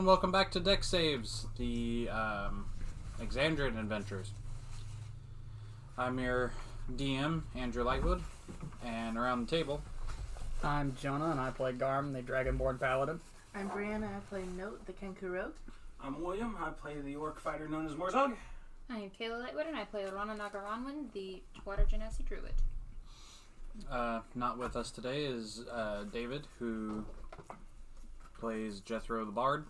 welcome back to DexSaves, the Exandrian adventures. I'm your DM, Andrew Lightwood, and around the table... I'm Jonah, and I play Garm, the Dragonborn Paladin. I'm Brianna, I play Note, the Kenku Rogue. I'm William, I play the orc fighter known as Morzog. I'm Kayla Lightwood, and I play Rana Nagaranwin, the Water Genasi Druid. Not with us today is David, who plays Jethro the Bard.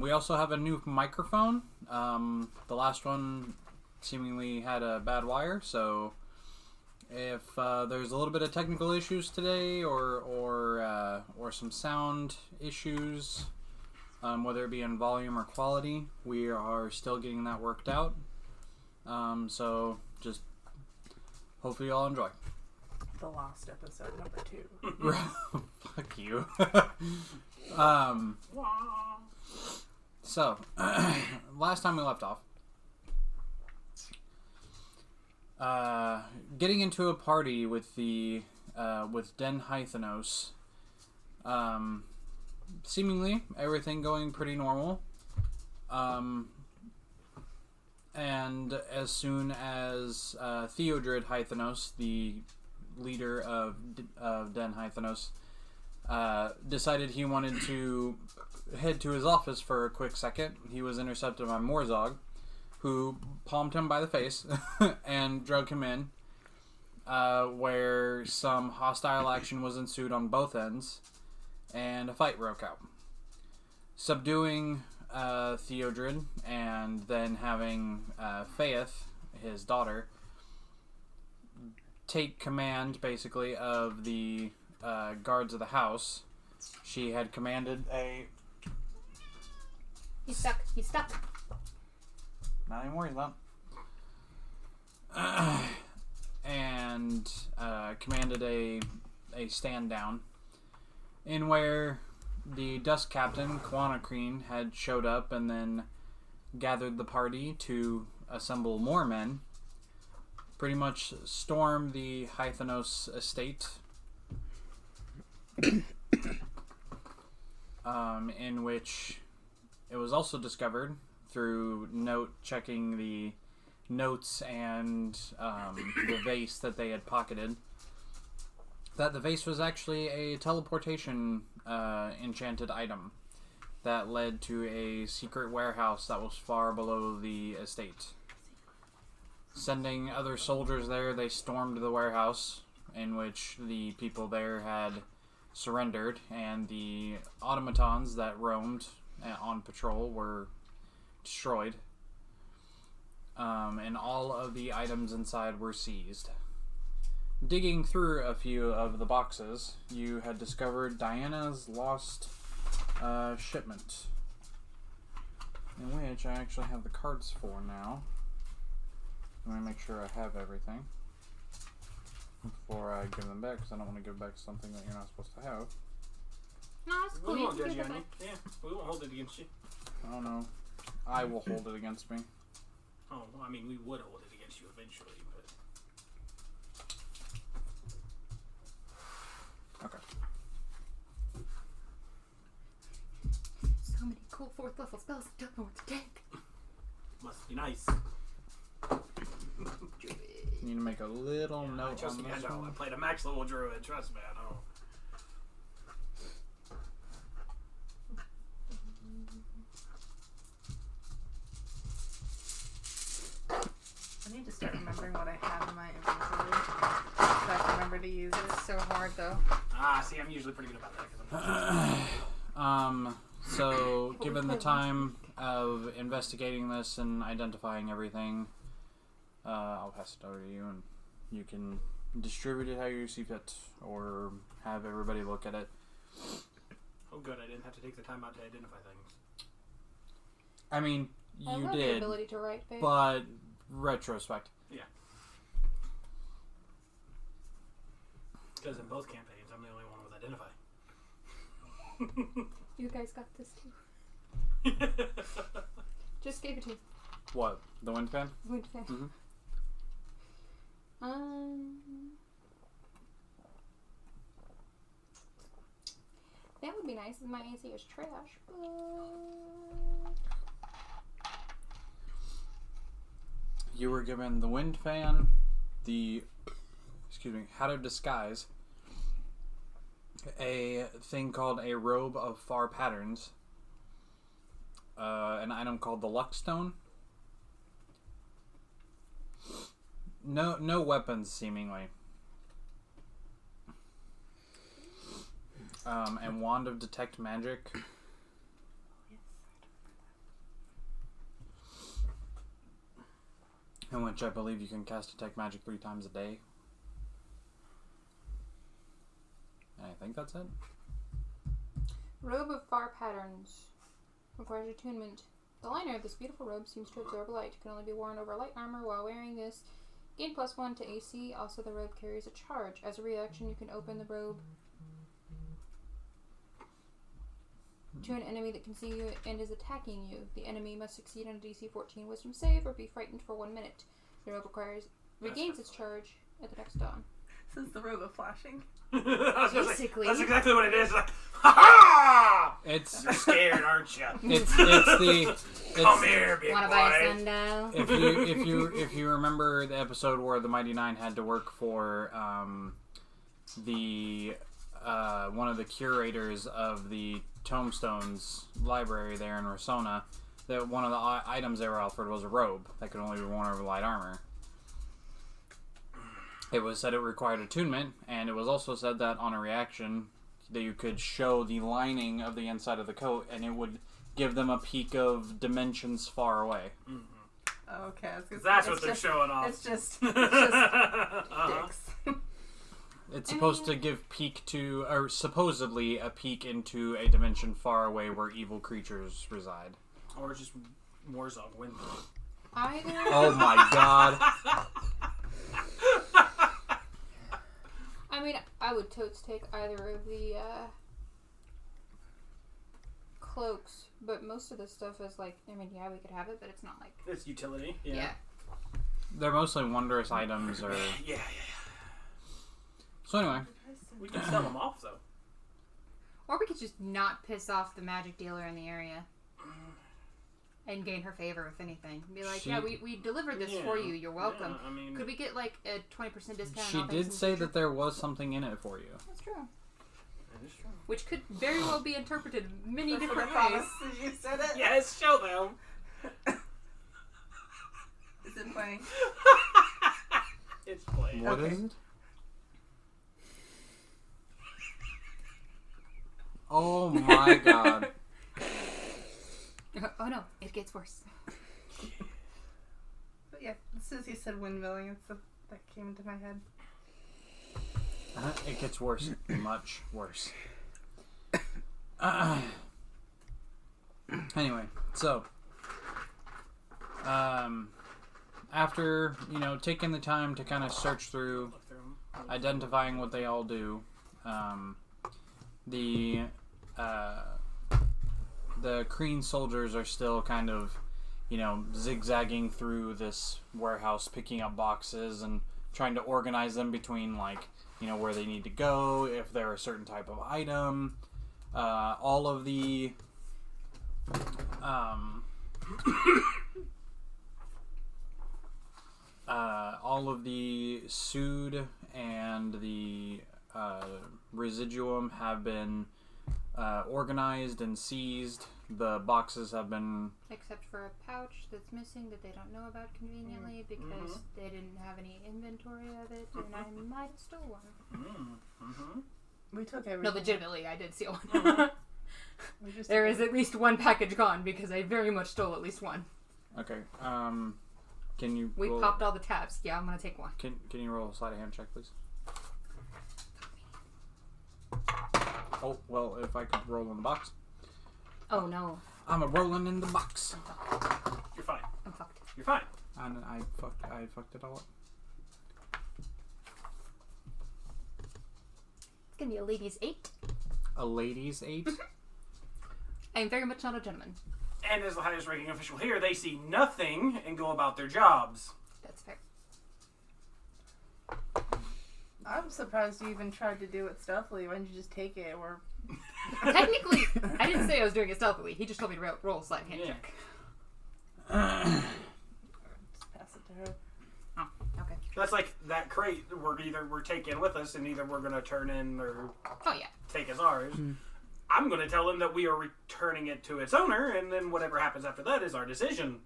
We also have a new microphone. The last one seemingly had a bad wire, so if there's a little bit of technical issues today or some sound issues, whether it be in volume or quality, we are still getting that worked out. So just hopefully you all enjoy. The last episode, number 2. Fuck you. So, last time we left off, getting into a party with the with Den Hythanos, seemingly everything going pretty normal. And as soon as Theodred Hythanos, the leader of Den Hythanos, decided he wanted to head to his office for a quick second, he was intercepted by Morzog, who palmed him by the face and drug him in, where some hostile action was ensued on both ends, and a fight broke out. Subduing Theodred, and then having Faith, his daughter, take command, basically, of the guards of the house. She had commanded a... He's stuck. He's stuck. Not anymore, he's not. And commanded a stand down, in where the Dust Captain, Quanakreen, had showed up and then gathered the party to assemble more men. Pretty much storm the Hythanos estate, in which it was also discovered through checking the notes and the vase that they had pocketed, that the vase was actually a teleportation enchanted item that led to a secret warehouse that was far below the estate. Sending other soldiers there, they stormed the warehouse, in which the people there had surrendered, and the automatons that roamed on patrol were destroyed, and all of the items inside were seized. Digging through a few of the boxes, you had discovered Diana's lost shipment, in which I actually have the cards for now. I'm going to make sure I have everything before I give them back, because I don't want to give back something that you're not supposed to have. No, it's cool. We won't You judge can you give on it you. Yeah, we won't hold it against you. I don't know. I will hold it against me. Oh, well, I mean, we would hold it against you eventually, but... Okay. So many cool 4th level spells. I don't know what to take. Must be nice. You need to make a little note Trust on me, I this know. I one. played a max level druid. Trust me, I know. I need to start remembering what I have in my inventory, so I can remember to use it. It's so hard, though. See, I'm usually pretty good about that, because I'm not So, given the time of investigating this and identifying everything, I'll pass it over to you, and you can distribute it how you see fit, or have everybody look at it. Oh, good. I didn't have to take the time out to identify things. I mean, I you love did, your ability to write, babe. but retrospect. Yeah. Because in both campaigns, I'm the only one with identify. You guys got this, too. Just gave it to you. What? The wind fan? Wind fan. Mm-hmm. That would be nice if my AC is trash, but... You were given the wind fan, the how to disguise, a thing called a robe of far patterns, an item called the luck stone. No weapons seemingly. And wand of detect magic. In which I believe you can cast detect magic 3 times a day. And I think that's it. Robe of far patterns. Requires attunement. The liner of this beautiful robe seems to absorb light. Can only be worn over light armor. While wearing this, gain +1 to AC. Also, the robe carries a charge. As a reaction, you can open the robe to an enemy that can see you and is attacking you. The enemy must succeed on a DC 14 Wisdom save or be frightened for 1 minute. The robe regains its charge at the next dawn. This is the robe of flashing. Basically. That's exactly what it is. Like, ha ha! It's You're scared, aren't you? Come here, big Wanna buy a boy. sundial? if you remember the episode where the Mighty Nine had to work for the one of the curators of the Tomestones library there in Rosona, that one of the items they were offered was a robe that could only be worn over light armor. It was said it required attunement, and it was also said that on a reaction that you could show the lining of the inside of the coat, and it would give them a peek of dimensions far away. Mm-hmm. Oh, okay. That's what they're showing off. It's just Uh-huh. dicks. It's supposed to give or supposedly a peek into a dimension far away where evil creatures reside. Or just Warzone wind. Either. Oh my god. I mean, I would totes take either of the cloaks, but most of this stuff is like, I mean, yeah, we could have it, but it's not like... It's utility. Yeah. They're mostly wondrous items or... Yeah. So anyway. We can sell them off, though. Or we could just not piss off the magic dealer in the area. And gain her favor, if anything. Be like, yeah, we delivered this for you. You're welcome. Yeah, I mean, could we get like a 20% discount? She did say that there was something in it for you. That's true. That is true. Which could very well be interpreted many That's different what I ways. promised. You said it. Yes, show them. Is it playing? It's playing. What Okay. is it? Oh my god. Oh no, it gets worse. But yeah, as soon as you said windmilling, that came into my head. It gets worse. Much worse. Anyway, so after, taking the time to kind of search through, identifying what they all do, the Kreen soldiers are still kind of, zigzagging through this warehouse, picking up boxes and trying to organize them between, where they need to go, if they're a certain type of item. All of the Sood and the Residuum have been organized and seized. The boxes have been... Except for a pouch that's missing that they don't know about conveniently because they didn't have any inventory of it, and I might have stole one. We took everything. No, legitimately, I did steal one. There is at least one package gone because I very much stole at least one. Okay, can you... We popped all the tabs. Yeah, I'm gonna take one. Can you roll a sleight of hand check, please? Oh, well, if I could roll in the box. Oh no. I'm a-rolling in the box. You're fine. I'm fucked. You're fine. And I fucked it all up. It's gonna be a lady's 8. A lady's 8? I am very much not a gentleman. And as the highest ranking official here, they see nothing and go about their jobs. That's fair. I'm surprised you even tried to do it stealthily. Why didn't you just take it? Or Technically, I didn't say I was doing it stealthily. He just told me to roll a sleight of hand check. Just pass it to her. Oh, okay. That's like that crate. We're taking with us, and either we're gonna turn in or Oh yeah. take as ours. I'm gonna tell him that we are returning it to its owner, and then whatever happens after that is our decision.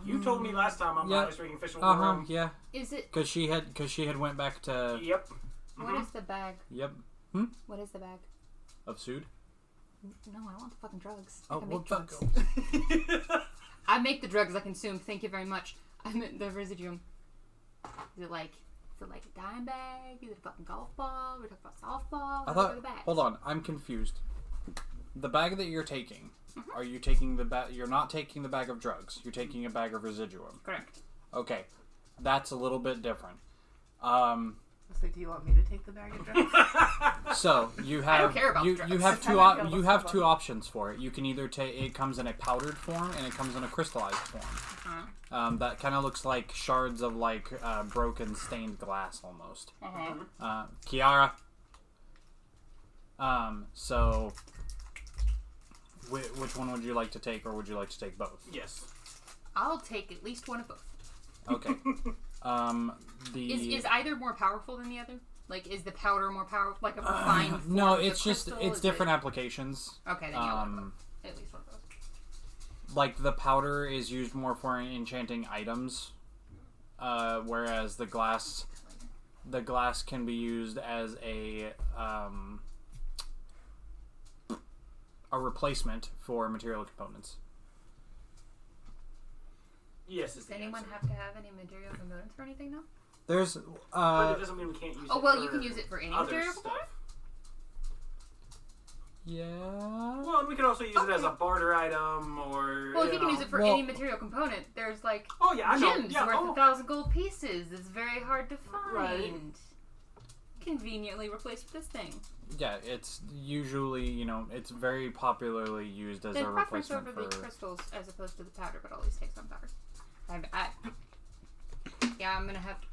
You told me last time I'm not speaking official. Yeah. Is it? Because she had went back to. Yep. What is the bag? Yep. What is the bag? Of Sood. No, I want the fucking drugs. I Oh, can well, make fuck. drugs. I make the drugs I consume. Thank you very much. I meant the residuum. Is it like a dime bag? Is it a fucking golf ball? We're talking about softball. I What are thought. the bags? Hold on, I'm confused. The bag that you're taking, are you taking the bag? You're not taking the bag of drugs. You're taking a bag of residuum. Correct. Okay, that's a little bit different. So do you want me to take the bag of drugs? So you have don't care about you drugs. have two I don't you know have what's two options for it. You can either take it comes in a powdered form and it comes in a crystallized form. That kind of looks like shards of like broken stained glass almost. Kiara. So which one would you like to take, or would you like to take both? Yes. I'll take at least one of both. Okay. Is either more powerful than the other? Like, is the powder more powerful? Like a refined form no, of the it's just crystal? it's Is different it... applications. Okay, then yeah, at least one of those. Like the powder is used more for enchanting items, whereas the glass can be used as a replacement for material components. Yes. Does anyone have to have any material components for anything now? There's but it doesn't mean we can't use it. Oh well, for you can use it for any other material stuff. component. yeah. Well, and we can also use it as a barter item, or Well, if you can use it for Well- any material component, there's like Oh yeah, I know. gems Yeah, worth 1,000 oh. gold pieces. It's very hard to find. Right. Conveniently replaced with this thing. Yeah, it's usually, it's very popularly used as Then a preference replacement over the for. crystals as opposed to the powder, but always take some powder. I'm gonna have to.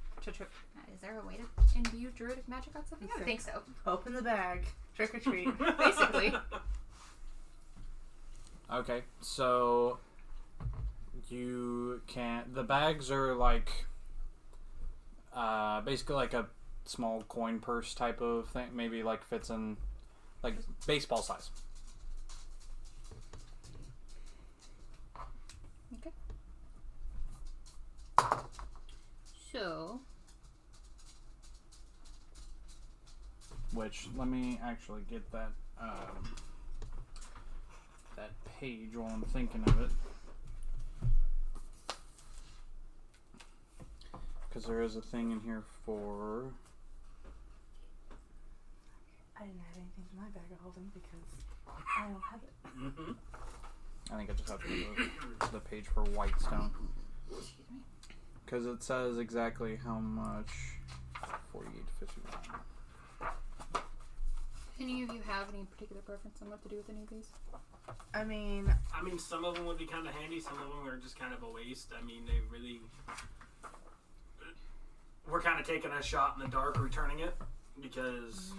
Is there a way to imbue druidic magic on something? I don't think so. Open the bag. Trick or treat. Basically. Okay, so you can. The bags are like basically like a small coin purse type of thing. Maybe like fits in like baseball size. Okay. So. Which let me actually get that that page while I'm thinking of it, because there is a thing in here for. I didn't have anything in my bag of holding because I don't have it. Mm-hmm. I think I just have to go to the page for Whitestone, because it says exactly how much. 48 to 51. Any of you have any particular preference on what to do with any of these? I mean, some of them would be kind of handy. Some of them are just kind of a waste. I mean, they really. We're kind of taking a shot in the dark, returning it because.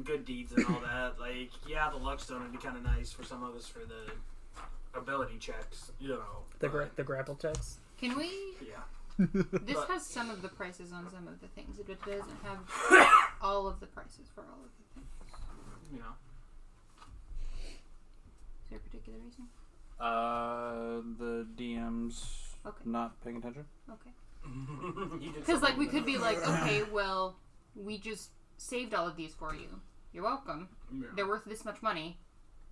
Good deeds and all that. Like, yeah, the Luckstone would be kind of nice for some of us for the ability checks. The grapple checks. Can we? Yeah. This But- has some of the prices on some of the things. It doesn't have all of the prices for all of the things. You know. Is there a particular reason? The DM's not paying attention. Okay. Because, like, we could be like, okay, well, we just saved all of these for you. You're welcome. Yeah. They're worth this much money.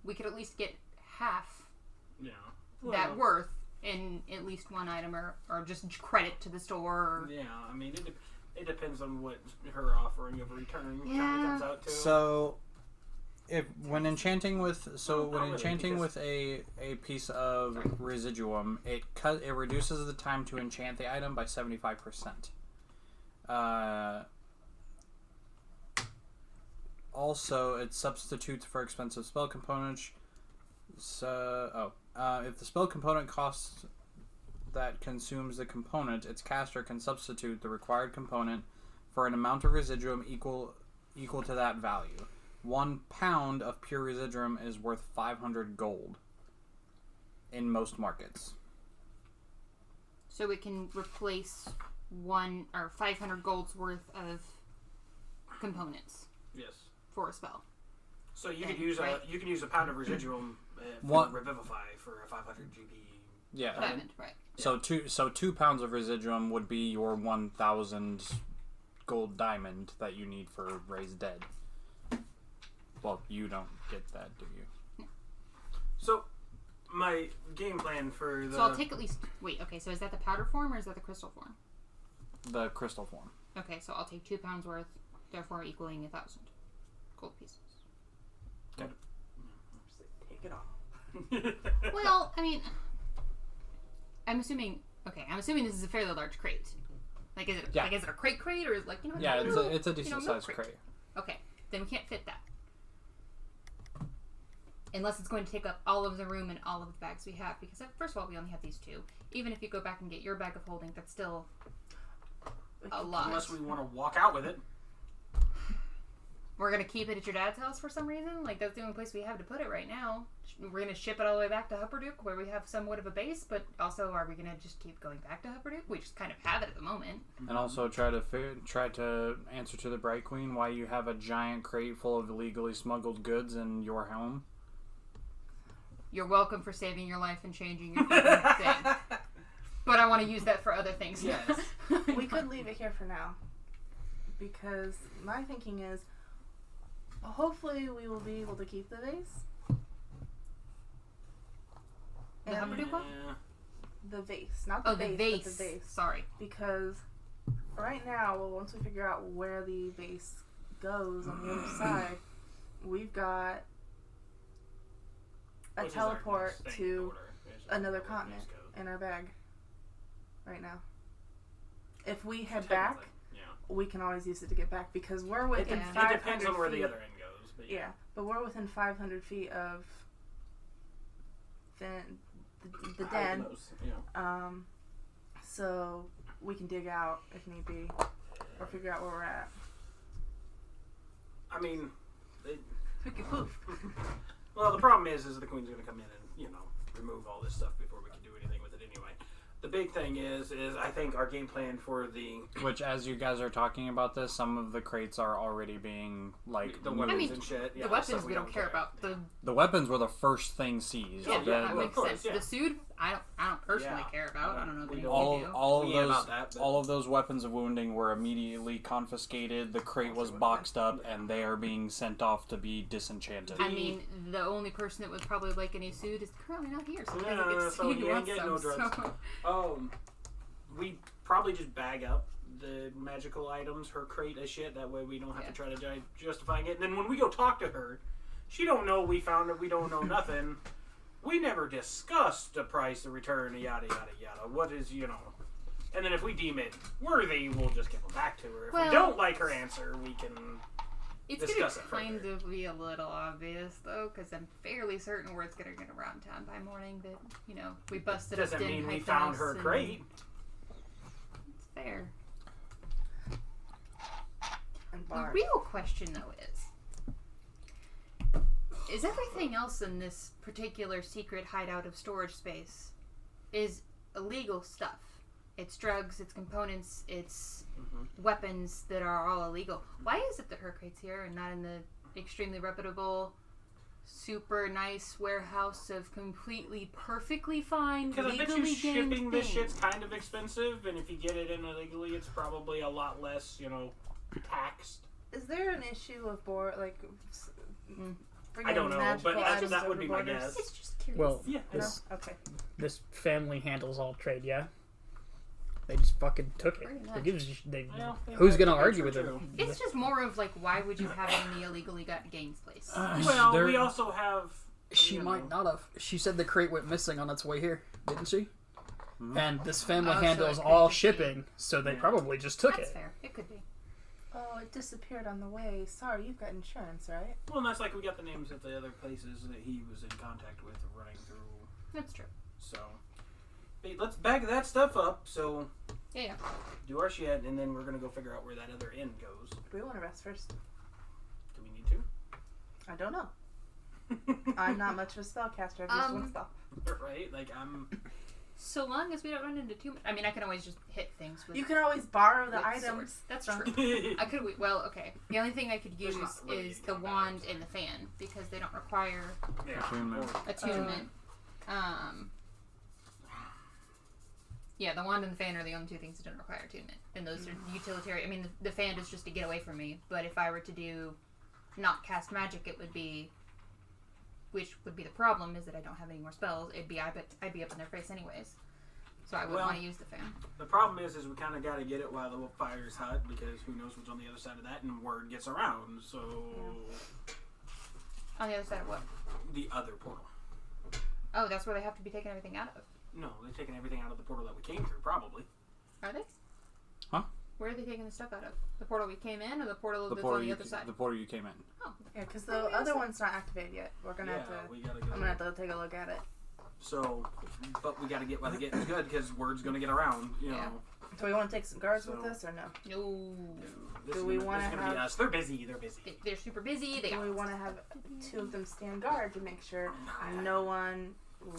We could at least get half Yeah. that worth in at least one item, or just credit to the store. Or... Yeah, I mean, it depends on what her offering of return kind of comes out to. So, when enchanting with a piece of residuum, it reduces the time to enchant the item by 75%. Also, it substitutes for expensive spell components. If the spell component costs that consumes the component, its caster can substitute the required component for an amount of residuum equal to that value. 1 pound of pure residuum is worth 500 gold in most markets. So it can replace 500 gold's worth of components Yes. for a spell. So you Then, could use right? you can use a pound of residuum for What? Revivify for a 500 GP. Yeah. Diamond, right? So 2 pounds of residuum would be your 1,000 gold diamond that you need for Raise Dead. Well, you don't get that, do you? So my game plan for the So I'll take at least. Wait, okay. So is that the powder form or is that the crystal form? The crystal form. Okay, so I'll take 2 pounds worth, therefore equaling 1,000 gold pieces. Take it off. Well, I mean, I'm assuming this is a fairly large crate. Like, is it Yeah. like is it a crate or is it like, you know? Yeah, little, it's a decent milk sized crate. Okay, then we can't fit that. Unless it's going to take up all of the room and all of the bags we have. Because, first of all, we only have these 2. Even if you go back and get your bag of holding, that's still a lot. Unless we want to walk out with it. We're going to keep it at your dad's house for some reason? Like, that's the only place we have to put it right now. We're going to ship it all the way back to Hupperduke, where we have somewhat of a base, but also, are we going to just keep going back to Hupperduke? We just kind of have it at the moment. And also try to answer to the Bright Queen why you have a giant crate full of illegally smuggled goods in your home. You're welcome for saving your life and changing your fucking thing. But I want to use that for other things. Yes. We could leave it here for now. Because my thinking is, hopefully we will be able to keep the vase. The And Hupperduke one? the vase. Not the Oh, the vase, vase. but the vase. Sorry. Because right now, well, once we figure out where the vase goes on the other side, we've got a Which is our teleport next thing to in order. Is another where the continent vase goes. in our bag right now. If we head back, Technically, yeah. we can always use it to get back because we're It, within Yeah. it 500 depends on where the feet. other end goes. But Yeah, but we're within 500 feet of the den. Yeah. So we can dig out if need be, or figure out where we're at. I mean, Pookie poof. well, the problem is the queen's going to come in and remove all this stuff before we can do anything with it anyway. The big thing is I think our game plan for the Which, as you guys are talking about this, some of the crates are already being, like, the moved. weapons I mean, and shit. The weapons we don't care about. The weapons were the first thing seized. Yeah, Then that well, makes of course, sense. yeah. The suit, I don't personally Yeah. care about. I don't know if We any don't. of you do. all of those weapons of wounding were immediately confiscated. The crate was boxed up, and they are being sent off to be disenchanted. I mean, the only person that would probably like any suit is currently not here, so he Yeah, doesn't get to so see he who ain't wants getting some. no drugs. So. We probably just bag up the magical items, her crate of shit. That way we don't have Yeah. to try to justifying it. And then when we go talk to her, she don't know we found it. We don't know nothing. We never discussed the price, the return, yada yada yada. What is And then if we deem it worthy, we'll just give them back to her. If Well- we don't like her answer, we can. It's Discuss going it to kind further. of be a little obvious, though, because I'm fairly certain word's going to get around town by morning that, we busted up Doesn't Den mean we Hypnos found her and- crate. It's fair. And The bar. real question, though, is everything else in this particular secret hideout of storage space is illegal stuff? It's drugs, it's components, it's weapons that are all illegal. Why is it that her crate's here and not in the extremely reputable, super nice warehouse of completely perfectly fine, Because I bet you legally gained shipping this things? shit's kind of expensive, and if you get it in illegally, it's probably a lot less, taxed. Is there an issue of I don't know, but items that over would be my borders? guess. It's just curious. Well, Yeah. this Okay. this family handles all trade, yeah? They just fucking took it. Pretty Who much. gives a they, Well, yeah, who's gonna that's argue true, with too. them? It's just more of like, why would you have it in the illegally gained place? Well, There- we also have. She might not have. She said the crate went missing on its way here, didn't she? And this family Oh, so handles it could all just shipping, so they Yeah. probably just took That's it. fair. It could be. Oh, it disappeared on the way. Sorry, you've got insurance, right? Well, and that's like we got the names of the other places that he was in contact with running through. That's true. So, Hey, let's bag that stuff up. So Yeah. do our shit, and then we're gonna go figure out where that other end goes. Do we want to rest first? Do we need to? I don't know. I'm not much of a spellcaster. I've used one spell. Right? Like I'm. So long as we don't run into too much. I mean, I can always just hit things with. You can always borrow the with items. swords. That's from- true. I could. Well, okay. The only thing I could There's use not really is any the combat wand items. and the fan because they don't require Yeah. Attunement. attunement. Yeah, the wand and the fan are the only two things that don't require attunement, and those are utilitarian. I mean, the fan is just to get away from me. But if I were to do not cast magic, it would be, which would be the problem is that I don't have any more spells. I'd be up in their face anyways, so I wouldn't Well, want to use the fan. The problem is we kind of got to get it while the fire's hot because who knows what's on the other side of that, and word gets around. So On the other side of what? the other portal. Oh, that's where they have to be taking everything out of. No, they're taking everything out of the portal that we came through, probably. Are they? Huh? Where are they taking the stuff out of? The portal we came in, or the portal The that's portal on the you other side? the portal you came in. Yeah, because the other one's not activated yet. We're gonna have to. we gotta go. I'm gonna have to take a look at it. So, but we gotta get while the getting's good because word's gonna get around. You Yeah. know. Do we want to take some guards with So- us or no? No. This Do is we gonna- wanna this is gonna be have- us. They're busy. They're busy. They're super busy. They Do we got want to have two of them stand guard to make sure no one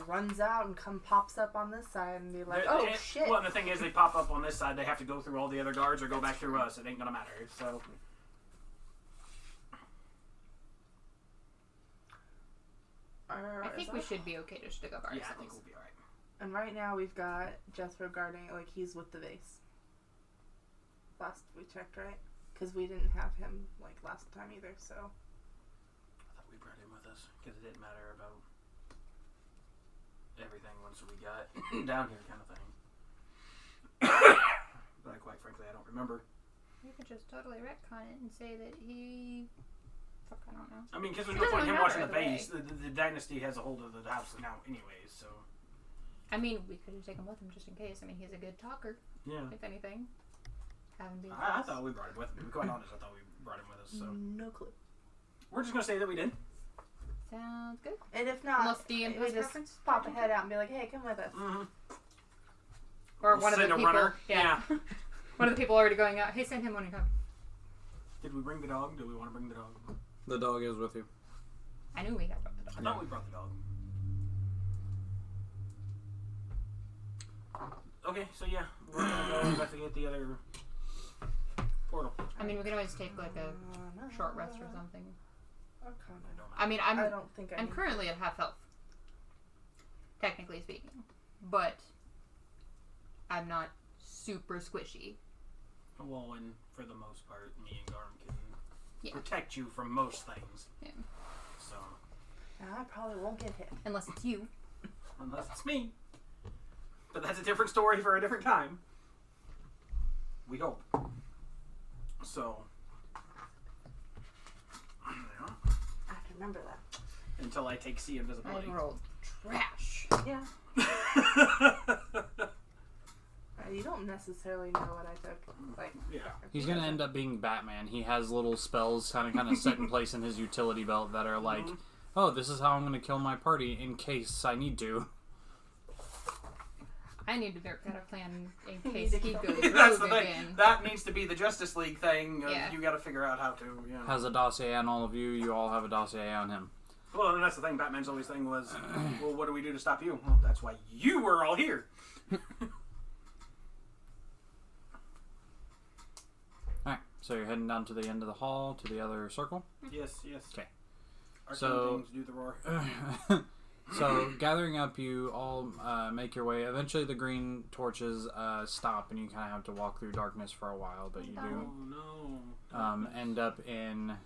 runs out and pops up on this side and be like, oh shit. Well, the thing is, they pop up on this side. They have to go through all the other guards or go back through us. It ain't gonna matter. So. I think we should be okay just to go by Yeah, I ourselves. think we'll be alright. And right now we've got Jethro guarding, like he's with the vase. Last we checked, right? Because we didn't have him like last time either. So I thought we brought him with us because it didn't matter about everything once we got down here, kind of thing. But quite frankly, I don't remember. You could just totally retcon it and say that he. Fuck, I don't know. I mean, because there's It no doesn't point in him really watching the matter base. The dynasty has a hold of the house now, anyways. So I mean, we could have taken him with him just in case. I mean, he's a good talker, yeah, if anything. Have him be with I us. thought we brought him with us. To be quite honest, I thought we brought him with us. So no clue. we're just gonna say that we did. Sounds good. And if not, Unless DM we has just preference. pop a head out and be like, hey, come with us. Mm-hmm. Or one of the Send a people. runner. Yeah. One of the people already going out. Hey, send him when you come. Did we bring the dog? Do we want to bring the dog? The dog is with you. I knew we had brought the dog. I thought we brought the dog. Okay, so yeah, we're gonna go investigate the other portal. I mean, we could always take like a short rest or something. Okay. I mean, I don't think I I'm need- currently at half health, technically speaking, but I'm not super squishy. Well, and for the most part, me and Garm can Yeah. protect you from most things. Yeah. So, I probably won't get hit. Unless it's you. unless it's me. But that's a different story for a different time. We hope. So, yeah. I have to remember that. Until I take C invisibility. I rolled trash. Yeah. You don't necessarily know what I took. Like, Yeah. He's gonna end up being Batman. He has little spells kind of set in place in his utility belt that are like, oh, this is how I'm gonna kill my party in case I need to. I need to work out a plan in You case need to he kill goes me. That's the rogue thing. again. That needs to be the Justice League thing. Yeah. You got to figure out how to. You know. Has a dossier on all of you. You all have a dossier on him. Well, and that's the thing. Batman's always thing was, well, what do we do to stop you? Well, that's why you were all here. Alright, so you're heading down to the end of the hall, to the other circle. Yes, yes. 'Kay. Arcane So- things do the roar. So, gathering up, you all make your way. Eventually, the green torches stop, and you kind of have to walk through darkness for a while, but you Oh do no. end up in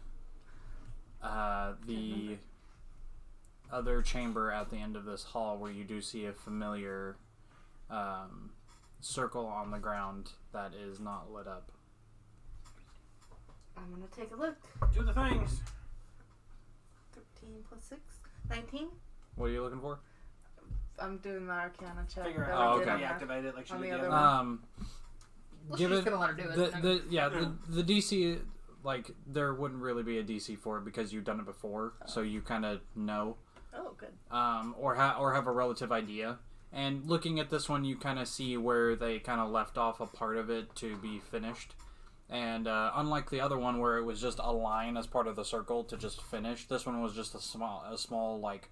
the other chamber at the end of this hall, where you do see a familiar circle on the ground that is not lit up. I'm gonna take a look. Do the things. 13 plus 6. 19? What are you looking for? I'm doing the Arcana check. Figure that out I how Oh, did to okay. on the- deactivate it like she on did the the other other one. Well, give she's it gonna let her do it. the DC, like, there wouldn't really be a DC for it because you've done it before, so you kind of know. Oh, good. Or have a relative idea. And looking at this one, you kind of see where they kind of left off a part of it to be finished. And unlike the other one where it was just a line as part of the circle to just finish, this one was just a small like,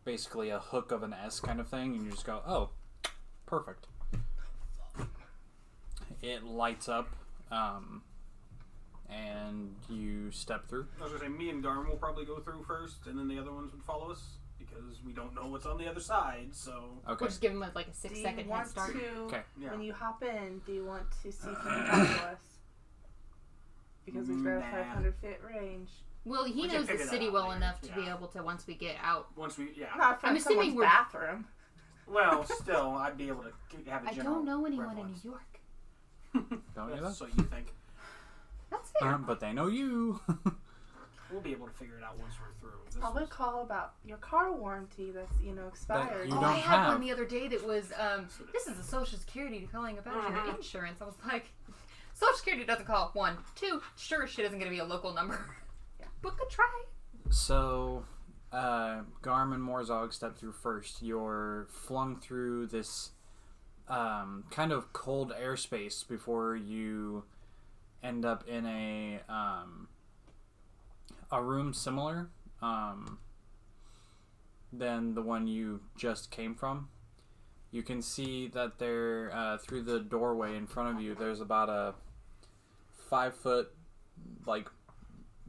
basically a hook of an S kind of thing, and you just go, oh, perfect. It lights up, and you step through. I was going to say, me and Garm will probably go through first, and then the other ones would follow us, because we don't know what's on the other side, so... Okay. We'll just give him like a 6-second head start. Okay. Yeah. When you hop in, do you want to see if you can talk to us? Because we've got a 500-foot range. Well, he We can knows the figure that city out well later, enough to be yeah. able to, once we get out. Once we, yeah. Not from I'm assuming someone's we're- bathroom. Well, still, I'd be able to have a I general don't know anyone in reference. New York. Don't you That's though? what you think. That's fair. But they know you. We'll be able to figure it out once we're through. This Probably was- call about your car warranty that's, expired. you Oh, don't I had have. one the other day that was, this is the Social Security calling about your insurance. I was like, Social Security doesn't call. 1. 2, sure as shit isn't going to be a local number. Yeah. But good try. So, Garm and Morzog step through first. You're flung through this kind of cold airspace before you end up in a room similar than the one you just came from. You can see that there, through the doorway in front of you, there's about a 5-foot, like,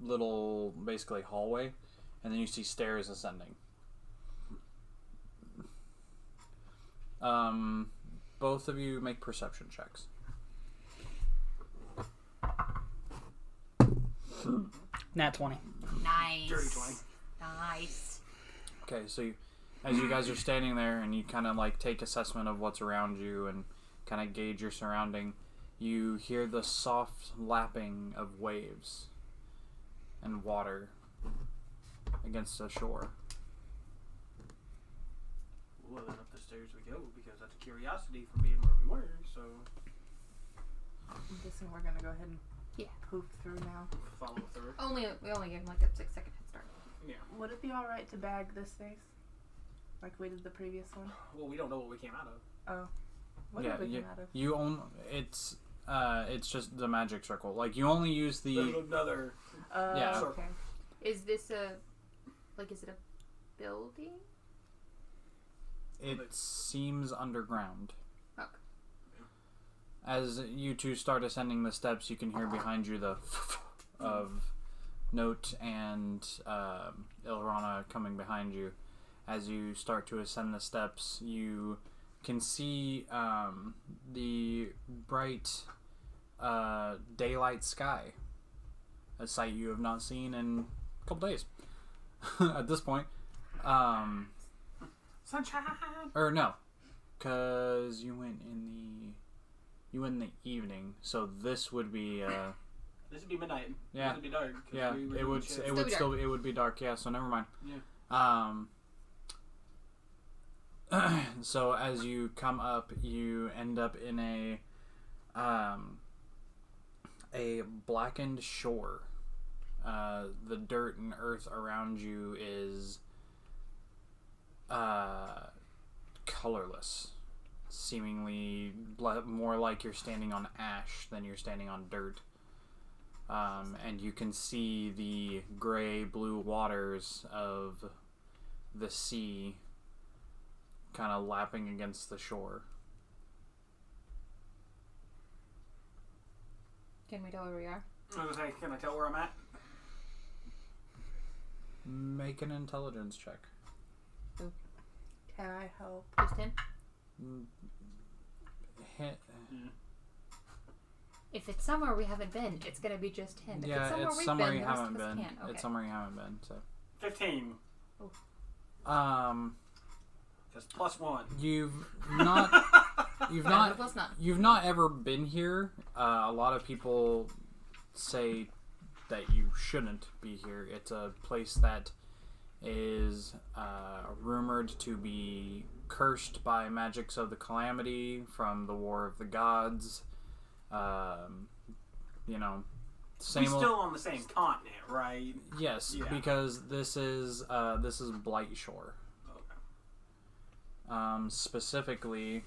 little, basically, hallway, and then you see stairs ascending. Both of you make perception checks. Nat 20. Nice. Dirty 20. Nice. Okay, so as you guys are standing there and you kind of like take assessment of what's around you and kind of gauge your surrounding, you hear the soft lapping of waves and water against the shore. Well, then up the stairs we go, because that's a curiosity from being where we were, so I'm guessing we're gonna go ahead and poof through now. follow through. We only gave him like a 6-second head start. Yeah. Would it be alright to bag this vase? Like we did the previous one? Well, we don't know what we came out of. Oh. What Yeah, did we come out of? you own it's just the magic circle. Like you only use the Another. Yeah. Okay. Is this is it a building? it seems underground. Okay. As you two start ascending the steps, you can hear behind you the of Note and Ilrana coming behind you. As you start to ascend the steps, you can see the bright daylight sky, a sight you have not seen in a couple days at this point. Sunshine. Or no, because you went in the evening, so this would be This would be midnight. Yeah. This would be dark. 'cause yeah, we were it doing would shit. it would be dark. Yeah, so never mind. Yeah. So as you come up, you end up in a blackened shore. The dirt and earth around you is colorless, seemingly more like you're standing on ash than you're standing on dirt. And you can see the gray-blue waters of the sea kind of lapping against the shore. Can we tell where we are? I was gonna say, can I tell where I'm at? Make an intelligence check. Can I help? Just him? Hit. If it's somewhere we haven't been, it's gonna be just him. If Yeah, it's it's somewhere you the rest haven't of us been. can. Okay. It's somewhere you haven't been. So, 15. Just +1. you've not Plus none. you've not ever been here. A lot of people say that you shouldn't be here. It's a place that is rumored to be cursed by magics of the calamity from the War of the Gods. Same We're still on the same continent, right? Yes, Yeah. because this is Blight Shore. Specifically,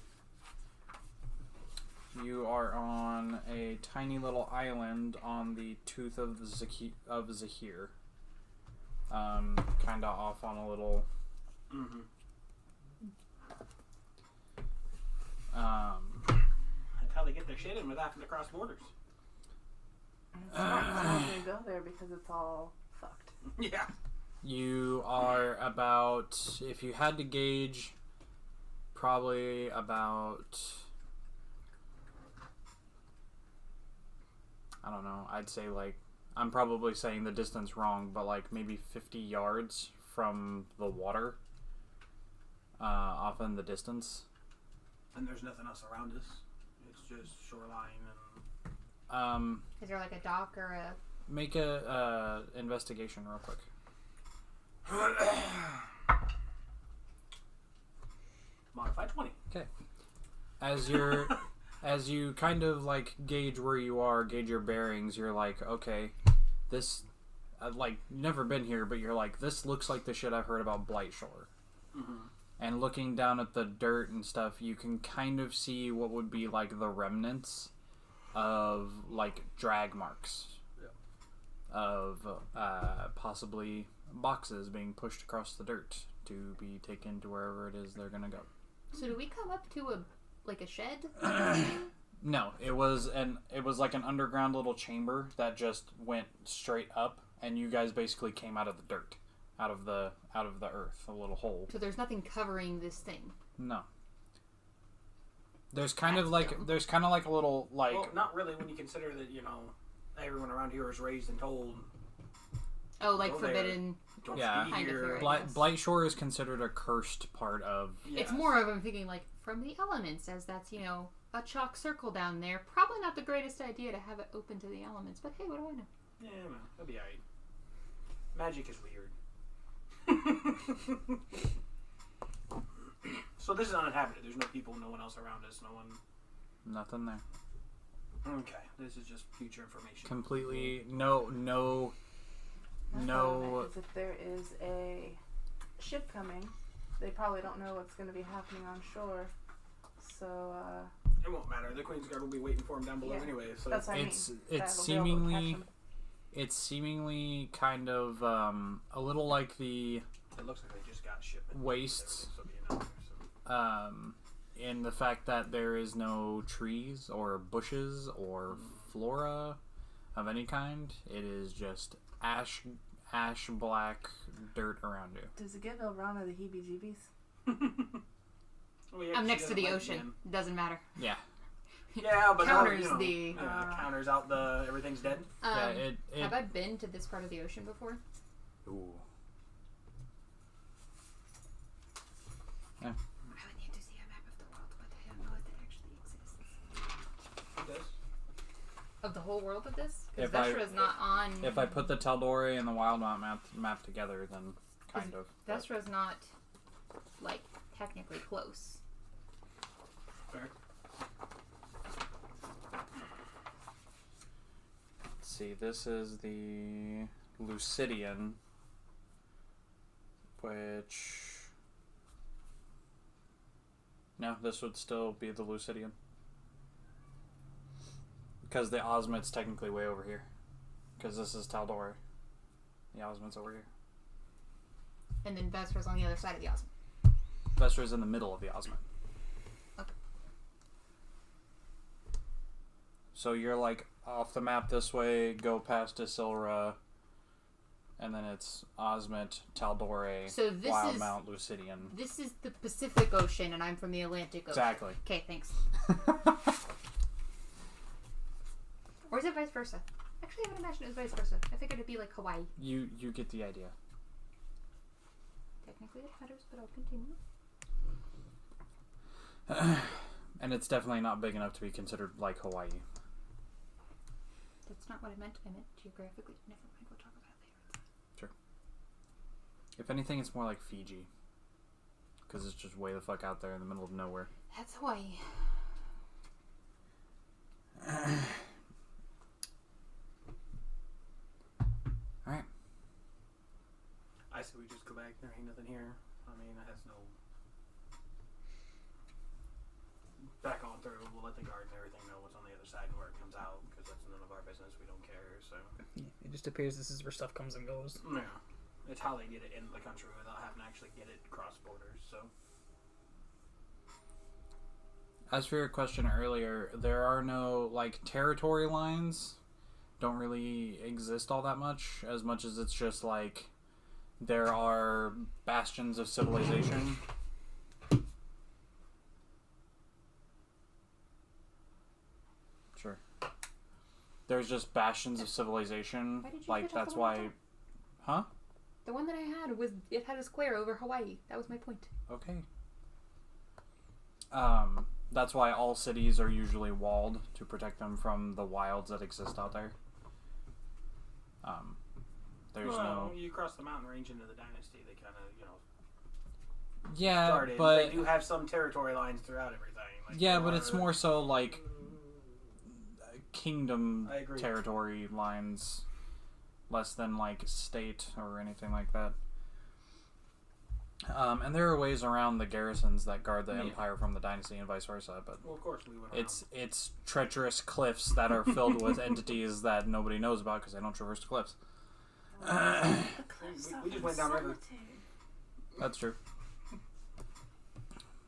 you are on a tiny little island on the Tooth of Zahir. Kind of off on a little... That's how they get their shit in without having to cross borders. It's not going to go there because it's all fucked. Yeah. You are about, if you had to gauge, probably about, I don't know, I'd say like, I'm probably saying the distance wrong, but like maybe 50 yards from the water, off in the distance. And there's nothing else around us. It's just shoreline and... Is there like a dock or a... Make a investigation real quick. Modify 20. Okay. As you kind of like gauge where you are, gauge your bearings, you're like, okay, this, like, never been here, but you're like, this looks like the shit I've heard about Blightshore. And looking down at the dirt and stuff, you can kind of see what would be like the remnants of like drag marks of possibly boxes being pushed across the dirt to be taken to wherever it is they're gonna go. So do we come up to a shed? No, it was like an underground little chamber that just went straight up, and you guys basically came out of the dirt, out of the earth, a little hole. So there's nothing covering this thing. No. There's kind of like a little like. Well, not really when you consider that everyone around here is raised and told. Oh, like Go forbidden. Don't Yeah. be Kind of here. theory. Yes. Blightshore is considered a cursed part of. Yes. It's more of I'm thinking like from the elements, as that's a chalk circle down there. Probably not the greatest idea to have it open to the elements, but hey, what do I know? Yeah, well, it'll be alright. Magic is weird. So this is uninhabited. There's no people, no one else around us, no one. Nothing there. Okay, this is just future information. Completely no. Because if there is a ship coming, they probably don't know what's going to be happening on shore. So It won't matter. The Queen's Guard will be waiting for him down below anyway. So that's what I mean. It's That'll be able to catch seemingly 'em. it's seemingly kind of a little like the it looks like they just got shipment. wastes. So being out there, so. In the fact that there is no trees or bushes or flora of any kind. It is just ash black dirt around you. Does it give Elrana the heebie-jeebies? Well, yeah, I'm she next to doesn't the like ocean. them. Doesn't matter. Yeah. Yeah, but Counters now, the- counters out the everything's dead. Yeah, Have I been to this part of the ocean before? Ooh. I would need to see a map of the world, but I don't know if that actually exists. It does. Of the whole world of this? Because If I- Veshra is not on. If I put the Taldore and the Wildmount map together, then kind of. Veshra's not, like, technically close. Fair. Let's see, this is the Lucidian, which... No, this would still be the Lucidian. Because the Osmit's technically way over here. Because this is Taldore. The Osmit's over here. And then Veshra's on the other side of the Osmond. Vestra's in the middle of the Osmit. Okay. So you're like off the map this way, go past Isilra, and then it's Osmit, Taldore, So this Wildmount, Lucidian. This is the Pacific Ocean, and I'm from the Atlantic Ocean. Exactly. Okay, thanks. Or is it vice versa? Actually, I would imagine it was vice versa. I figured it'd be like Hawaii. You get the idea. Technically it matters, but I'll continue. And it's definitely not big enough to be considered like Hawaii. That's not what I meant. I meant geographically. Never mind, we'll talk about it later. If anything, it's more like Fiji. Because it's just way the fuck out there in the middle of nowhere. That's Hawaii. Alright. I say we just go back. There ain't nothing here. I mean, it has no through. We'll let the guard and everything know what's on the other side and where it comes out, because that's none of our business. We don't care, so. Yeah, it just appears this is where stuff comes and goes. Yeah. It's how they get it into the country without having to actually get it cross borders, so. As for your question earlier, there are no, like, territory lines. Don't really exist all that much as it's just, like, there are bastions of civilization. Sure. There's just bastions of civilization. Why did you Like, switch off that's the one why... on Huh? The one that I had it had a square over Hawaii. That was my point. Okay. That's why all cities are usually walled to protect them from the wilds that exist out there. There's no... You cross the mountain range into the dynasty, they kind of, Yeah, started. but... They do have some territory lines throughout everything. Like, Yeah, but it's more so, like, kingdom I agree. territory lines, less than, like, state or anything like that. And there are ways around the garrisons that guard the empire from the dynasty and vice versa, but Well, of course we went around. it's treacherous cliffs that are filled with entities that nobody knows about because they don't traverse the cliffs. The cliffs we just went down river. That's true.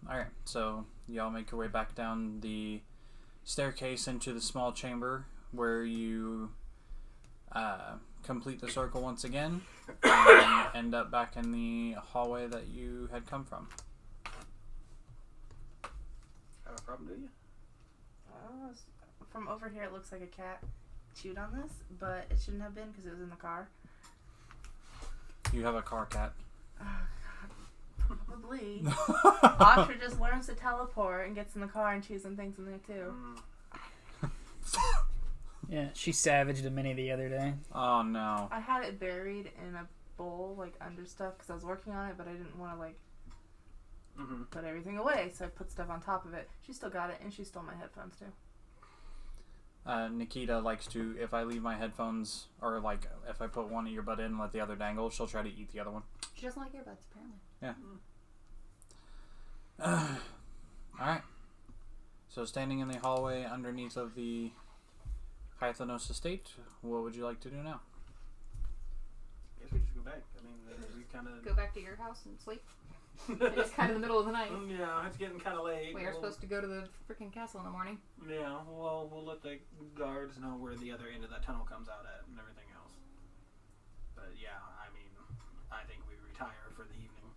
Alright, so y'all make your way back down the staircase into the small chamber where you complete the circle once again and end up back in the hallway that you had come from. Have a problem, do you? From over here, it looks like a cat chewed on this, but it shouldn't have been because it was in the car. You have a car cat. Probably. Asha just learns to teleport and gets in the car and chews on things in there too. Yeah, she savaged a mini the other day. Oh no. I had it buried in a bowl, like under stuff, because I was working on it, but I didn't want to like put everything away, so I put stuff on top of it. She still got it, and she stole my headphones too. Nikita likes to, if I leave my headphones, or like if I put one earbud in and let the other dangle, she'll try to eat the other one. She doesn't like earbuds, apparently. Yeah. Alright. So standing in the hallway underneath of the Hythanos estate, what would you like to do now? I guess we just go back. I mean, we kind of... Go back to your house and sleep. It's kind of the middle of the night. Yeah, it's getting kind of late. We are supposed to go to the freaking castle in the morning. Yeah, well, we'll let the guards know where the other end of that tunnel comes out at and everything else. But yeah, I mean, I think we retire for the evening.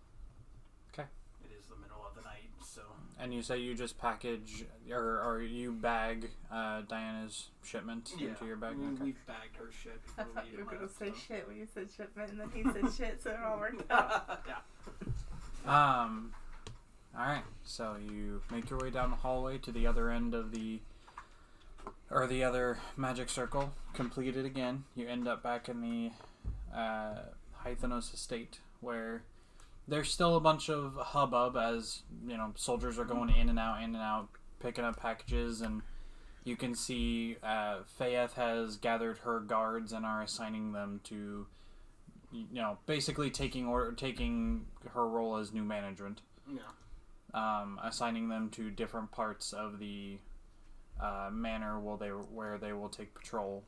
Okay. It is the middle of the night, so... And you say you just package, or you bag Diana's shipment into your bag? Okay. We've bagged her shit I before thought we you were even going to left, say so. shit when you said shipment, and then he said shit, so it all worked out. Yeah. Alright, so you make your way down the hallway to the other end of the other magic circle, complete it again. You end up back in the Hythanos estate, where there's still a bunch of hubbub as, soldiers are going in and out, picking up packages, and you can see Fayeth has gathered her guards and are assigning them to, basically taking her role as new management. Yeah. Assigning them to different parts of the manor where they will take patrol,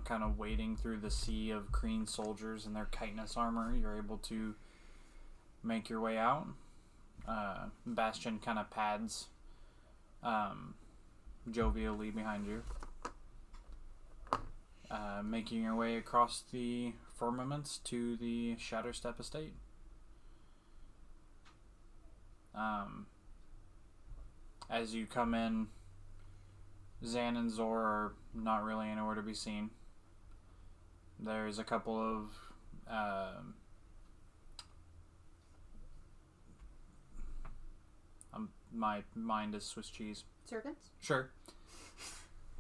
kind of wading through the sea of Kreen soldiers in their chitinous armor. You're able to make your way out. Bastion kind of pads jovially behind you. Making your way across the firmaments to the Shatterstep estate. As you come in, Zan and Zor are not really anywhere to be seen. There's a couple of my mind is Swiss cheese. Servants? Sure.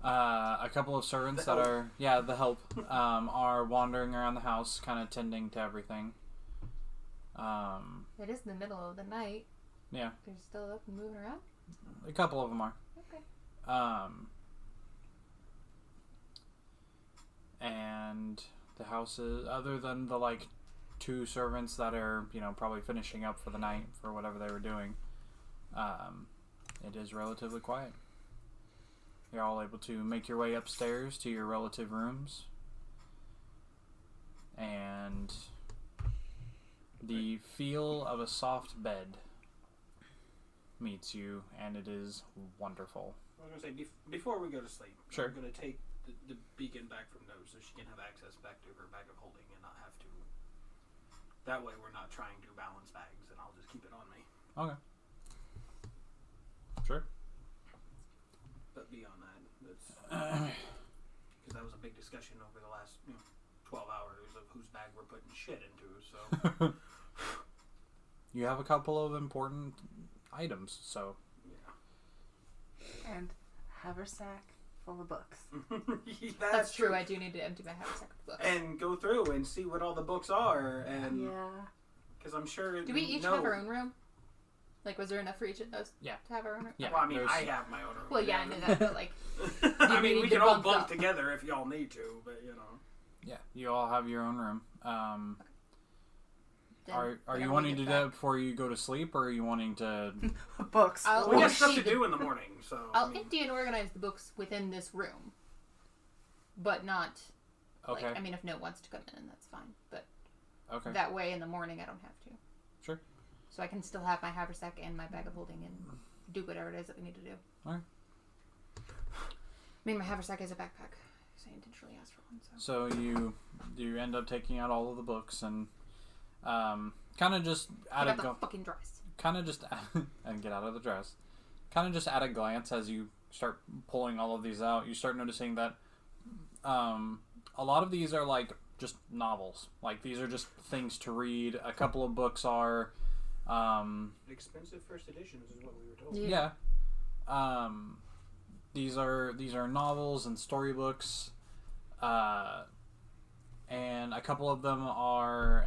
A couple of servants that are, the help, are wandering around the house, kind of tending to everything. It is the middle of the night. Yeah. They're still up and moving around? A couple of them are. Okay. And the house is, other than the, 2 servants that are, probably finishing up for the night for whatever they were doing, it is relatively quiet. You're all able to make your way upstairs to your relative rooms. And the feel of a soft bed meets you, and it is wonderful. I was going to say, before we go to sleep, Sure. I'm going to take the beacon back from Nose so she can have access back to her bag of holding and not have to. That way we're not trying to balance bags, and I'll just keep it on me. Okay. Sure. But beyond that, because that was a big discussion over the last 12 hours of whose bag we're putting shit into, so... You have a couple of important items, so... Yeah. And haversack full of books. That's true. I do need to empty my haversack of books. And go through and see what all the books are, and... Yeah. Because I'm sure... Do we each have our own room? Like, was there enough for each of us to have our own room? Yeah. Well, I mean, I have my own room. Well, yeah, I know that, but like... I mean, we can all bunk up together if y'all need to, but Yeah, you all have your own room. Are you when wanting we to get do that back- before you go to sleep, or are you wanting to... Books. we got stuff to do in the morning, so... I'll empty and organize the books within this room. But not... Okay. Like, I mean, if no one wants to come in, that's fine. But Okay. that way, in the morning, I don't have to. Sure. So I can still have my haversack and my bag of holding and do whatever it is that we need to do. Alright. I mean, my haversack is a backpack. So I intentionally asked for one, So you end up taking out all of the books and kind of just I got the fucking dress. kind of just and get out of the dress. Kind of just at a glance as you start pulling all of these out, you start noticing that a lot of these are like just novels. Like these are just things to read. A couple of books are Expensive first editions is what we were told. Yeah. These are novels and storybooks. And a couple of them are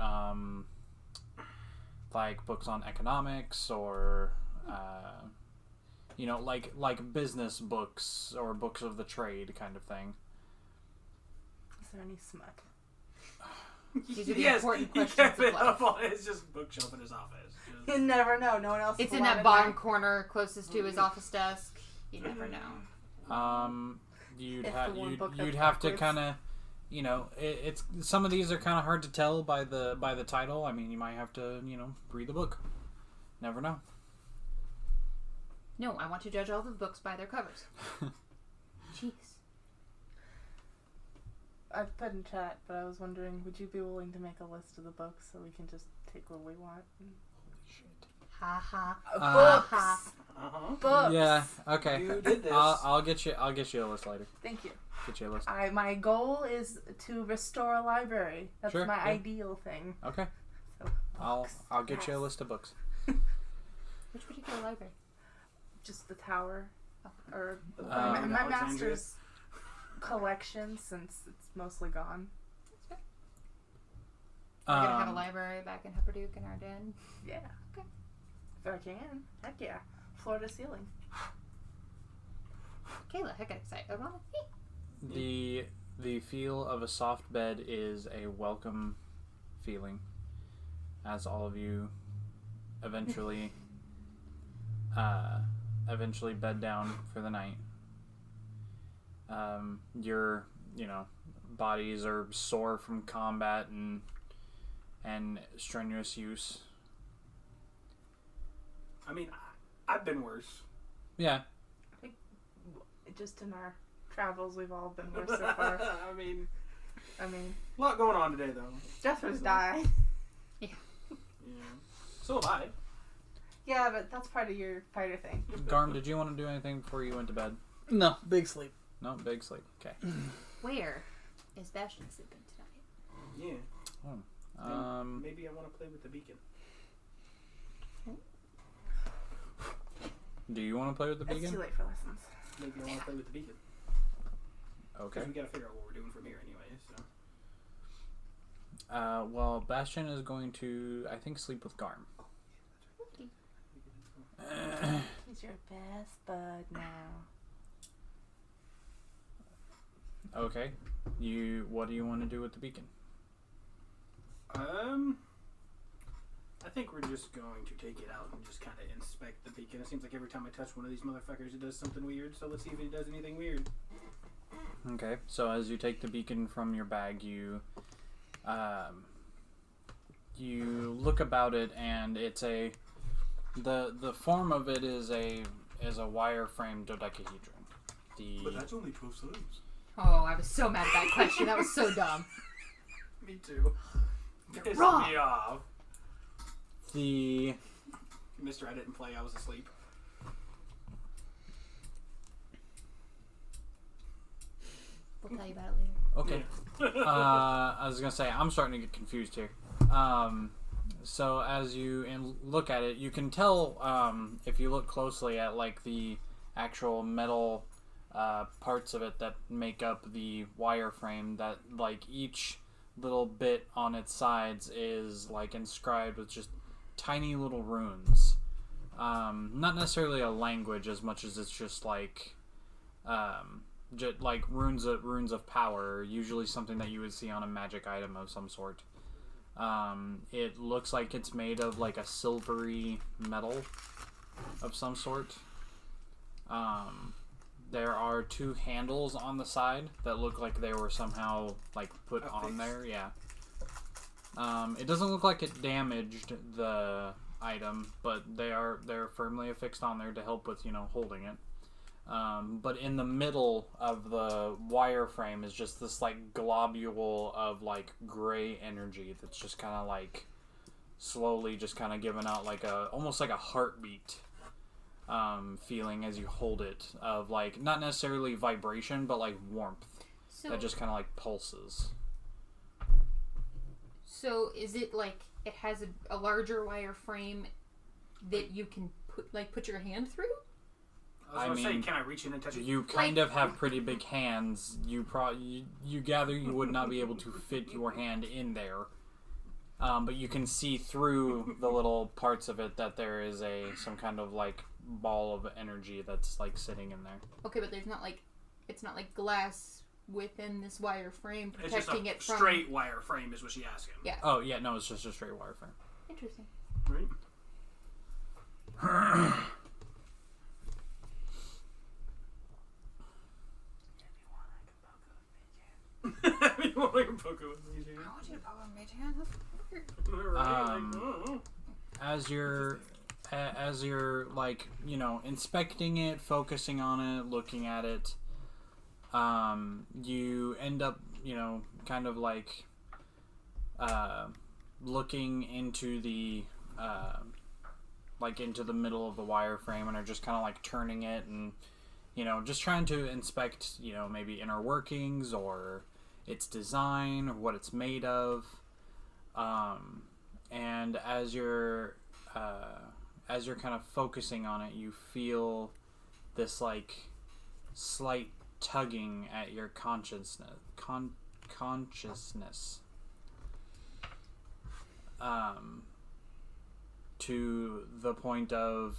like books on economics or like business books or books of the trade kind of thing. Is there any smut? These are the Yes, important he questions kept of it life. up on his just bookshelf in his office. You never know. No one else. It's is in that allowed bottom in corner closest to his office desk. You never know. You'd It's have the one book that's you'd have to backwards. kind of, it's some of these are kind of hard to tell by the title. I mean, you might have to read the book. Never know. No, I want to judge all the books by their covers. Jeez. I've put in chat, but I was wondering, would you be willing to make a list of the books so we can just take what we want? Ha ha. Books. Uh-huh. Books. Yeah. Okay. You did this. I'll get you a list later. Thank you. Get you a list. My goal is to restore a library. That's Sure, my yeah. ideal thing. Okay. So, books. I'll get you a Yes. list of books. Which particular library? Just the tower, or Um, my Alexandria. master's collection, since it's mostly gone. We're gonna have a library back in Hepperduke in our den. Yeah. Okay. If I can, heck yeah, floor to ceiling. Kayla, heck, get excited. Oh, The feel of a soft bed is a welcome feeling, as all of you eventually bed down for the night. Your bodies are sore from combat and strenuous use. I mean, I've been worse. Yeah. I think just in our travels, we've all been worse so far. I mean, I mean, a lot going on today, though. Jethro's died. Yeah. So have I. Yeah, but that's part of your fighter thing. Garm, did you want to do anything before you went to bed? No, big sleep. No, big sleep. Okay. where is Bastion sleeping tonight? Yeah. Maybe I want to play with the beacon. Do you want to play with the It's beacon? too late for lessons. Maybe I want to play with the beacon. Okay. Because we got to figure out what we're doing from here anyway. So. Well, Bastion is going to, I think, sleep with Garm. He's your best bud now. Okay. What do you want to do with the beacon? I think we're just going to take it out and just kind of inspect the beacon. It seems like every time I touch one of these motherfuckers, it does something weird. So let's see if it does anything weird. Okay, so as you take the beacon from your bag, you look about it, and it's the form of it is a wireframe dodecahedron. But that's only 12 sides. Oh, I was so mad at that question. That was so dumb. Me too. You're Pissed wrong. me off. Mister, I didn't play. I was asleep. We'll tell you about it later. Okay. I was gonna say I'm starting to get confused here. So as you look at it, you can tell if you look closely at like the actual metal parts of it that make up the wireframe, that like each little bit on its sides is like inscribed with just tiny little runes. Not necessarily a language as much as it's just like like runes of power, usually something that you would see on a magic item of some sort. It looks like it's made of like a silvery metal of some sort. There are two handles on the side that look like they were somehow like put on there. Yeah. It doesn't look like it damaged the item, but they're firmly affixed on there to help with holding it. But in the middle of the wireframe is just this like globule of like gray energy that's just kind of like slowly just kind of giving out like almost like a heartbeat feeling as you hold it, of like not necessarily vibration but like warmth that just kind of like pulses. So is it like it has a larger wire frame that you can put your hand through? I was gonna say, can I reach in and touch it? You kind of have pretty big hands. You gather you would not be able to fit your hand in there, but you can see through the little parts of it that there is some kind of like ball of energy that's like sitting in there. Okay, but it's not like glass within this wire frame protecting it's just it from straight wire frame is what she asked him. Yeah. Oh yeah, no, it's just a straight wire frame. Interesting. Right. You want like a poker with me, Jan? I want you to poke on me, Jan. That's weird. Right, as you're like inspecting it, focusing on it, looking at it, you end up kind of like looking into the into the middle of the wireframe, and are just kind of like turning it and just trying to inspect maybe inner workings or its design or what it's made of. And as you're kind of focusing on it, you feel this like slight tugging at your consciousness. To the point of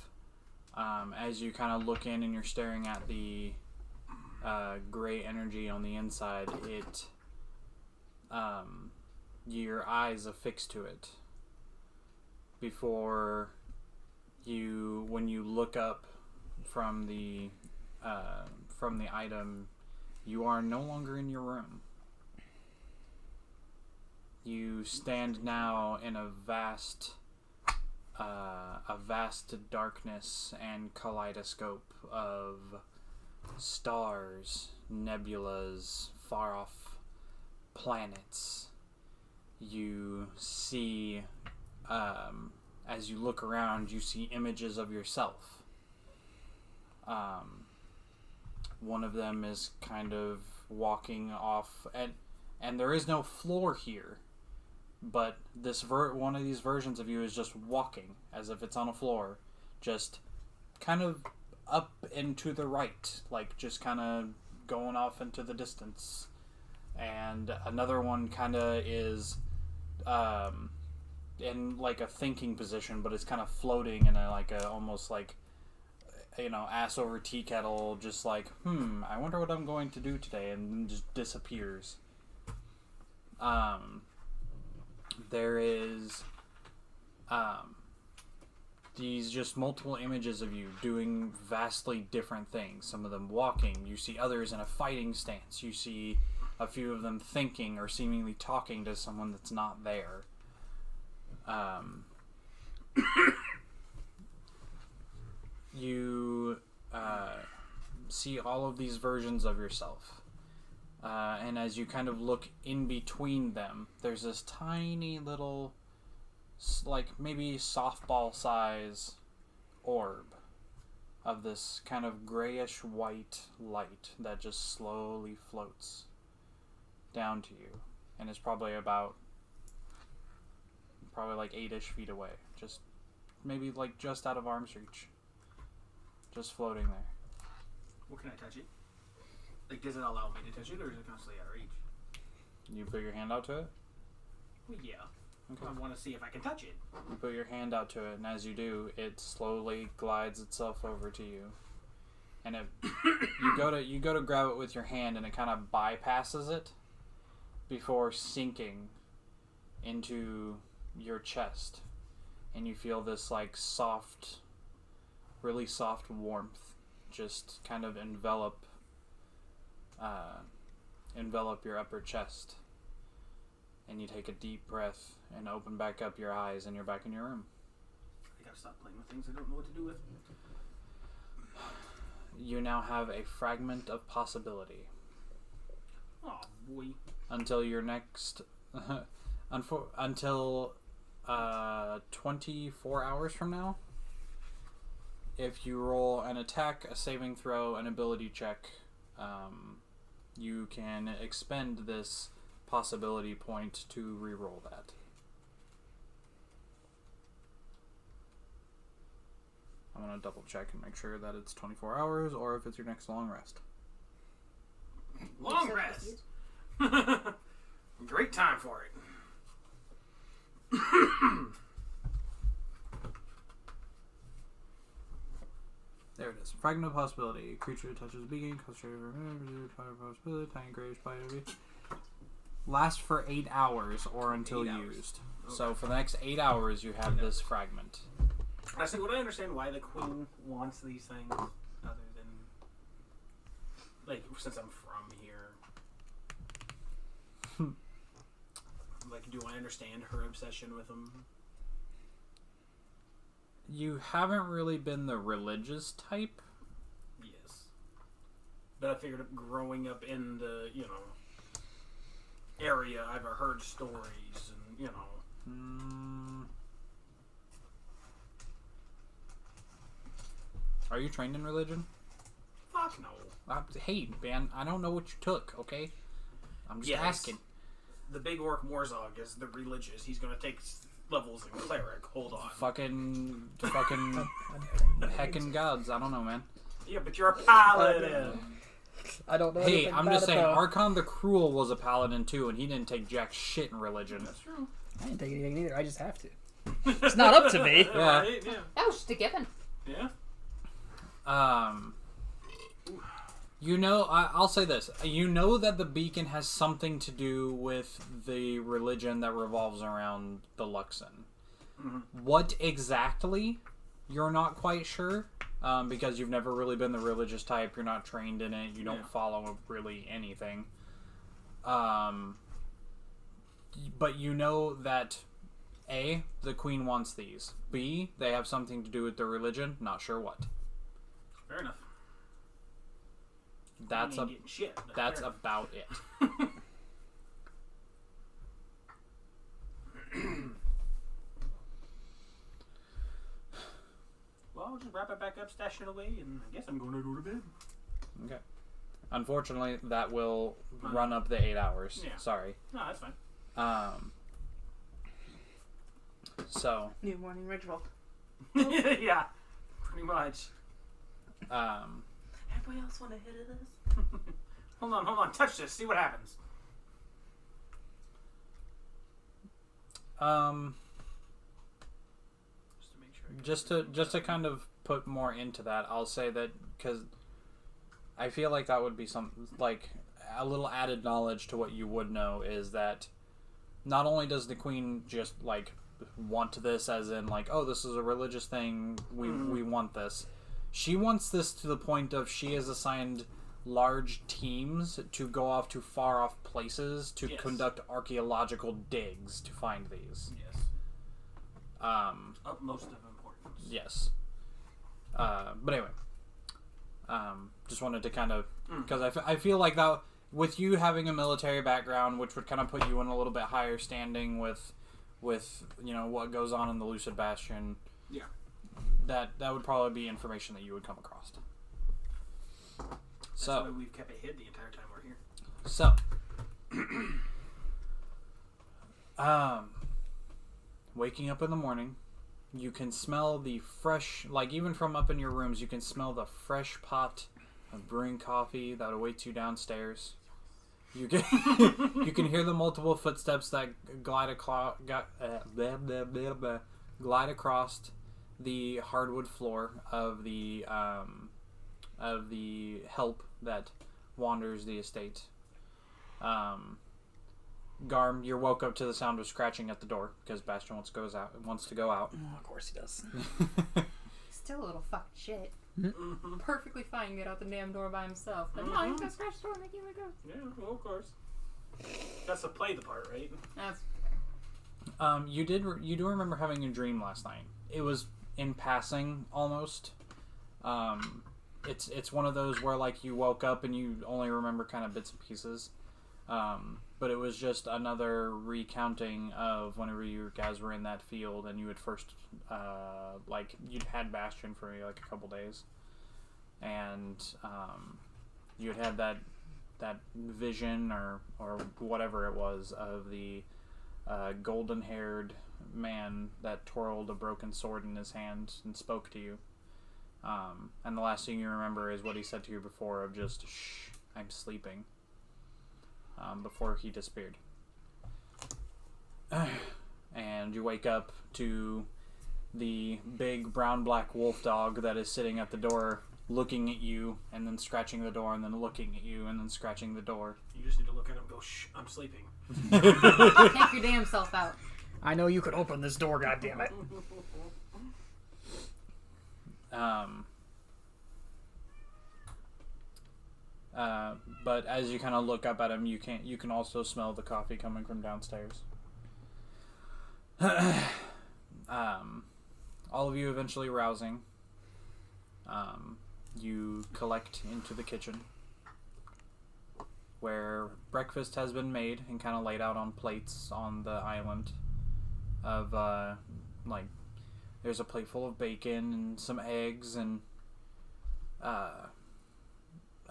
as you kind of look in and you're staring at the gray energy on the inside, it your eyes affix to it before when you look up from the item, you are no longer in your room. You stand now in a vast darkness and kaleidoscope of stars, nebulas, far off planets. You see, as you look around, you see images of yourself. One of them is kind of walking off, and there is no floor here, but one of these versions of you is just walking as if it's on a floor, just kind of up and to the right, like just kind of going off into the distance. And another one kind of is in like a thinking position, but it's kind of floating in almost like ass over tea kettle, just like I wonder what I'm going to do today, and then just disappears. There is these just multiple images of you doing vastly different things. Some of them walking. You see others in a fighting stance. You see a few of them thinking or seemingly talking to someone that's not there. You see all of these versions of yourself. And as you kind of look in between them, there's this tiny little, like maybe softball size orb of this kind of grayish white light that just slowly floats down to you, and is probably like 8-ish feet away, just maybe like just out of arm's reach, just floating there. Well, can I touch it? Like, does it allow me to touch it, or is it constantly out of reach? You put your hand out to it? Well, yeah. Okay. I want to see if I can touch it. You put your hand out to it, and as you do, it slowly glides itself over to you. And you go to grab it with your hand, and it kind of bypasses it before sinking into your chest. And you feel this like soft, really soft warmth just kind of envelop your upper chest. And you take a deep breath and open back up your eyes, and you're back in your room. I gotta stop playing with things I don't know what to do with. You now have a fragment of possibility. Oh boy. Until your next... until 24 hours from now. If you roll an attack, a saving throw, an ability check, you can expend this possibility point to re-roll that. I want to double check and make sure that it's 24 hours or if it's your next long rest. Long rest! Great time for it. There it is. Fragment of possibility. Creature touches beacon, concentrated possibility, tiny grayish bite of it. Last for 8 hours or until used. Okay. So for the next 8 hours, you have this fragment. Actually, would I understand why the queen wants these things, other than, like, since I'm from here? Like, do I understand her obsession with them? You haven't really been the religious type. Yes. But I figured growing up in the, area, I've heard stories and, Are you trained in religion? Fuck no. Hey, man, I don't know what you took, okay? I'm just asking. The big orc Morzog is the religious. He's gonna take levels in cleric. Hold on. Fucking heckin' gods. I don't know, man. Yeah, but you're a paladin. I don't know. Hey, I'm just saying, Archon the Cruel was a paladin too, and he didn't take jack shit in religion. That's true. I didn't take anything either. I just have to. It's not up to me. Yeah. Right? Yeah. That was just a given. Yeah. I'll say this. You know that the beacon has something to do with the religion that revolves around the Luxon. Mm-hmm. What exactly, you're not quite sure, because you've never really been the religious type. You're not trained in it. You don't follow really anything. But you know that, A, the queen wants these. B, they have something to do with the religion. Not sure what. Fair enough. That's getting shit. That's about it. Well, I'll just wrap it back up, stash it away, and I guess I'm going to go to bed. Okay. Unfortunately, that will run up the 8 hours. Yeah. Sorry. No, that's fine. So. New morning ritual. Yeah, pretty much. Everybody else want a hit of this? Hold on. Touch this. See what happens. Just to make sure. Just to kind of put more into that, I'll say that because I feel like that would be some like a little added knowledge to what you would know is that not only does the queen just like want this as in like, oh, this is a religious thing. We want this. She wants this to the point of she has assigned large teams to go off to far off places to conduct archaeological digs to find these. Yes. Utmost of importance. Yes. But anyway, just wanted to kind of because I feel like that with you having a military background, which would kind of put you in a little bit higher standing with what goes on in the Lucid Bastion. Yeah. That would probably be information that you would come across. That's why we've kept it hid the entire time we're here. So, waking up in the morning, you can smell the fresh, like even from up in your rooms, you can smell the fresh pot of brewing coffee that awaits you downstairs. You can you can hear the multiple footsteps that glide across the hardwood floor of the help that wanders the estate. Garm, you're woke up to the sound of scratching at the door because Bastion wants to go out. Oh, of course he does. Still a little fucked shit. Mm-hmm. Perfectly fine, get out the damn door by himself. But no, he's gonna scratch the door and make you wake up. Yeah, well, of course. That's to play the part, right? That's You do remember having a dream last night. It was in passing almost. It's one of those where like you woke up and you only remember kind of bits and pieces. But it was just another recounting of whenever you guys were in that field and you had first you'd had Bastion for like a couple days, and you had that vision or whatever it was of the golden-haired man that twirled a broken sword in his hand and spoke to you. And the last thing you remember is what he said to you before of just, shh, I'm sleeping, before he disappeared. And you wake up to the big brown-black wolf dog that is sitting at the door looking at you and then scratching the door and then looking at you and then scratching the door. You just need to look at him and go, shh, I'm sleeping. take your damn self out. I know you could open this door, goddammit. But as you kind of look up at him, you can also smell the coffee coming from downstairs. All of you eventually rousing. You collect into the kitchen, where breakfast has been made and kind of laid out on plates on the island. Of there's a plate full of bacon and some eggs and a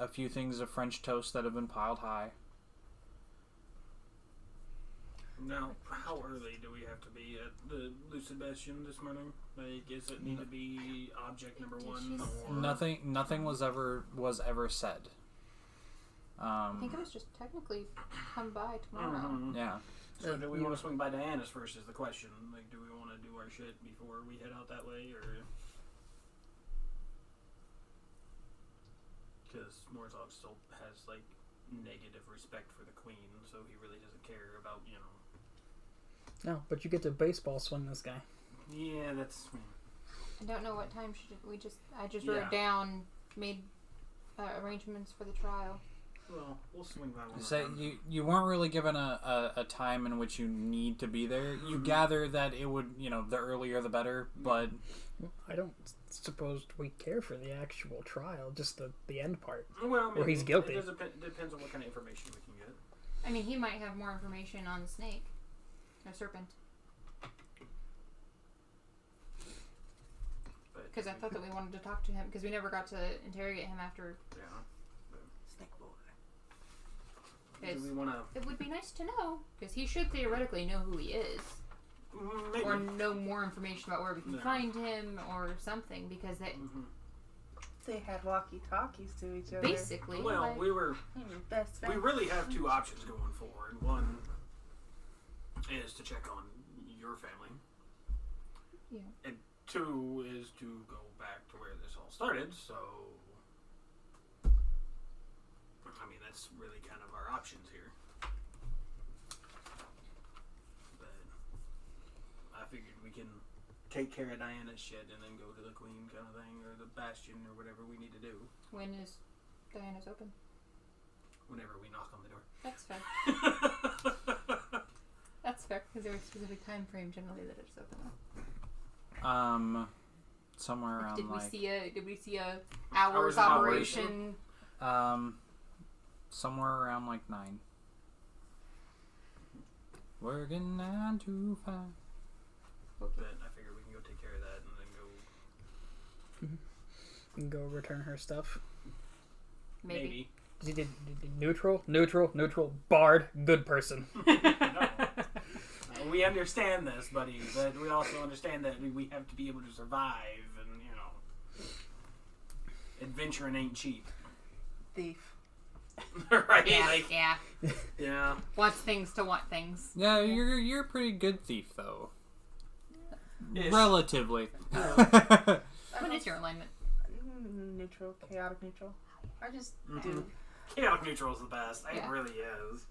few things of French toast that have been piled high. Now, how early do we have to be at the Lucid Bastion this morning? Like, does it need to be object number one? Or... Nothing was ever said. I think it was just technically come by tomorrow. Mm-hmm. Yeah. So do we want to swing by Diana's first is the question. Like, do we want to do our shit before we head out that way, or... Because Morzog still has, like, negative respect for the Queen, so he really doesn't care about, No, but you get to baseball swing this guy. Yeah, that's... I don't know what time I just wrote down, made arrangements for the trial. Well, we'll swing by one. So you weren't really given a time in which you need to be there. You gather that it would, the earlier the better, but... I don't suppose we care for the actual trial, just the end part. Well, where he's guilty. It depends on what kind of information we can get. I mean, he might have more information on the snake. Or serpent. Because I thought that we wanted to talk to him, because we never got to interrogate him after... Yeah. Snake boy. Do we want to... It would be nice to know, because he should theoretically know who he is. Maybe. Or know more information about where we can find him, or something, because they... They had walkie-talkies to each other. Basically. Well, we were... Best friends. We really have two options going forward. One is to check on your family. Yeah. And two is to go back to where this all started, so... I mean, that's really kind of our options here. But I figured we can take care of Diana's shit and then go to the Queen kind of thing, or the Bastion, or whatever we need to do. When is Diana's open? Whenever we knock on the door. That's fair. That's fair, because there's a specific time frame generally that it's open on. Somewhere around Did we see a hours of operation? Somewhere around like 9. Working 9 to 5. But I figure we can go take care of that and then go. And go return her stuff. Maybe. Neutral, bard, good person. We understand this, buddy, but we also understand that we have to be able to survive, and, adventuring ain't cheap. Thief. Right? Yeah. Yeah. Wants things to want things. Yeah, you're a pretty good thief, though. Ish. Relatively. What is your alignment? Neutral, chaotic neutral. I just Mm-hmm. do. Chaotic neutral is the best. It Yeah. really is.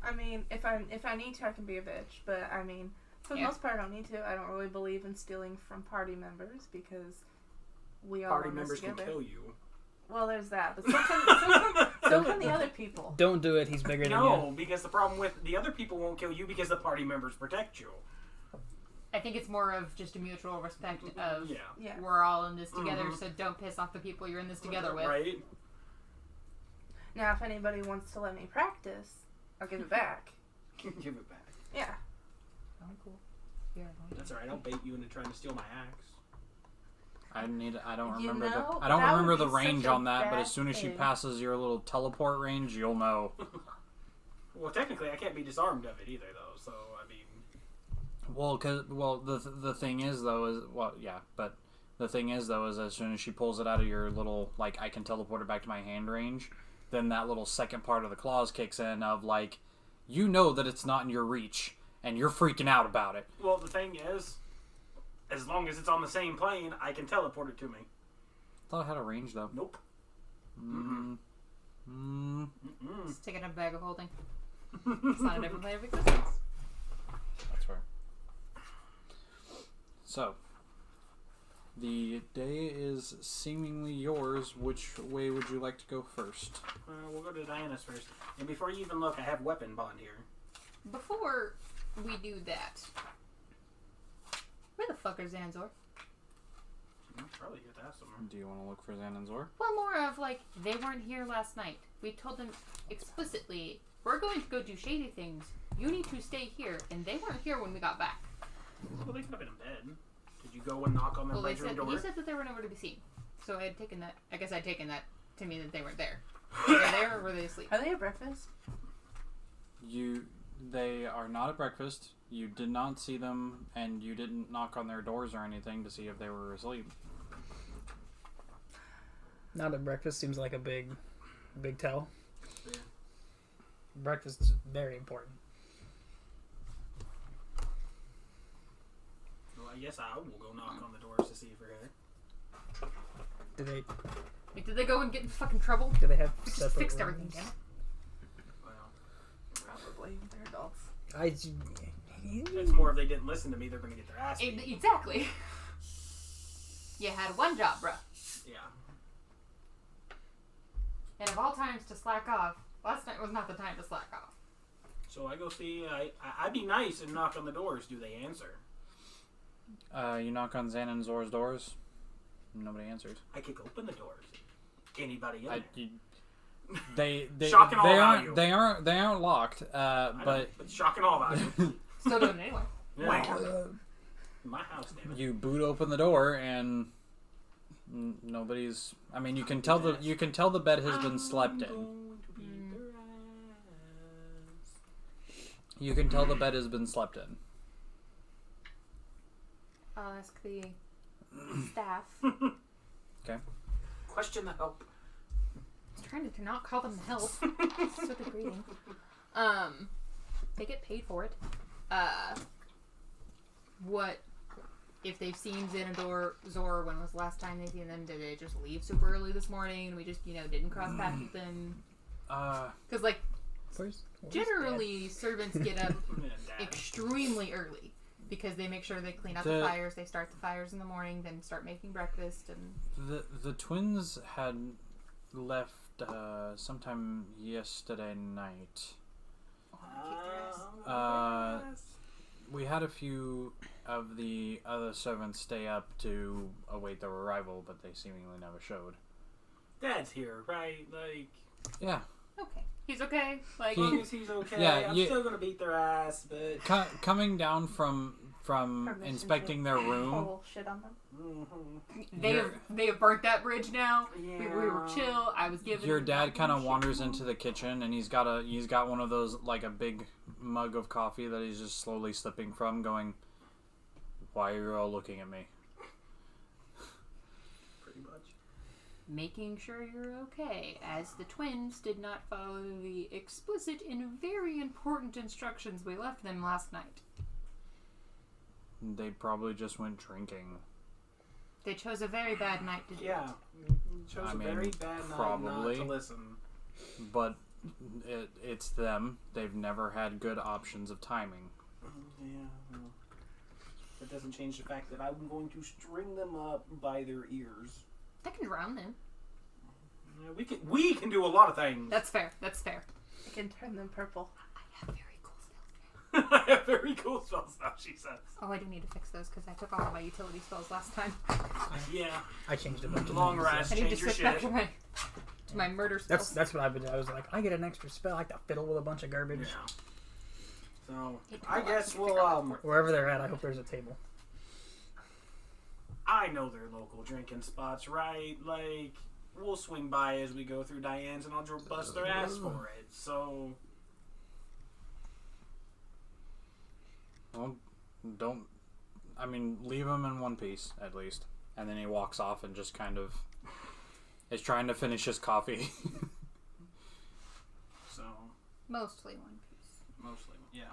I mean, if I need to, I can be a bitch. But I mean, for the most part, I don't need to. I don't really believe in stealing from party members because we all Party run members this can together. kill you. Well, there's that. But so can the other people. Don't do it, he's bigger than you. No, because the problem with the other people won't kill you because the party members protect you. I think it's more of just a mutual respect of Yeah. we're all in this together, so don't piss off the people you're in this together with. Right? Now, if anybody wants to let me practice, I'll give it back. Give it back. Yeah. Oh, cool. Yeah. That's alright. I'll bait you into trying to steal my axe. I don't You remember know, I don't that remember would the be range such a on that, but bad as soon as she thing. passes your little teleport range, you'll know. Well, technically, I can't be disarmed of it either, though. So I mean, The thing is though is the thing is though is as soon as she pulls it out of your little I can teleport it back to my hand range, then that little second part of the clause kicks in of that it's not in your reach and you're freaking out about it. well, the thing is, as long as it's on the same plane, I can teleport it to me. Thought it had a range though. Nope. Just taking a bag of holding. It's not a different plane of existence. That's fair. So, the day is seemingly yours. Which way would you like to go first? We'll go to Diana's first. And before you even look, I have weapon bond here. Before we do that, where the fuck is Zanzor? Probably get that somewhere. Do you want to look for Xan and Zor? Well, more of they weren't here last night. We told them explicitly, we're going to go do shady things. You need to stay here, and they weren't here when we got back. Well, they could have been in bed. Did you go and knock on their Well, bedroom door? he said that they were nowhere to be seen. So I had taken that. I guess I'd taken that to mean that they weren't there. Were they there or were they asleep? Are they at breakfast? They are not at breakfast. You did not see them, and you didn't knock on their doors or anything to see if they were asleep. Not at breakfast seems like a big tell. Yeah. Breakfast is very important. Well, I guess I will go knock on the doors to see if they're there. Did they go and get in fucking trouble? Do they have We just separate fixed everything, rooms? damn it. Well, Probably. They're adults. it's more if they didn't listen to me, they're going to get their ass beat. Exactly. You had one job, bruh. Yeah. And of all times to slack off, last night was not the time to slack off. So I go see, I'd be nice and knock on the doors. Do they answer? You knock on Xan and Zor's doors. Nobody answers. I kick open the doors. Anybody in there? Shock Shock and awe value. they aren't locked. I know, But it's shock and awe value. Still doing it anyway. Yeah. My house, damn it. you boot open the door and nobody's. I mean, you can tell the bed has been slept in. Going to beat their ass. You can tell the bed has been slept in. I'll ask the staff. Okay. Question the help. I was trying to not call them help. So degrading. They get paid for it. What if they've seen Xanador Zor? When was the last time they seen them? Did they just leave super early this morning and we just didn't cross paths with them? Where's Generally servants get up Yeah, Dad. extremely early. because they make sure they clean out The- the fires. They start the fires in the morning, then start making breakfast, and The twins had left sometime yesterday night. We had a few of the other servants stay up to await their arrival, but they seemingly never showed. Dad's here, right? Like, Yeah. okay, he's okay. Like, as long as he's okay, Yeah, I'm you- still gonna beat their ass, but... Coming down from Permission inspecting to their room. pull shit on them. they have burnt that bridge now. Yeah. We were chill. I was giving Your them dad that kind of shit. wanders into the kitchen, and he's got one of those, like a big mug of coffee that he's just slowly sipping from, going, "Why are you all looking at me?" Pretty much. Making sure you're okay, as the twins did not follow the explicit and very important instructions we left them last night. They probably just went drinking. They chose a very bad night to do Yeah. it. Chose I a mean, very bad probably. night not to listen. But it's them. They've never had good options of timing. Yeah, well, that doesn't change the fact that I'm going to string them up by their ears. I can drown them. Yeah, we can do a lot of things. That's fair. That's fair. I can turn them purple. I have very cool spells. I have very cool spells now, she says. Oh, I do need to fix those because I took all of my utility spells last time. Yeah. I changed a bunch of Long things, rest. I need to Change your switch back shit. to my murder spells. That's what I've been doing. I was like, I get an extra spell. I like to fiddle with a bunch of garbage. Yeah. So, It took I a lot guess to we'll, figure out what's Wherever they're at, I hope there's a table. I know their local drinking spots, right? Like, we'll swing by as we go through Diane's and I'll bust their ass for it. So, Well, don't. I mean, leave him in one piece at least, and then he walks off and just kind of is trying to finish his coffee. so Mostly one piece. mostly, yeah.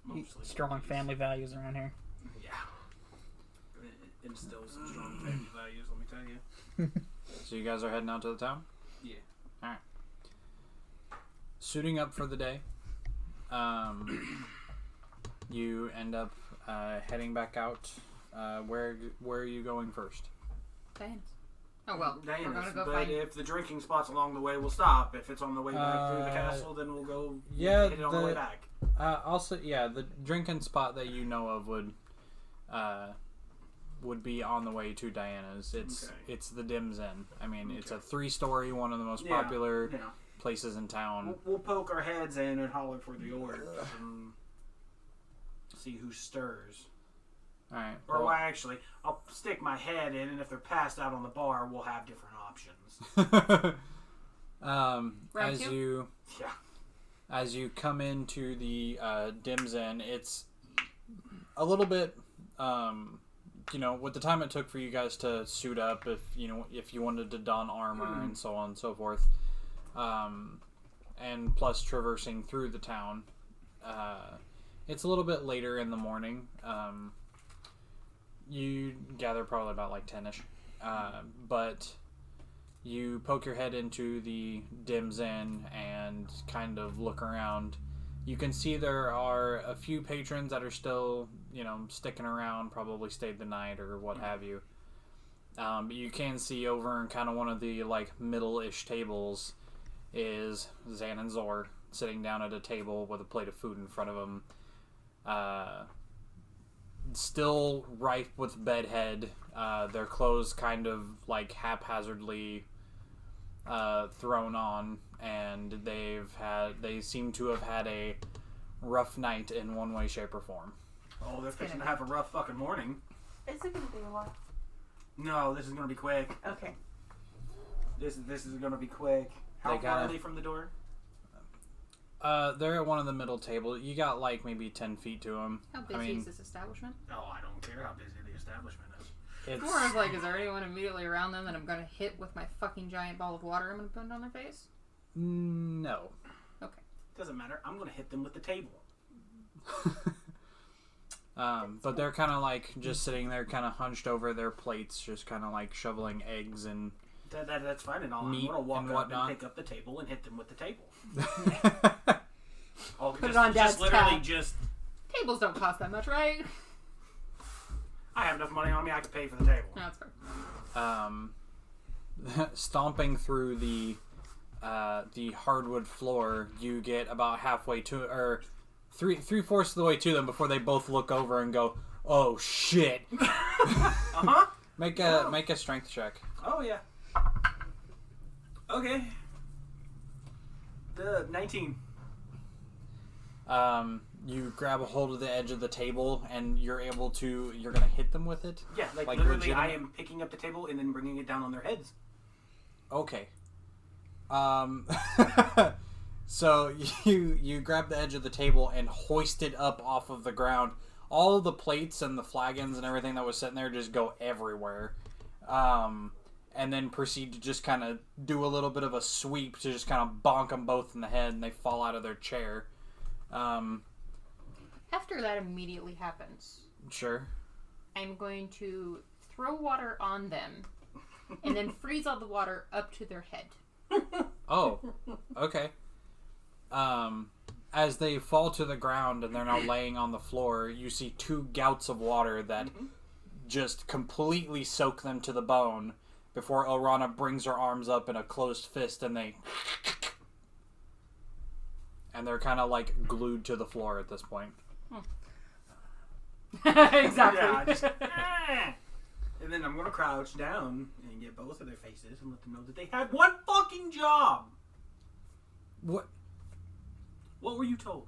Mostly. Strong family values around here. Yeah. It instills some strong family values, let me tell you. So you guys are heading out to the town? Yeah. Alright. Suiting up for the day. You end up heading back out. Where are you going first? Diana's. Oh well, we're Diana's, gonna go but find. if the drinking spots along the way, we'll stop. If it's on the way back through the castle, then we'll go yeah, hit it on the way back. Also, yeah, the drinking spot that you know of would be on the way to Diana's. It's the Dim's Inn. I mean, it's a 3-story, one of the most popular places in town. We'll poke our heads in and holler for the orders and see who stirs. All right. Or well, well, actually, I'll stick my head in, and if they're passed out on the bar, we'll have different options. as two? you Yeah. as you come into the Dim's Inn, it's a little bit, with the time it took for you guys to suit up, if you wanted to don armor and so on and so forth, and plus traversing through the town, it's a little bit later in the morning. You gather probably about like 10ish, but you poke your head into the Dim's Inn and kind of look around. You can see there are a few patrons that are still, sticking around, probably stayed the night or what have you. But you can see over in kind of one of the like middle-ish tables is Zan and Zor sitting down at a table with a plate of food in front of them. Still rife with bedhead. Their clothes kind of like haphazardly thrown on, and they seem to have had a rough night in one way, shape, or form. Oh, they're fixing to have a rough fucking morning. Is it gonna be a while? No, this is gonna be quick. Okay. This is gonna be quick. How far are they from the door? They're at one of the middle table. You got like maybe 10 feet to them. How busy is this establishment? Oh, I don't care how busy the establishment is. It's More of like, is there anyone immediately around them that I'm gonna hit with my fucking giant ball of water I'm gonna put on their face? no. Okay. Doesn't matter. I'm gonna hit them with the table. But they're kind of like just sitting there, kind of hunched over their plates, just kind of like shoveling eggs and That's fine and all. I'm meat gonna walk and up whatnot. and pick up the table and hit them with the table. Put it on Dad's tab. Just Tables don't cost that much, right? I have enough money on me, I can pay for the table. No, that's fair. Stomping through the hardwood floor, you get about halfway to, or three-fourths of the way to them before they both look over and go, "Oh shit!" Uh-huh. Make a strength check. Oh, yeah. Okay. 19. You grab a hold of the edge of the table, and you're gonna hit them with it? Yeah, like literally legitimate? I am picking up the table and then bringing it down on their heads. Okay. So you grab the edge of the table and hoist it up off of the ground. All of the plates and the flagons and everything that was sitting there just go everywhere. And then proceed to just kind of do a little bit of a sweep to just kind of bonk them both in the head, and they fall out of their chair. After that immediately happens, Sure. I'm going to throw water on them and then freeze all the water up to their head. Oh, okay. As they fall to the ground and they're now laying on the floor, you see 2 gouts of water that just completely soak them to the bone before Orana brings her arms up in a closed fist and they're kind of like glued to the floor at this point. Exactly. Yeah, just, and then I'm going to crouch down and get both of their faces and let them know that they had one fucking job. What? What were you told?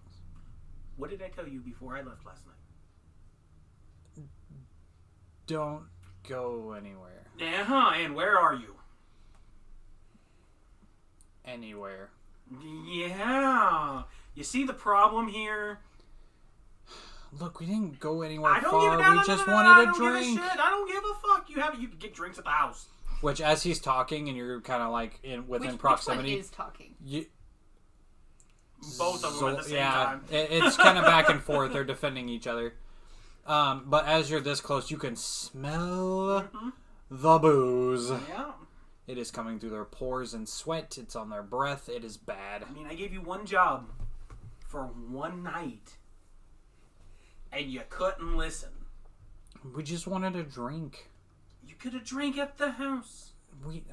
What did I tell you before I left last night? Don't go anywhere. Uh-huh, and where are you? Anywhere. Yeah. You see the problem here? Look, we didn't go anywhere I don't far. give a We just wanted I a don't drink. Give a shit. I don't give a fuck. You can get drinks at the house. Which, as he's talking, and you're kind of like within proximity. Which one is talking? Both of them at the same time. It's kind of back and forth. They're defending each other. But as you're this close, you can smell the booze. Yeah. It is coming through their pores and sweat. It's on their breath. It is bad. I mean, I gave you one job for one night, and you couldn't listen. We just wanted a drink. You could have drank at the house. We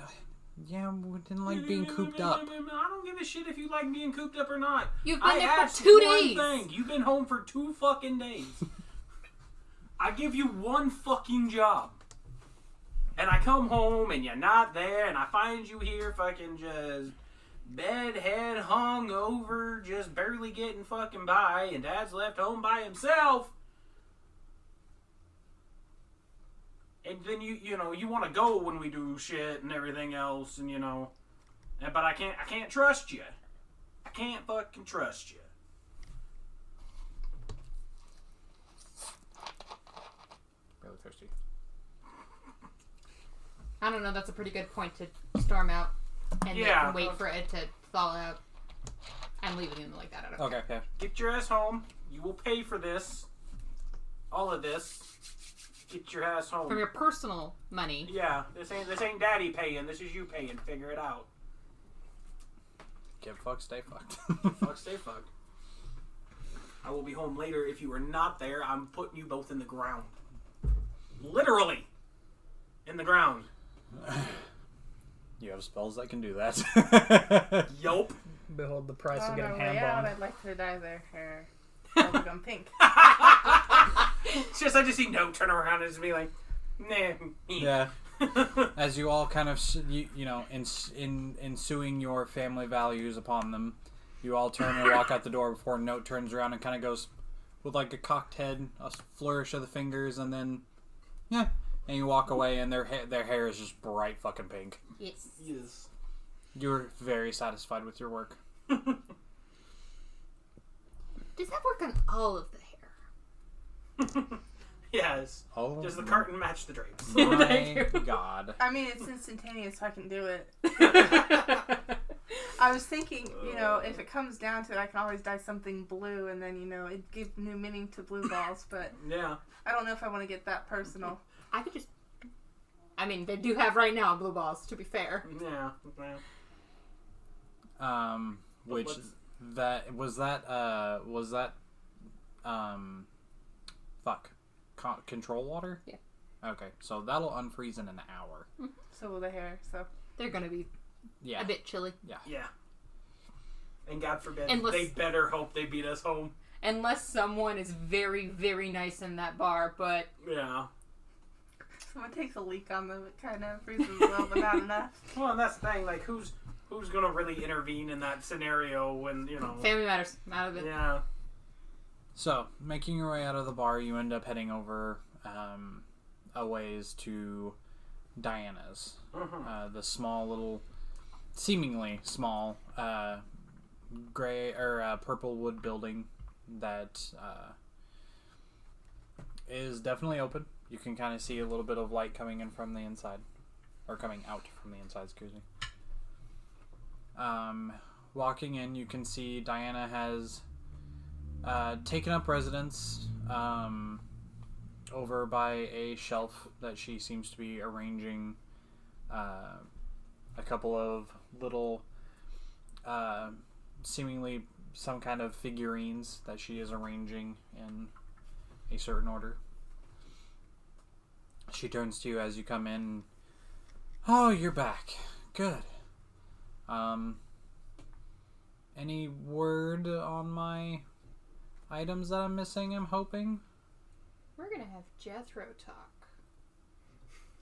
didn't like being cooped up. I don't give a shit if you like being cooped up or not. You've been there asked for 2 one days. Thing. You've been home for 2 fucking days. I give you one fucking job. And I come home and you're not there, and I find you here fucking just bedhead hung over, just barely getting fucking by, and Dad's left home by himself. And then you want to go when we do shit and everything else, and but I can't trust you. I can't fucking trust you. Really thirsty. I don't know, that's a pretty good point to storm out and they Yeah. can wait for it to thaw out. I'm leaving him like that. I don't care. Okay, yeah. Get your ass home. You will pay for this. All of this. Get your ass home. From your personal money. Yeah, this ain't Daddy paying. This is you paying. Figure it out. Get fucked, stay fucked. Fuck, stay fucked. I will be home later. If you are not there, I'm putting you both in the ground. Literally. In the ground. You have spells that can do that. Yup. Behold the price of On getting our hand way out, bombed. I'd like to dye their hair bubblegum pink. It's just, I just see no turn around and just be like, nah. Yeah. As you all kind of, ensuing your family values upon them, you all turn and walk out the door before Note turns around and kind of goes with like a cocked head, a flourish of the fingers, and then, yeah. And you walk away, and their hair is just bright fucking pink. Yes. Yes. You're very satisfied with your work. Does that work on all of the hair? Yes. Oh, Does the curtain match the drapes? my God. I mean, it's instantaneous, so I can do it. I was thinking, if it comes down to it, I can always dye something blue, and then, it'd give new meaning to blue balls, but Yeah. I don't know if I want to get that personal. I could just... I mean, they do have right now blue balls, to be fair. Yeah. Well. Which What's- fuck, control water? Yeah. Okay, so that'll unfreeze in an hour. So will the hair. So They're gonna be Yeah. a bit chilly. Yeah. And God forbid, Unless- they better hope they beat us home. Unless someone is very, very nice in that bar, but Yeah. someone takes a leak on them. It kind of freezes a little, but not enough. Well, and that's the thing. Like, who's gonna really intervene in that scenario when family matters. I'm out of it. Yeah. So, making your way out of the bar, you end up heading over a ways to Diana's. The small little, seemingly small, gray or purple wood building that is definitely open. You can kind of see a little bit of light coming in from the inside, or coming out from the inside. Excuse me. Walking in, you can see Diana has taken up residence over by a shelf that she seems to be arranging a couple of little seemingly some kind of figurines that she is arranging in a certain order. She turns to you as you come in. Oh, you're back. Good. Any word on my items that I'm missing, I'm hoping? We're gonna have Jethro talk.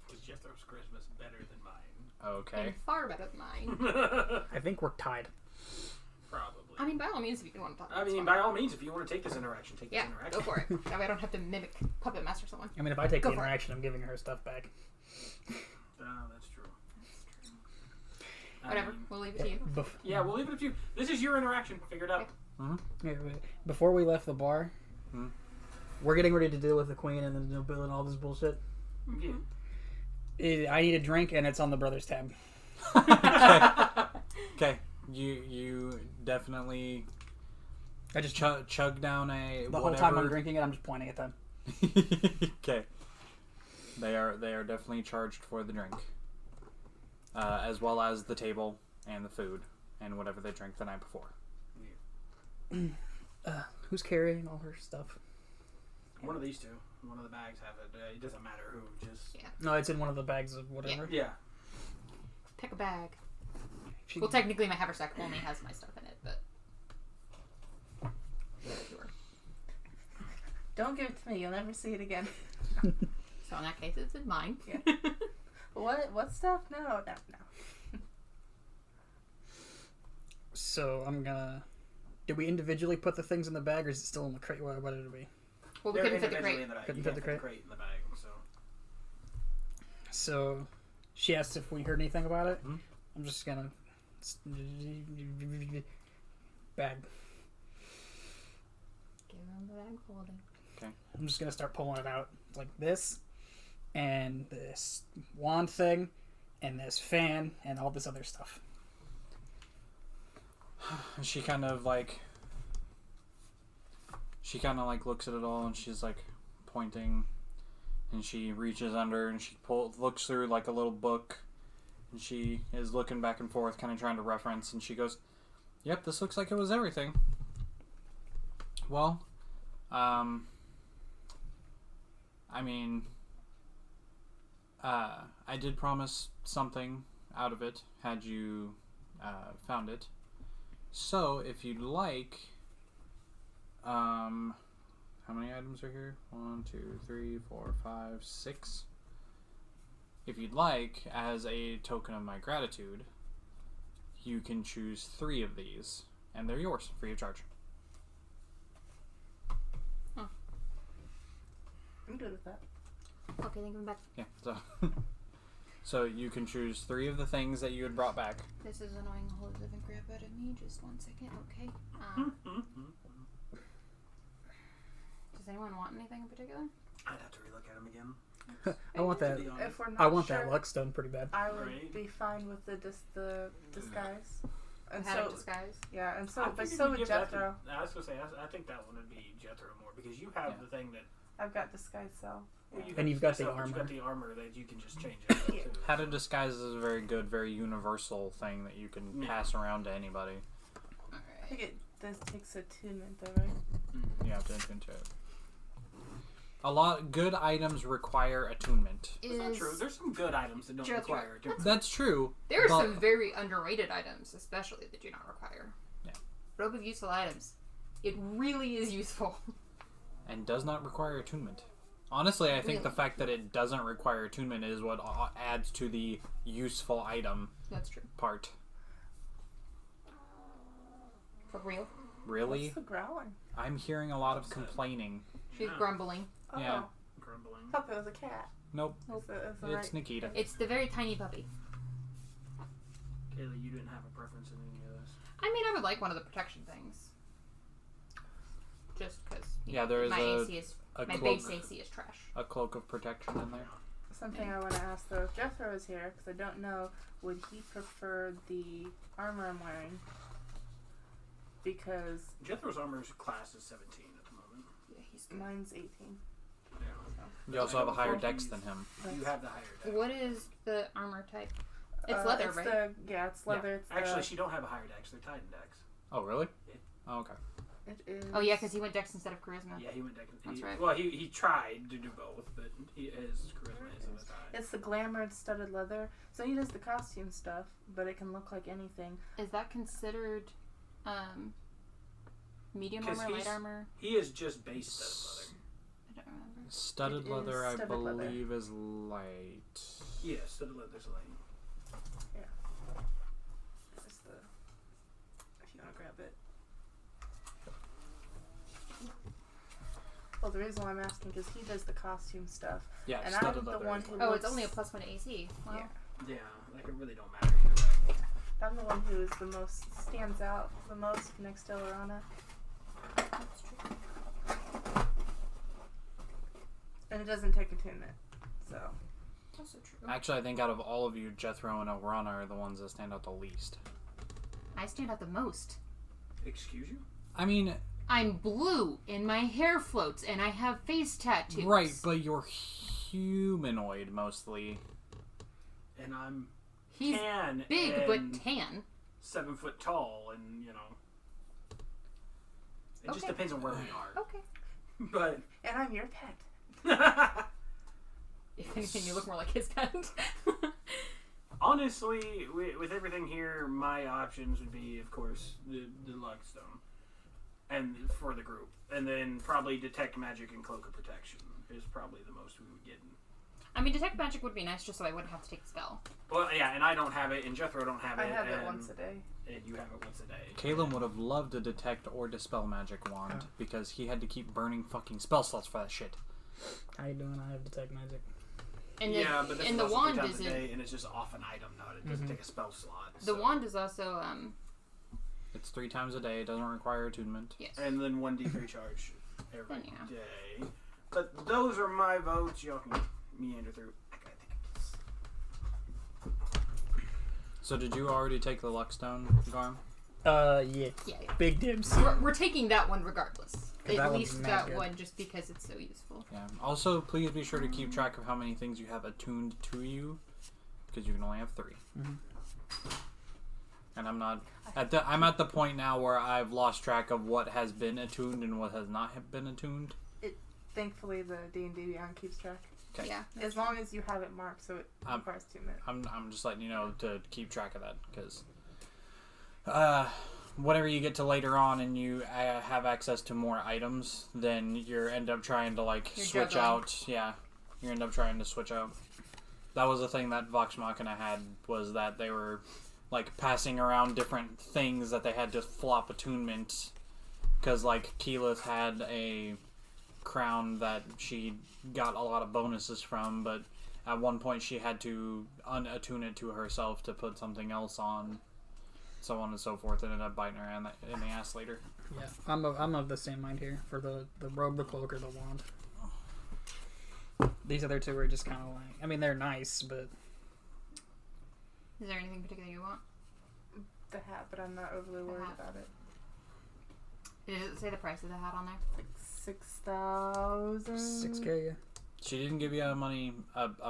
Because Jethro's Christmas better than mine. Okay. And far better than mine. I think we're tied. Probably. I mean, by all means, if you want to talk. I that's mean, fine. by all means, if you want to take this interaction, take Yeah, this interaction. go for it. That way I don't have to mimic Puppet Master someone. I mean, if I take Go the for it. interaction, I'm giving her stuff back. That's true. Whatever, we'll leave it to you. Yeah, we'll leave it to you. This is your interaction. Figure it out. Yeah, wait. Before we left the bar, Hmm? we're getting ready to deal with the queen and the nobility and all this bullshit. Yeah. I need a drink, and it's on the brothers tab. Okay. You definitely I just chug down a the whole time I'm drinking it, I'm just pointing at them. Okay. They are definitely charged for the drink, as well as the table and the food and whatever they drank the night before. Who's carrying all her stuff? One of these two. One of the bags have it. It doesn't matter who. Just No, it's in one of the bags of whatever. yeah. Pick a bag. She- Well, technically, my haversack only has my stuff in it, but. Sure. Don't give it to me. You'll never see it again. So in that case, it's in mine. Yeah. What stuff? No. So I'm gonna. Did we individually put the things in the bag, or is it still in the crate? What did it be? Well, we They're couldn't fit the individually crate. in the bag. Couldn't You fit can't the fit crate? in the bag. So So she asked if we heard anything about it. Hmm? I'm just gonna bag. Give him the bag folding. I'm just gonna start pulling it out like this, and this wand thing, and this fan, and all this other stuff. And she kind of like looks at it all, and she's like pointing, and she reaches under and she looks through like a little book, and she is looking back and forth, kind of trying to reference, and she goes, "Yep, this looks like it was everything." Well, I mean, I did promise something out of it had you found it. So, if you'd like, how many items are here? 1, 2, 3, 4, 5, 6. If you'd like, as a token of my gratitude, you can choose 3 of these, and they're yours, free of charge. I'm good with that. Okay, then give him back. Yeah, so you can choose 3 of the things that you had brought back. This is annoying the whole living crap out of me. Just 1 second, okay? Does anyone want anything in particular? I'd have to relook at them again. I want that. To be honest. If we're not I want sure, that luck stone pretty bad. I would Right. be fine with the disguise. And Head of so disguise. yeah, and I so think but if so you would give that to- Jethro. I was gonna say I think that one would be Jethro more because you have Yeah. the thing that. I've got disguise self. Well, And you've got the yourself, but armor. You've got the armor that you can just change it. Yeah. too. How to disguise is a very good, very universal thing that you can Yeah. pass around to anybody. I think this takes attunement though, right? You have to attune to it. Good items require attunement. That's not true. There's some good items that don't require attunement. That's true. There are some very underrated items, especially that do not require. Yeah. Robe of useful items. It really is useful. And does not require attunement. Honestly, I think the fact that it doesn't require attunement is what adds to the useful item. That's true. Part. For real. Really? What's the growling? I'm hearing a lot of complaining. She's grumbling. Oh, Yeah. Grumbling. I thought that was a cat. Nope. It's It's Nikita. It's the very tiny puppy. Kayla, you didn't have a preference in any of this. I mean, I would like one of the protection things. Just because. There is my a base AC is trash. A cloak of protection in there. Something I want to ask though, if Jethro is here, because I don't know, would he prefer the armor I'm wearing? Because Jethro's armor's class is 17 at the moment. Yeah, he's good. mine's 18. Yeah. You also have a higher dex than him. You have the higher dex. What is the armor type? It's leather, it's right? It's leather. It's Actually, she don't have a higher dex. They're Titan dex. Oh, really? Yeah. Oh, okay. It is. Oh yeah, because he went dex instead of charisma. Yeah, he went dex. That's right. Well, he tried to do both, but his charisma is high. It's the glamored studded leather. So he does the costume stuff, but it can look like anything. Is that considered medium armor, light armor? He is just base studded leather. I don't remember. Studded It leather, is I studded leather. believe, is light. Yeah, studded leather's light. There's the. If you want to grab it. Well, the reason why I'm asking is he does the costume stuff. Yeah, And studded I'm the leather. one is who light. Oh, it's only a +1 AC. Wow. Yeah. Yeah, like it really don't matter either way. I'm the one who is the most stands out the most next to Lorana. That's true. And it doesn't take attunement. So Also true. Actually, I think out of all of you, Jethro and Orana are the ones that stand out the least. I stand out the most. Excuse you? I mean, I'm blue and my hair floats and I have face tattoos. right, but you're humanoid mostly. And I'm He's tan big and but tan. 7 foot tall, and it just Okay. depends on where we are. Okay. But and I'm your pet. If anything, you look more like his pet. honestly, with everything here, my options would be, of course, the luck stone, and for the group, and then probably detect magic and cloak of protection is probably the most we would get. I mean, detect magic would be nice just so I wouldn't have to take the spell. Well, yeah, and I don't have it, and Jethro don't have it. I have it and, once a day. And you have it once a day. Caleb would have loved a detect or dispel magic wand because he had to keep burning fucking spell slots for that shit. How you doing? I have detect magic. And Yeah, but this and is the also wand 3 times a isn't. day, and it's just off an item, not it doesn't take a spell slot. The so. wand is also It's 3 times a day. It doesn't require attunement. yes. And then 1d3 charge every Then, yeah. day. But those are my votes. Y'all can meander through. I think it's... So did you already take the luck stone, Garm? Yeah. Yeah. Big dibs. We're taking that one regardless. That At one's least mad that good. one, just because it's so useful. Yeah. Also, please be sure to keep track of how many things you have attuned to you, because you can only have 3. Mhm. And I'm not I'm at the point now where I've lost track of what has been attuned and what has not been attuned. Thankfully, the D&D Beyond keeps track. Okay. Yeah. As long as you have it marked, so it requires 2 minutes. I'm just letting you know to keep track of that because whenever you get to later on and you have access to more items, then you end up trying to You're switch juggling. out. Yeah, you end up trying to switch out. That was the thing that Vox Machina had, was that they were passing around different things that they had to flop attunement, because Keyleth had a crown that she got a lot of bonuses from, but at one point she had to unattune it to herself to put something else on, so on and so forth, and ended up biting her in the ass later. Yeah, I'm of the same mind here for the robe, the cloak, or the wand. These other 2 are just kind of I mean, they're nice, but Is there anything particular you want? The hat, but I'm not overly worried hat. about it. Does it say the price of the hat on there? Like 6,000. 6K. Yeah. She didn't give you a money. That's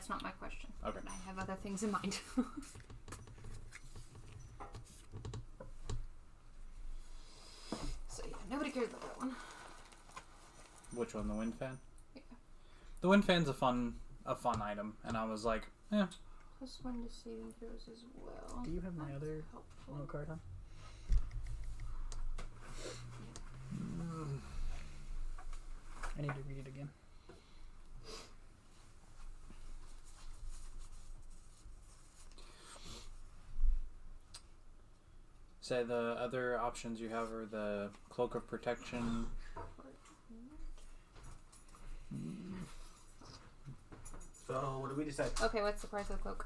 not my question. Okay. I have other things in mind. So yeah, nobody cares about that one. Which one? The wind fan? Yeah. The wind fan's a fun item, and I was like, eh. Plus 1 to saving throws as well. Do you have my That's other helpful. note card, huh? I need to read it again. Say the other options you have are the Cloak of Protection. So, what do we decide? Okay, what's the price of the cloak?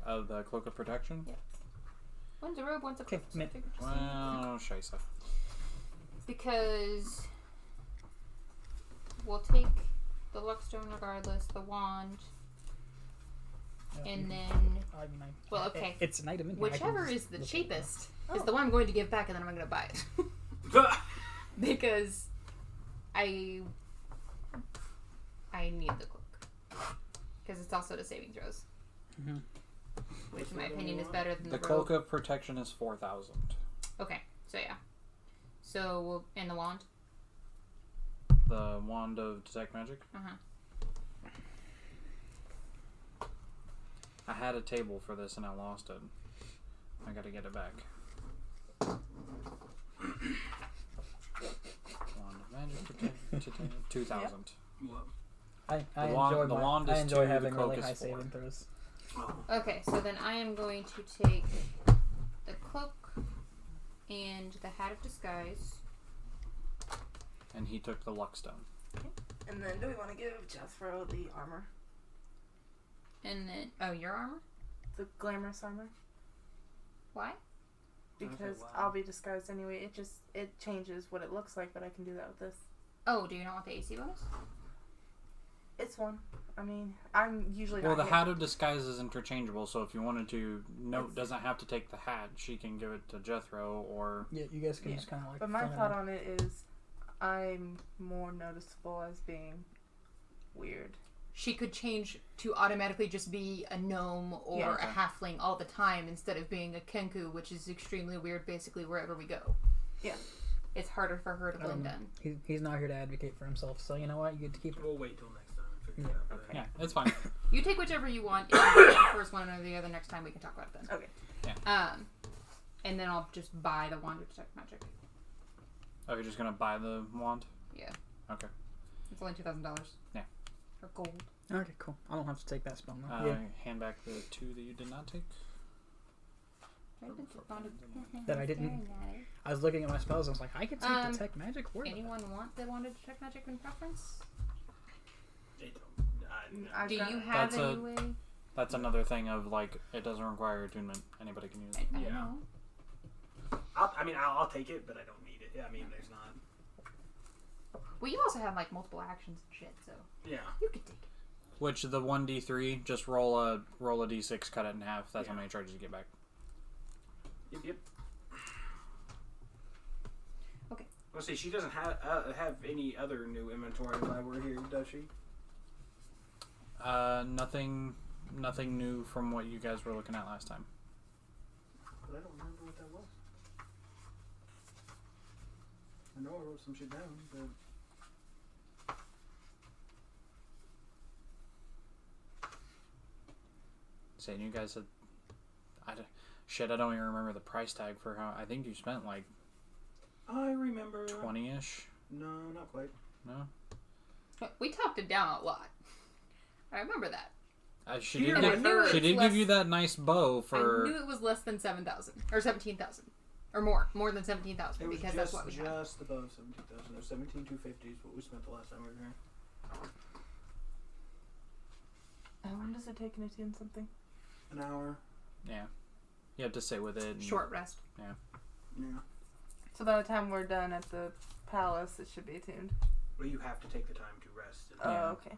Of the Cloak of Protection? Yeah. One's a robe, one's a cloak. Okay, So I figured just Well, scheisse. because we'll take the luckstone regardless, the wand, and then I mean, well, okay. It's an item in here. I can whichever just is the look at it. cheapest is the one I'm going to give back, and then I'm going to buy it because I need the cloak because it's also the saving throws, Mhm. which in my opinion is better than The the Cloak robe. of Protection is 4,000. Okay, so yeah, so we'll and the wand. The Wand of Detect Magic. I had a table for this and I lost it. I gotta get it back. Wand of Magic Protect 2,000. What? I The wand- enjoy the my, wand I is enjoy 2, the having cloak really is high 4. saving throws. Oh. Okay, so then I am going to take the cloak and the hat of disguise. And he took the Luckstone. And then do we want to give Jethro the armor? And then, your armor? The glamorous armor? Why? Because wow. I'll be disguised anyway. It changes what it looks like, but I can do that with this. Oh, do you not want the AC bonus? It's one. I mean, I'm usually Well, not the hit. Hat of Disguise is interchangeable, so if you wanted to, Note doesn't have to take the hat. She can give it to Jethro, or... Yeah, you guys can Yeah. just kind of like. But my fling it thought out. on it is, I'm more noticeable as being weird. She could change to automatically just be a gnome or Yeah. a halfling all the time instead of being a kenku, which is extremely weird basically wherever we go. Yeah. It's harder for her to blend in. He's not here to advocate for himself, so you know what? You get to keep it. We'll wait till next time and figure it out. but- Okay. Yeah, it's fine. You take whichever you want. If you want the first one or the other next time, we can talk about it then. Okay. And then I'll just buy the wand of detect magic. Oh, you're just gonna buy the wand? Yeah. Okay. It's only $2,000. Yeah. For gold. Okay, cool. I don't have to take that spell now. Hand back the 2 that you did not take. That I didn't. I was looking at my spells. I was like, I can take detect magic. Where? Anyone want the wand of detect magic in preference? They don't. I've Do got- you have That's a- any way? That's another thing of, like, it doesn't require attunement. Anybody can use it. I Yeah. know. I'll take it, but I don't need it. I mean, there's not. Well, you also have like multiple actions and shit, so Yeah. you could take it. Which, the 1d3, just roll a d6, cut it in half. That's how Yeah. many charges you get back. Yep. Okay. Let's see. She doesn't have any other new inventory while we're here, does she? Nothing new from what you guys were looking at last time. But I don't remember what that was. I know I wrote some shit down, but. Saying you guys had, I don't even remember the price tag for how. I think you spent like I remember. 20-ish. No, not quite. No, We talked it down a lot. I remember that. she Here did. with her. She did Less- give you that nice bow I for. knew it was less than 7,000 or 17,000 or more than 17,000 It was because just, that's what we have. just above 17,000. It was 17,250 is what we spent the last time we were here. And when does it take to tune something? An hour. Yeah, you have to sit with it. And, Short rest. Yeah. So by the time we're done at the palace, it should be attuned. Well, you have to take the time to rest. And, Yeah. Oh, okay.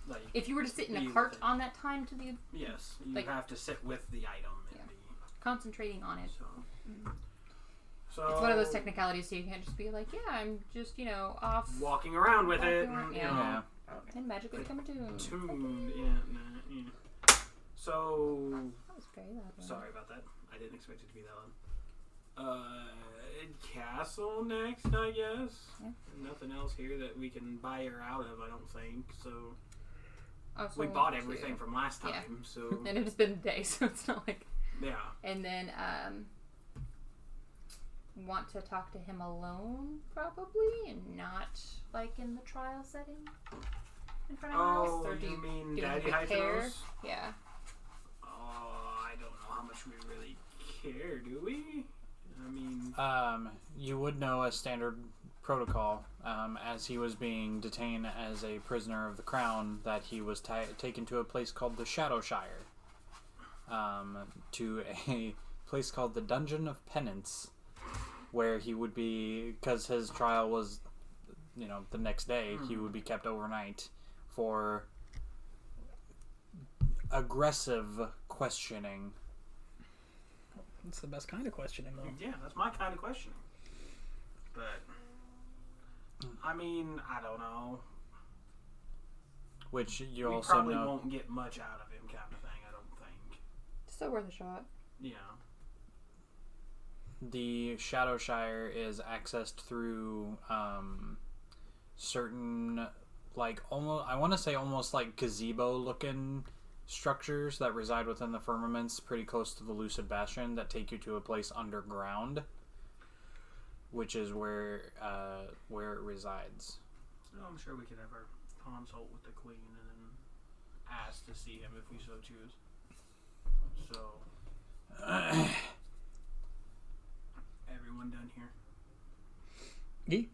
like, If you were to sit in Be a with cart it. on that time to the yes, you like- have to sit with the item and Yeah. be. concentrating on it. So. Mm. So. It's one of those technicalities, so you can't just be like, yeah, I'm just, off Walking around with Walking it. around, And, yeah. Okay. and magically come attuned. Tuned. Yeah. So. That was very loud. Sorry about that. I didn't expect it to be that loud. Castle next, I guess. Yeah. Nothing else here that we can buy her out of, I don't think. So Also, we bought everything from last time. Yeah. So And it's been a day, so it's not like. yeah. And then want to talk to him alone, probably, and not like in the trial setting in front of us. Or do you mean do Daddy we care? Hyphenos? Yeah. Oh, I don't know how much we really care, do we? I mean, You would know as standard protocol, as he was being detained as a prisoner of the crown, that he was taken to a place called the Shadowshire, to a place called the Dungeon of Penance, where he would be, because his trial was, the next day, he would be kept overnight for aggressive questioning. That's the best kind of questioning, though. yeah, that's my kind of questioning. But I mean, I don't know. Which you We also probably know. won't get much out of him, kind of thing. I don't think. Still worth a shot. Yeah. The Shadowshire is accessed through certain, I want to say almost like gazebo-looking structures that reside within the firmaments pretty close to the Lucid Bastion that take you to a place underground, which is where it resides. Oh, I'm sure we could have our consult with the Queen and then ask to see him if we so choose. So, everyone done here? Yeah.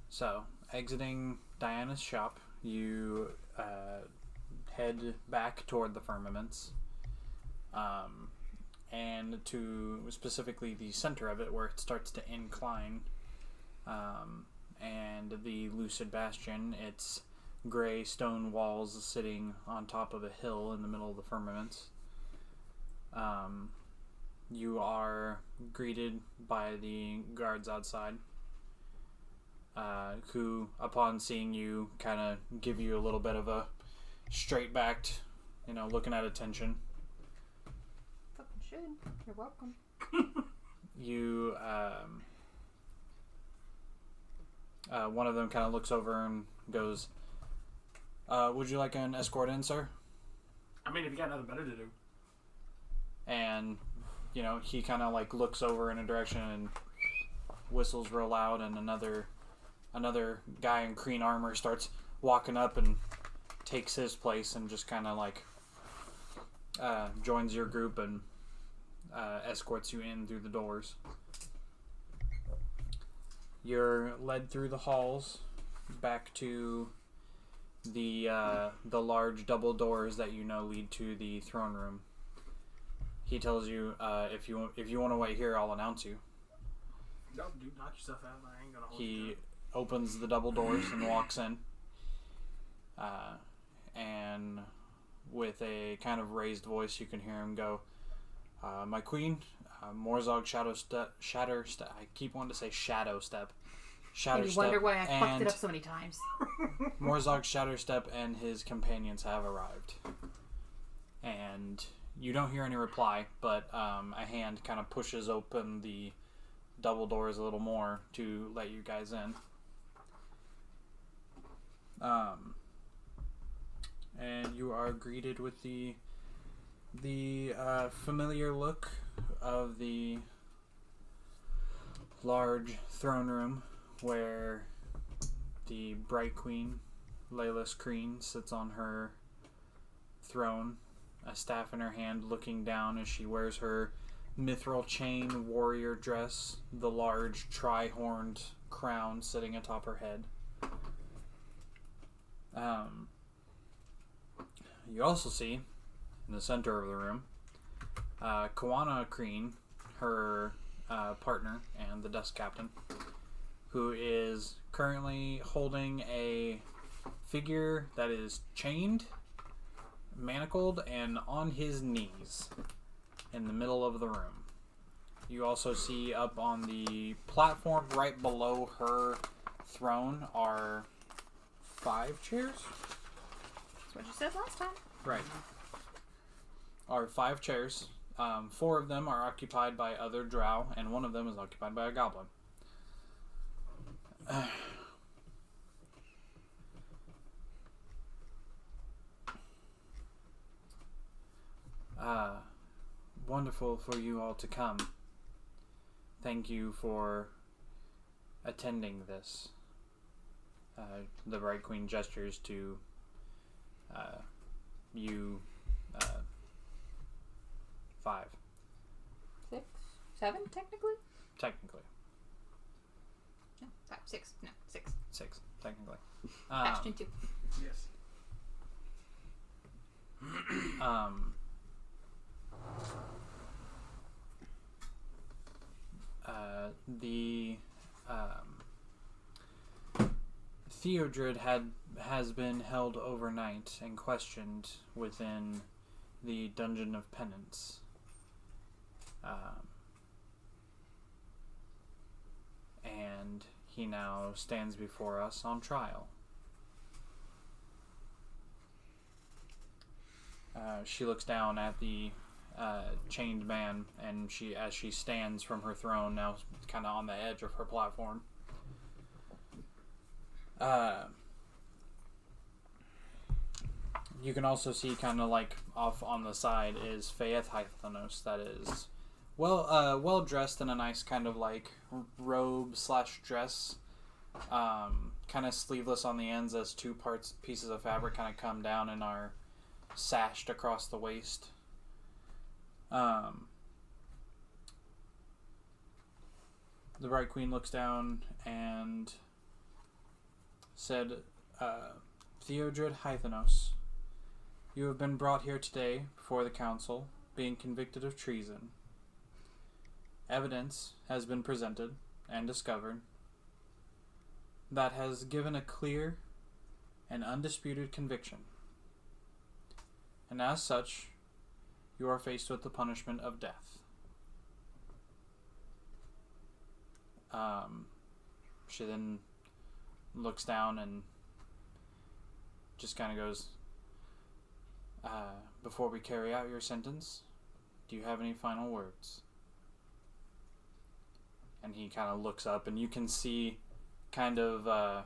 So, exiting Diana's shop, you head back toward the firmaments, and to specifically the center of it, where it starts to incline, and the Lucid Bastion, its gray stone walls sitting on top of a hill in the middle of the firmaments. You are greeted by the guards outside, who, upon seeing you, kind of give you a little bit of a straight-backed, looking at attention. Fucking should. You're welcome. You, one of them kind of looks over and goes, would you like an escort in, sir? I mean, if you got nothing better to do. And, he kind of looks over in a direction and whistles real loud, and another guy in green armor starts walking up and takes his place and just kind of joins your group and escorts you in through the doors. You're led through the halls back to the large double doors that lead to the throne room. He tells you, if you want to wait here, I'll announce you. No, dude, knock yourself out. I ain't gonna hold you He down. opens the double doors and walks in. And with a kind of raised voice, you can hear him go, my queen, Morzog Shadowstep. I keep wanting to say Shadowstep. And you wonder why I fucked it up so many times. Morzog Shadowstep and his companions have arrived. And you don't hear any reply, but a hand kind of pushes open the double doors a little more to let you guys in. And you are greeted with the familiar look of the large throne room where the Bright Queen, Layla Kreen, sits on her throne, a staff in her hand, looking down as she wears her mithril chain warrior dress, the large tri-horned crown sitting atop her head. You also see, in the center of the room, Kawana Kreen, her partner and the Dust Captain, who is currently holding a figure that is chained, manacled, and on his knees in the middle of the room. You also see up on the platform right below her throne are 5 chairs? That's what you said last time. Right. Are 5 chairs 4 of them are occupied by other drow, and 1 of them is occupied by a goblin. Wonderful for you all to come. Thank you for attending this. The Bright Queen gestures to you 5. 6, 7, technically. Technically. No, 5, 6. No, 6. 6, technically. Bastion 2. Yes. The Theodred has been held overnight and questioned within the Dungeon of Penance. And he now stands before us on trial. She looks down at the chained man, and as she stands from her throne, now kind of on the edge of her platform. You can also see kind of like off on the side is Faeth Hythanos, that is well dressed in a nice kind of like robe / dress, kind of sleeveless on the ends as 2 pieces of fabric kind of come down and are sashed across the waist. The Bright Queen looks down and said, Theodred Hythanos, you have been brought here today before the council, being convicted of treason. Evidence has been presented and discovered that has given a clear and undisputed conviction. And as such, you are faced with the punishment of death. She then looks down and just kind of goes, before we carry out your sentence, do you have any final words? And he kind of looks up, and you can see kind of,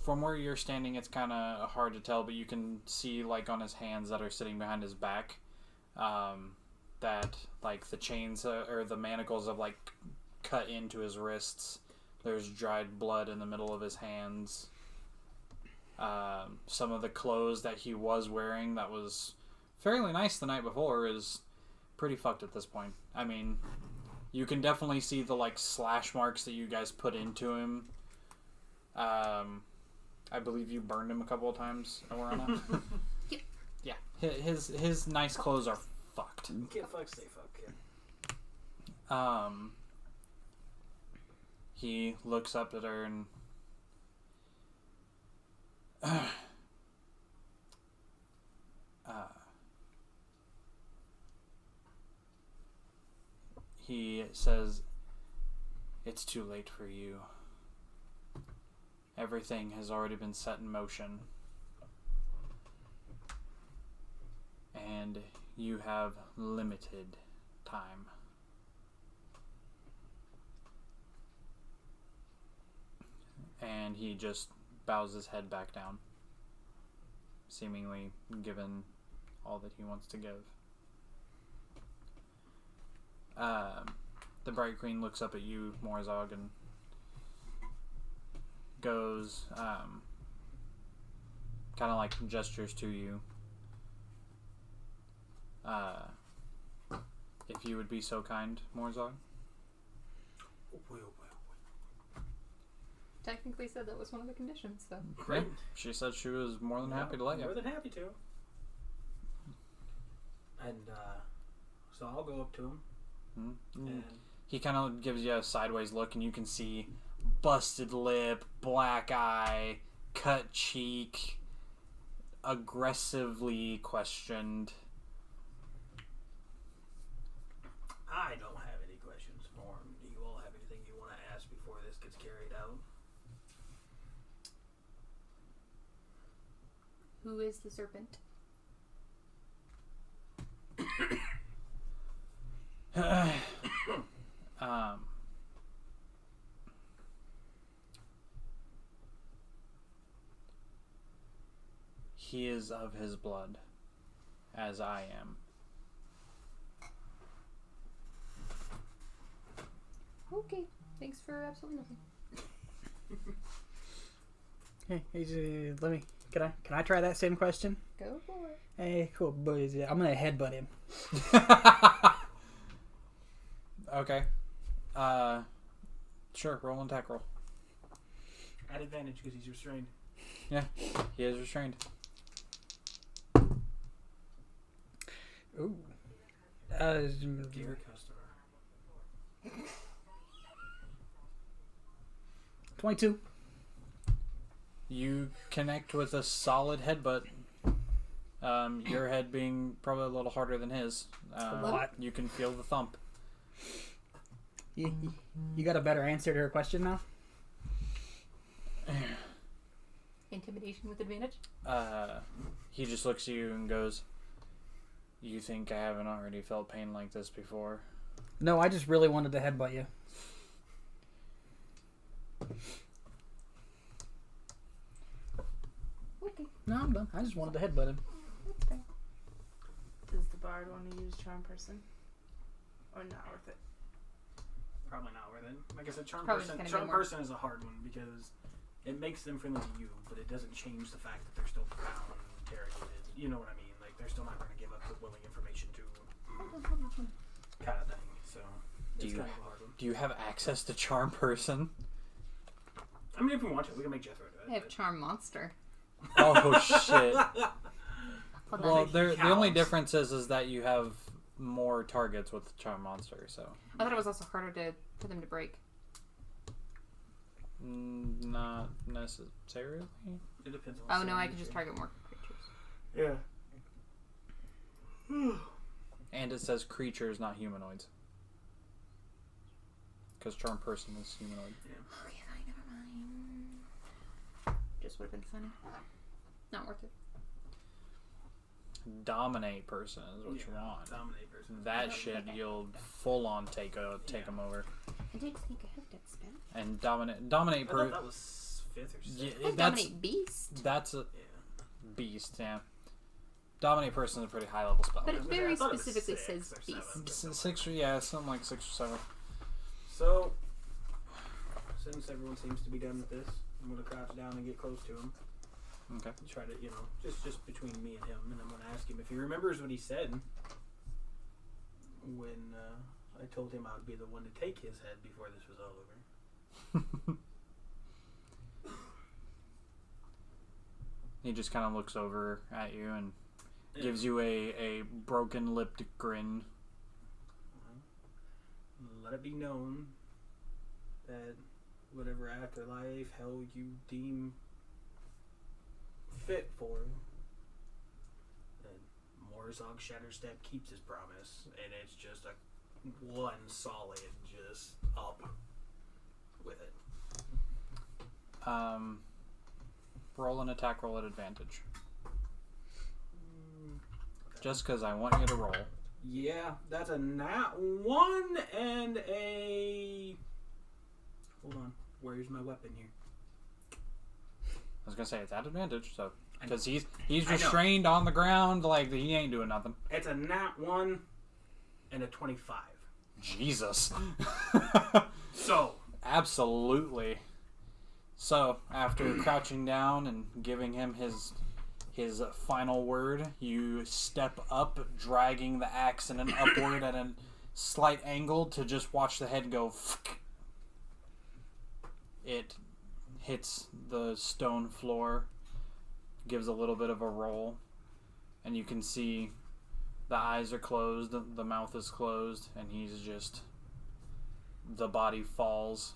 from where you're standing, it's kind of hard to tell, but you can see, like, on his hands that are sitting behind his back, that, like, the chains, or the manacles have, like, cut into his wrists. There's dried blood in the middle of his hands. Some of the clothes that he was wearing that was fairly nice the night before is pretty fucked at this point. I mean, you can definitely see the, like, slash marks that you guys put into him. I believe you burned him a couple of times, Aurana. Yeah. His nice clothes are fucked. Get fucked, stay fucked, kid. He looks up at her and he says, it's too late for you. Everything has already been set in motion. And you have limited time. And he just bows his head back down, seemingly given all that he wants to give. The Bright Queen looks up at you, Morzog, and goes, kind of like gestures to you. If you would be so kind, Morzog. Well. Technically said that was one of the conditions, so. Right. She said she was more than happy to let you. More than happy to. And, so I'll go up to him. Mm-hmm. And he kind of gives you a sideways look, and you can see busted lip, black eye, cut cheek, aggressively questioned. I don't have any questions for him. Do you all have anything you want to ask before this gets carried out? Who is the serpent? He is of his blood, as I am. Okay. Thanks for absolutely nothing. Hey, let me. Can I try that same question? Go for it. Hey, cool, boys. I'm gonna headbutt him. Okay. Sure. Roll and attack roll. At advantage because he's restrained. Yeah, he is restrained. Ooh. Dear customer. 22. You connect with a solid headbutt. Your head being probably a little harder than his. A lot. You can feel the thump. You got a better answer to her question now? Intimidation with advantage? He just looks at you and goes, "You think I haven't already felt pain like this before?" No, I just really wanted to headbutt you. Okay. No, I'm done. I just wanted to headbutt him. That's fair. Does the bard want to use charm person? Or not worth it? Probably not worth it. Like I said, charm Probably just person. gonna Charm be more- person is a hard one because it makes them friendly to you, but it doesn't change the fact that they're still bound and interrogated. You know what I mean? Like they're still not going to give up the willing information to kind of thing. So Do it's you- kind of a hard one. Do you have access to charm person? I mean, if we want to, we can make Jethro do it. I have charm monster. Oh shit! Hold Well, on. the only counts. difference is that you have more targets with charm monster. So I thought it was also harder for them to break. not necessarily. It depends on. Oh no, I can just target more creatures. Yeah. And it says creatures, not humanoids. Because charm person is humanoid. Okay, fine, never mind. Just would have been funny. Not worth it. Dominate person is what you want. Dominate person. That Okay. shit, you'll full on take them over. I didn't think I have that spell. And dominate I thought person. that was 5th or 6th. Yeah, I dominate beast. that's a Yeah. beast. Yeah. Dominate person is a pretty high level spell. But it I very thought it was specifically 6 says or beast. 7. Six, yeah, something like 6 or 7. So, since everyone seems to be done with this, I'm going to crouch down and get close to him. Okay. Try to, just between me and him, and I'm going to ask him if he remembers what he said when I told him I would be the one to take his head before this was all over. He just kind of looks over at you and gives you a broken lipped grin. Let it be known that whatever afterlife, hell you deem fit for, that Morzog Shatterstep keeps his promise, and it's just a one solid, just up with it. Roll an attack roll at advantage. Just because I want you to roll. Yeah, that's a nat 1 and a... Hold on, where's my weapon here? I was gonna say it's at advantage, so because he's I know. restrained on the ground, like he ain't doing nothing. It's a nat 1 and a 25. Jesus. So, Absolutely. So after crouching down and giving him his final word, you step up, dragging the axe in an upward at a slight angle to just watch the head go. It hits the stone floor, gives a little bit of a roll, and you can see the eyes are closed, the mouth is closed, and he's just... The body falls.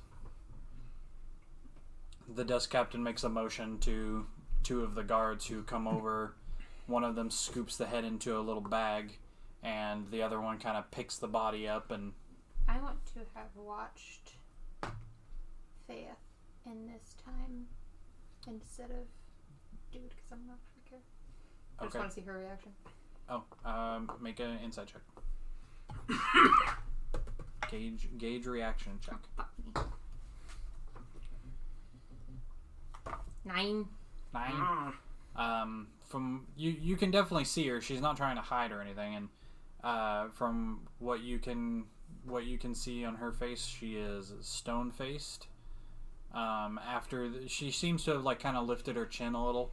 The desk captain makes a motion to two of the guards who come over. One of them scoops the head into a little bag, and the other one kind of picks the body up and... I want to have watched Faith in this time instead of Dude, because I'm not really care. I just Okay. want to see her reaction. Oh, make an insight check. Gauge reaction check. Fuck me. 9. 9. From you can definitely see her. She's not trying to hide or anything, and from what you can see on her face, she is stone faced. She seems to have like kind of lifted her chin a little,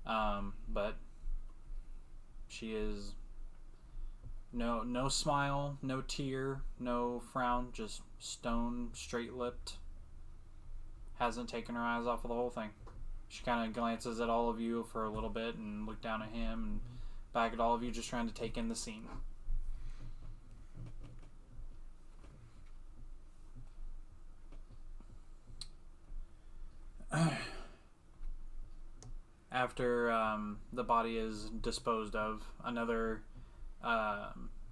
but she is no smile, no tear, no frown, just stone, straight lipped. Hasn't taken her eyes off of the whole thing. She kind of glances at all of you for a little bit and look down at him and back at all of you, just trying to take in the scene. After the body is disposed of, another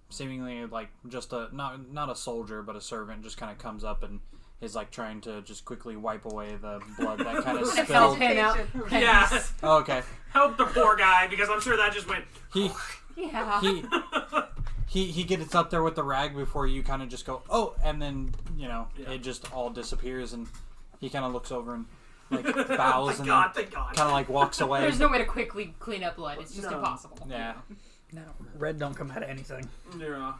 seemingly like just not a soldier but a servant just kind of comes up and is like trying to just quickly wipe away the blood that kind of spilled. Yeah. Oh, okay. Help the poor guy, because I'm sure that just went. He gets up there with the rag before you kind of just go, oh, and then it just all disappears, and he kind of looks over and like bows and kind of like walks away. There's no way to quickly clean up blood. It's just impossible. Yeah. No, red don't come out of anything. Yeah.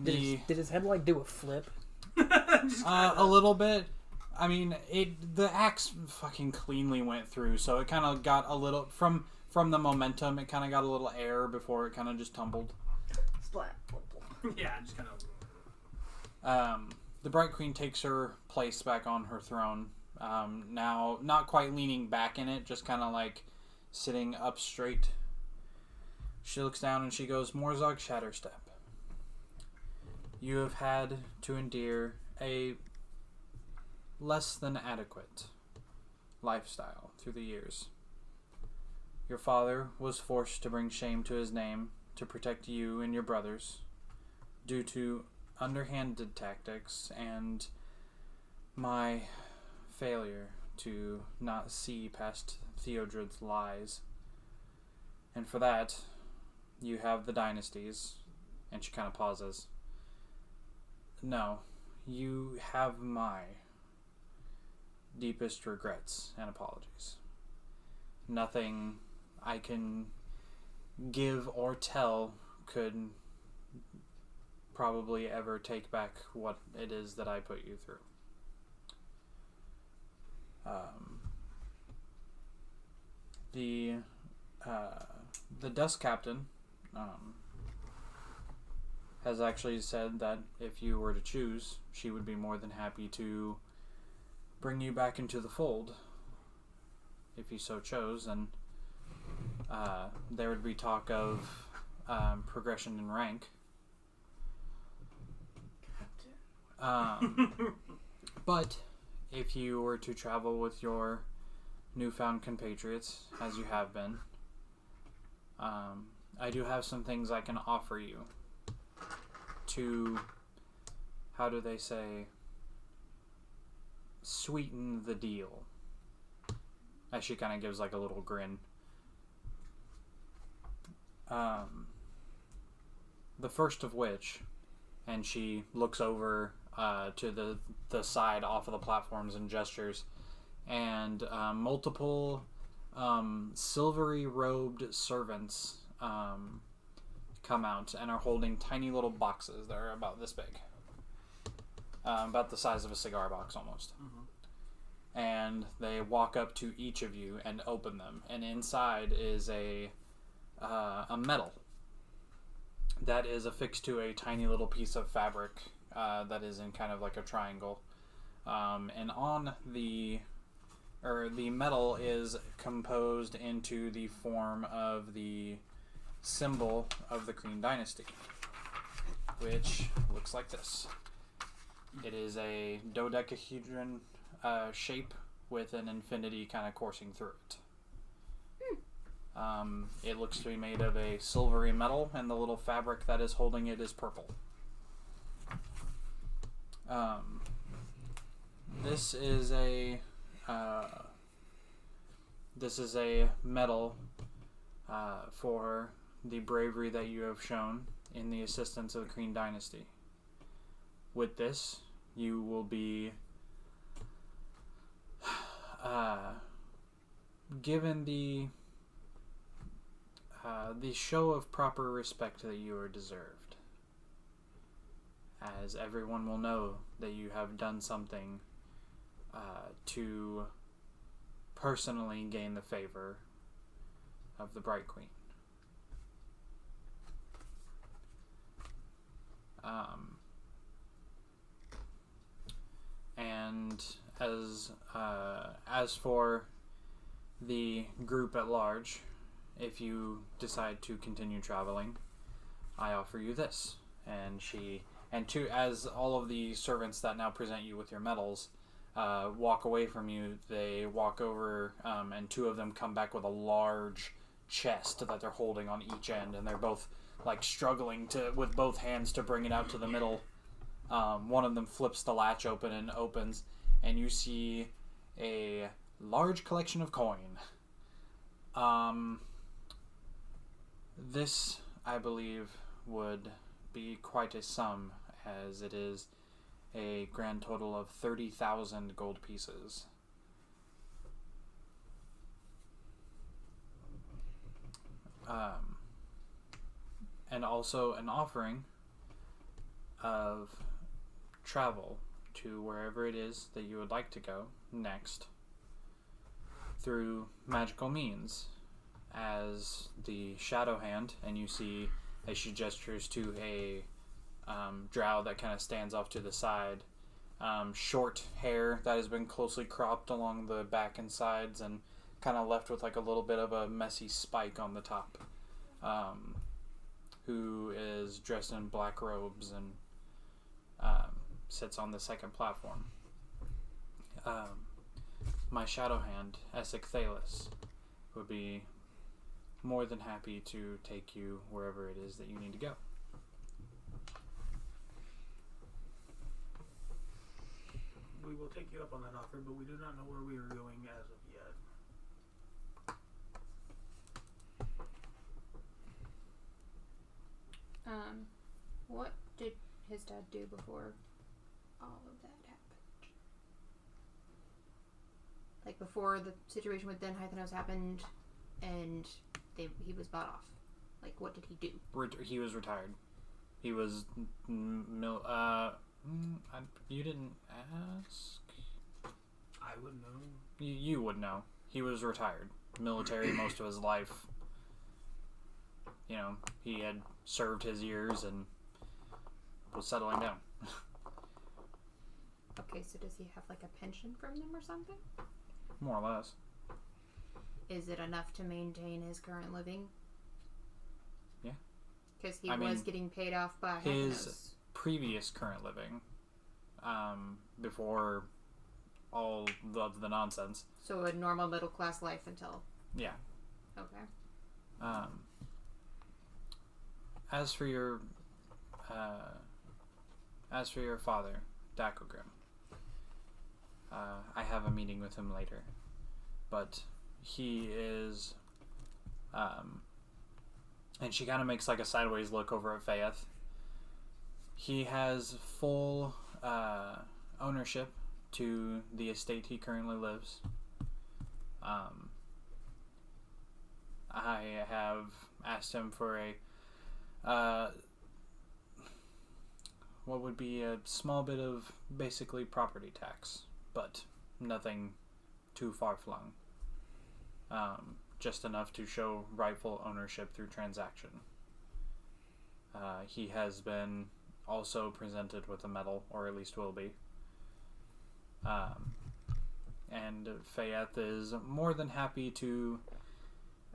Did his head like do a flip? A little bit. I mean, the axe fucking cleanly went through, so it kind of got a little from the momentum. It kind of got a little air before it kind of just tumbled. Splat. Yeah, just kind of. The Bright Queen takes her place back on her throne. Now, not quite leaning back in it, just kind of like sitting up straight. She looks down and she goes, Morzog Shatterstep. You have had to endure a less than adequate lifestyle through the years. Your father was forced to bring shame to his name to protect you and your brothers due to underhanded tactics and my failure to not see past Theodred's lies. And for that, you have the dynasties. And she kind of pauses. No, you have my deepest regrets and apologies. Nothing I can give or tell could probably ever take back what it is that I put you through. The Dust Captain has actually said that if you were to choose, she would be more than happy to bring you back into the fold if you so chose, and there would be talk of progression in rank. But if you were to travel with your newfound compatriots, as you have been, I do have some things I can offer you to, how do they say, sweeten the deal. As she kind of gives like a little grin. The first of which, and she looks over to the side off of the platforms and gestures, and multiple silvery robed servants come out and are holding tiny little boxes that are about this big, about the size of a cigar box almost. Mm-hmm. And they walk up to each of you and open them, and inside is a medal that is affixed to a tiny little piece of fabric that is in kind of like a triangle, and on the metal is composed into the form of the symbol of the Kryn dynasty, which looks like this. It is a dodecahedron shape with an infinity kind of coursing through it. It looks to be made of a silvery metal, and the little fabric that is holding it is purple. This is a medal for the bravery that you have shown in the assistance of the Kryn dynasty. With this, you will be given the show of proper respect that you are deserved, as everyone will know that you have done something to personally gain the favor of the Bright Queen. And as for the group at large, if you decide to continue traveling, I offer you this. As all of the servants that now present you with your medals walk away from you, they walk over, and two of them come back with a large chest that they're holding on each end, and they're both like struggling with both hands to bring it out to the middle. One of them flips the latch open and opens, and you see a large collection of coin. This, I believe, would be quite a sum, as it is a grand total of 30,000 gold pieces. And also an offering of travel to wherever it is that you would like to go next through magical means, as the shadow hand, and you see as she gestures to a drow that kind of stands off to the side, short hair that has been closely cropped along the back and sides and kind of left with like a little bit of a messy spike on the top, who is dressed in black robes and sits on the second platform. My shadow hand, Essek Thalis, would be more than happy to take you wherever it is that you need to go. We will take you up on that offer, but we do not know where we are going as of yet. What did his dad do before all of that happened? Like before the situation with Den Hythenos happened and he was bought off. Like, what did he do? He was retired. He was you didn't ask? I would know. You would know. He was retired. Military most of his life. You know, he had served his years and was settling down. Okay, so does he have like a pension from them or something? More or less. Is it enough to maintain his current living? Yeah. Because he was getting paid off by his previous current living, before all of the nonsense. So a normal middle class life until. Yeah. Okay. As for your father, Dakogrim, I have a meeting with him later, but he is, and she kind of makes like a sideways look over at Fayeth. He has full ownership to the estate he currently lives. I have asked him for what would be a small bit of basically property tax, but nothing too far-flung. Just enough to show rightful ownership through transaction. He has been also presented with a medal, or at least will be. And Fayeth is more than happy to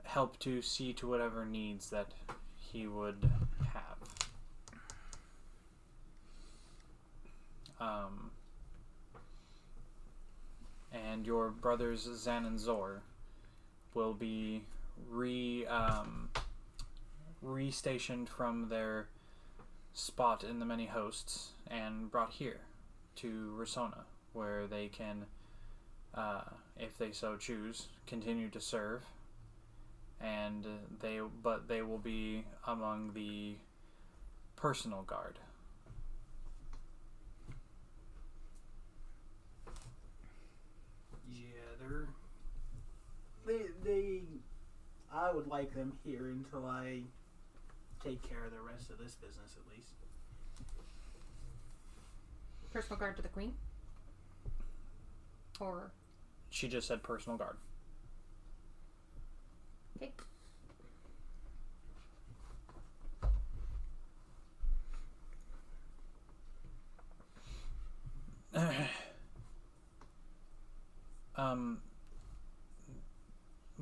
help to see to whatever needs that he would have. And your brothers Zan and Zor will be restationed from their spot in the many hosts and brought here to Risona, where they can, if they so choose, continue to serve. And they will be among the personal guard. Yeah, I would like them here until I take care of the rest of this business, at least. Personal guard to the queen? Or... She just said personal guard. Okay.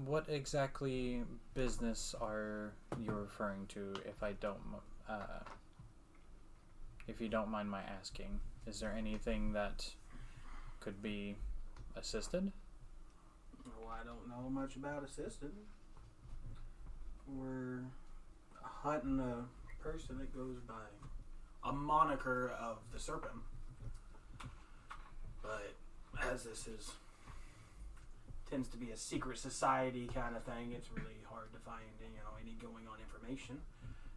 What exactly business are you referring to? If you don't mind my asking, is there anything that could be assisted? Well, I don't know much about assisted. We're hunting a person that goes by a moniker of the Serpent. But as this tends to be a secret society kind of thing, it's really hard to find, any going on information.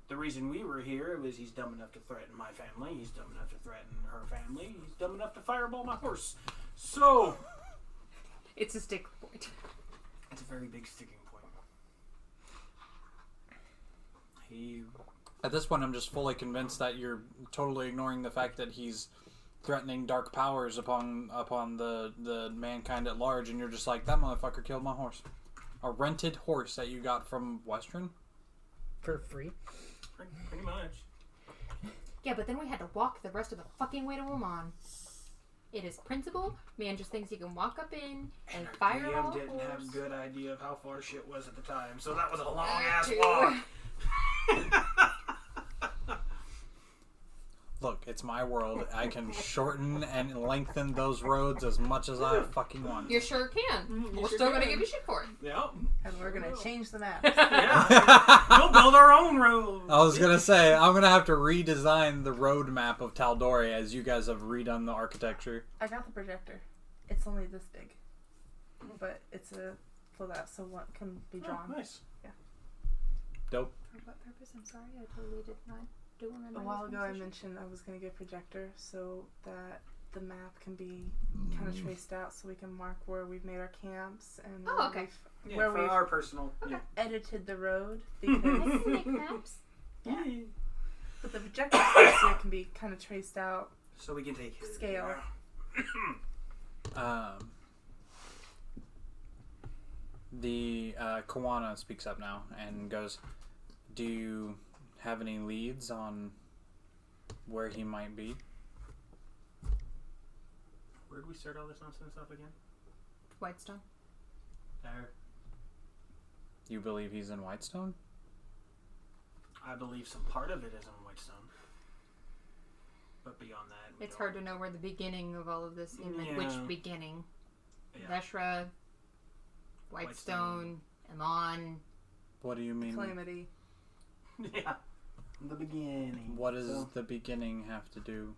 The reason we were here was he's dumb enough to threaten my family, he's dumb enough to threaten her family, he's dumb enough to fireball my horse. So... It's a stick point. It's a very big sticking point. At this point, I'm just fully convinced that you're totally ignoring the fact that he's threatening dark powers upon the mankind at large, and you're just like, that motherfucker killed my horse. A rented horse that you got from Western? For free? Pretty much. Yeah, but then we had to walk the rest of the fucking way to Oman. It is principle. Man just thinks he can walk up in and fire DM all didn't horse. have a good idea of how far shit was at the time, so that was a long-ass walk. Look, it's my world. I can shorten and lengthen those roads as much as I fucking want. You sure can. We're sure still can. gonna give you shit for it. Yeah. And we're gonna change the map. Yeah. We'll build our own road. I was gonna say, I'm gonna have to redesign the road map of Tal'Dorei as you guys have redone the architecture. I got the projector. It's only this big, but it's a full out, so one can be drawn. Oh, nice. Dope. For what purpose? I'm sorry, I totally did not do remember. A this while ago, I conversation. mentioned I was gonna get a projector so that the map can be kind of traced out, so we can mark where we've made our camps and Oh, where okay. we've, Yeah, where for we've our personal. Okay. edited the road I because. can make maps. Yeah. But the projector space here can be kind of traced out. So we can take care of it. Scale. The Kawana speaks up now and goes, do you have any leads on where he might be? Where'd we start all this nonsense up again? Whitestone. There. You believe he's in Whitestone? I believe some part of it is in Whitestone. But beyond that, we It's don't. hard to know where the beginning of all of this is. Like, Yeah. which beginning? Yeah. Veshra, Whitestone, Amon. What do you mean? Calamity. Yeah. The beginning. What does So- the beginning have to do?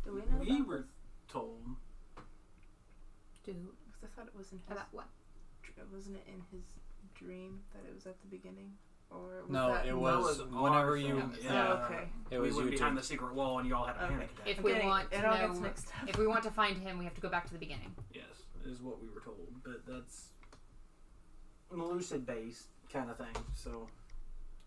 Do we know We about were this? told. Do Because I thought it was in his. about what? Wasn't it in his dream that it was at the beginning? Or was No, that it That was was whenever our you. thing. Yeah, Oh, okay. it was we went you behind two. the secret wall and you all had a Okay. panic attack. If I'm we getting- want to it all gets know, mixed up. if we want to find him, we have to go back to the beginning. Yes, is what we were told. But that's lucid based kind of thing. So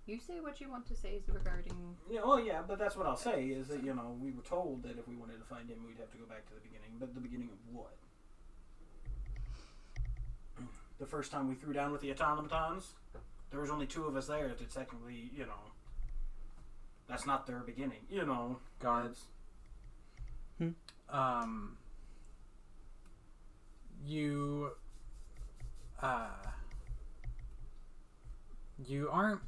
You say what you want to say is regarding. yeah, well, yeah, but that's what I'll say is that we were told that if we wanted to find him, we'd have to go back to the beginning. But the beginning of what? The first time we threw down with the automatons, there was only 2 of us there. That technically, that's not their beginning. Guards. You aren't.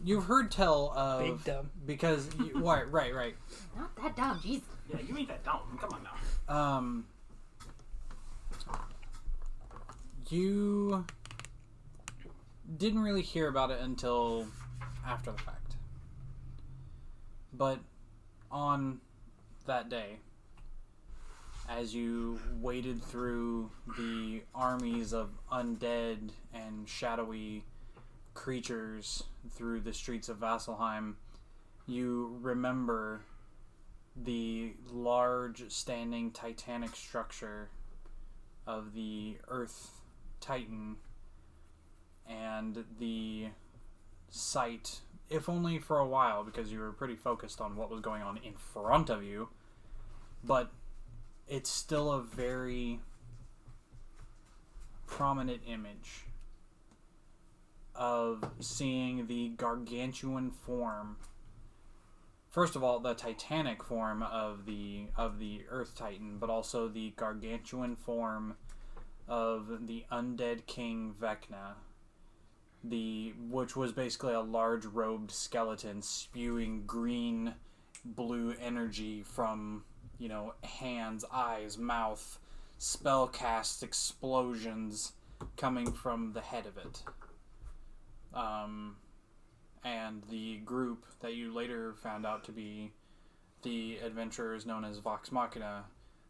You've heard tell of Big dumb. because right. Not that dumb, jeez. Yeah, you ain't that dumb. Come on now. You didn't really hear about it until after the fact. But on that day, as you waded through the armies of undead and shadowy creatures through the streets of Vasselheim, you remember the large standing titanic structure of the Earth Titan and the sight, if only for a while because you were pretty focused on what was going on in front of you, but it's still a very prominent image of seeing the gargantuan form. First of all, the titanic form of the Earth Titan, but also the gargantuan form of the undead king Vecna, which was basically a large robed skeleton spewing green blue energy from, hands, eyes, mouth, spellcast explosions coming from the head of it. And the group that you later found out to be the adventurers known as Vox Machina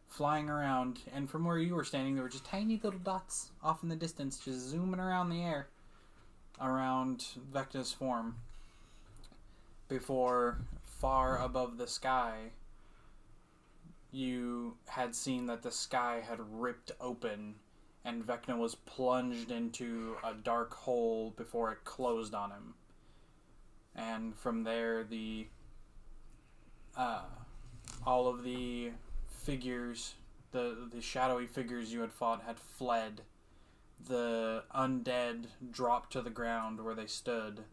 flying around, and from where you were standing there were just tiny little dots off in the distance just zooming around the air around Vecna's form before, far above the sky, you had seen that the sky had ripped open and Vecna was plunged into a dark hole before it closed on him. And from there, all of the figures, the shadowy figures you had fought had fled. The undead dropped to the ground where they stood.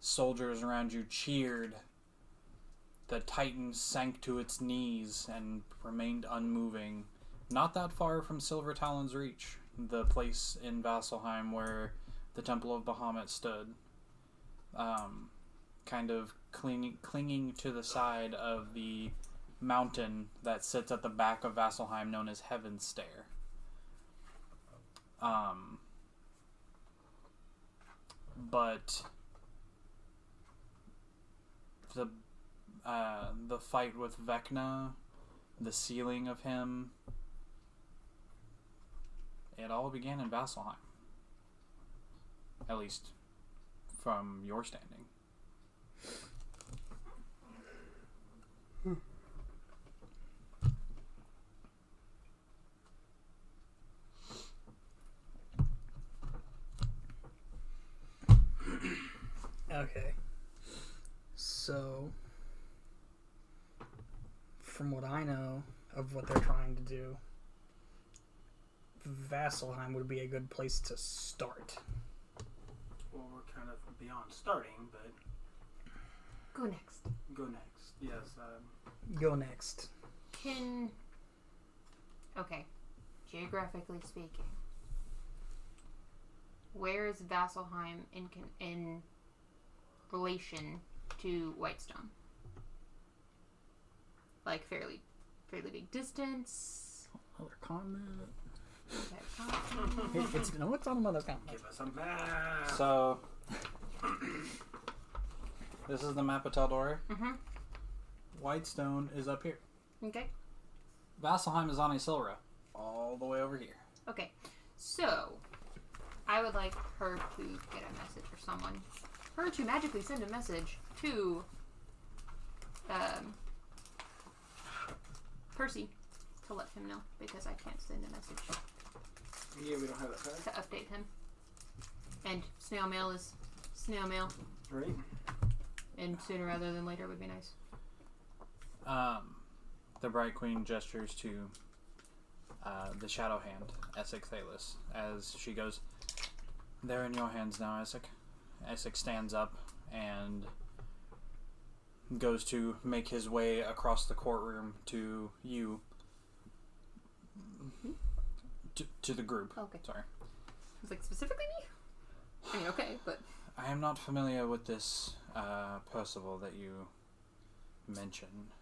Soldiers around you cheered. The Titan sank to its knees and remained unmoving. Not that far from Silver Talon's reach, the place in Vasselheim where the Temple of Bahamut stood. Kind of clinging to the side of the mountain that sits at the back of Vasselheim known as Heaven's Stair. But the fight with Vecna, the sealing of him, it all began in Vasselheim. At least from your standing. Okay. So, from what I know of what they're trying to do, Vasselheim would be a good place to start. Well, we're kind of beyond starting, but... Go next. Go next. Yes. Go next. Okay. Geographically speaking, where is Vasselheim in relation to Whitestone? Like fairly big distance. Another continent. Okay, continent. It's on another continent. Give us a map. So, this is the map of Taldora. Mm-hmm. Whitestone is up here. Okay. Vasselheim is on Isilra, all the way over here. Okay. So, I would like her to get a message for someone. Her to magically send a message to Percy to let him know, because I can't send a message Yeah, we don't have that card. to update him. And snail mail is snail mail, Right. and sooner rather than later would be nice. The Bright Queen gestures to the Shadow Hand, Essex Thalis, as she goes, "They're in your hands now, Essex." Essex stands up and goes to make his way across the courtroom to you. To the group. Okay. Sorry. I was like, specifically me? I mean, okay, but... I am not familiar with this Percival that you mentioned.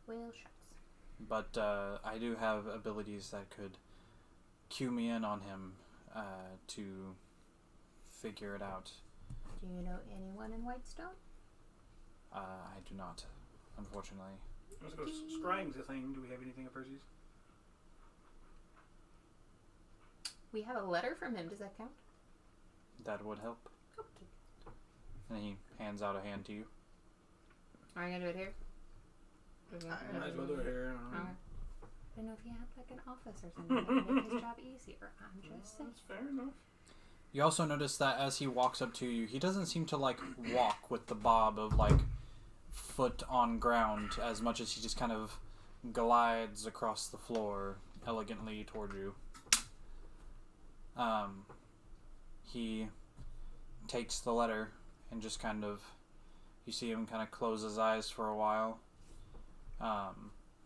Well, shucks. But I do have abilities that could cue me in on him to figure it out. Do you know anyone in Whitestone? I do not, unfortunately. Let's go. Scrying's a thing. Do we have anything of Percy's? We have a letter from him. Does that count? That would help. Okay. And he hands out a hand to you. Are you gonna do it here? Might as well do it here. I don't know if he had like an office or something that would make his job easier. I'm just saying. That's fair enough. You also notice that as he walks up to you, he doesn't seem to like walk with the bob of like foot on ground as much as he just kind of glides across the floor elegantly toward you. He takes the letter and just kind of, you see him kind of close his eyes for a while.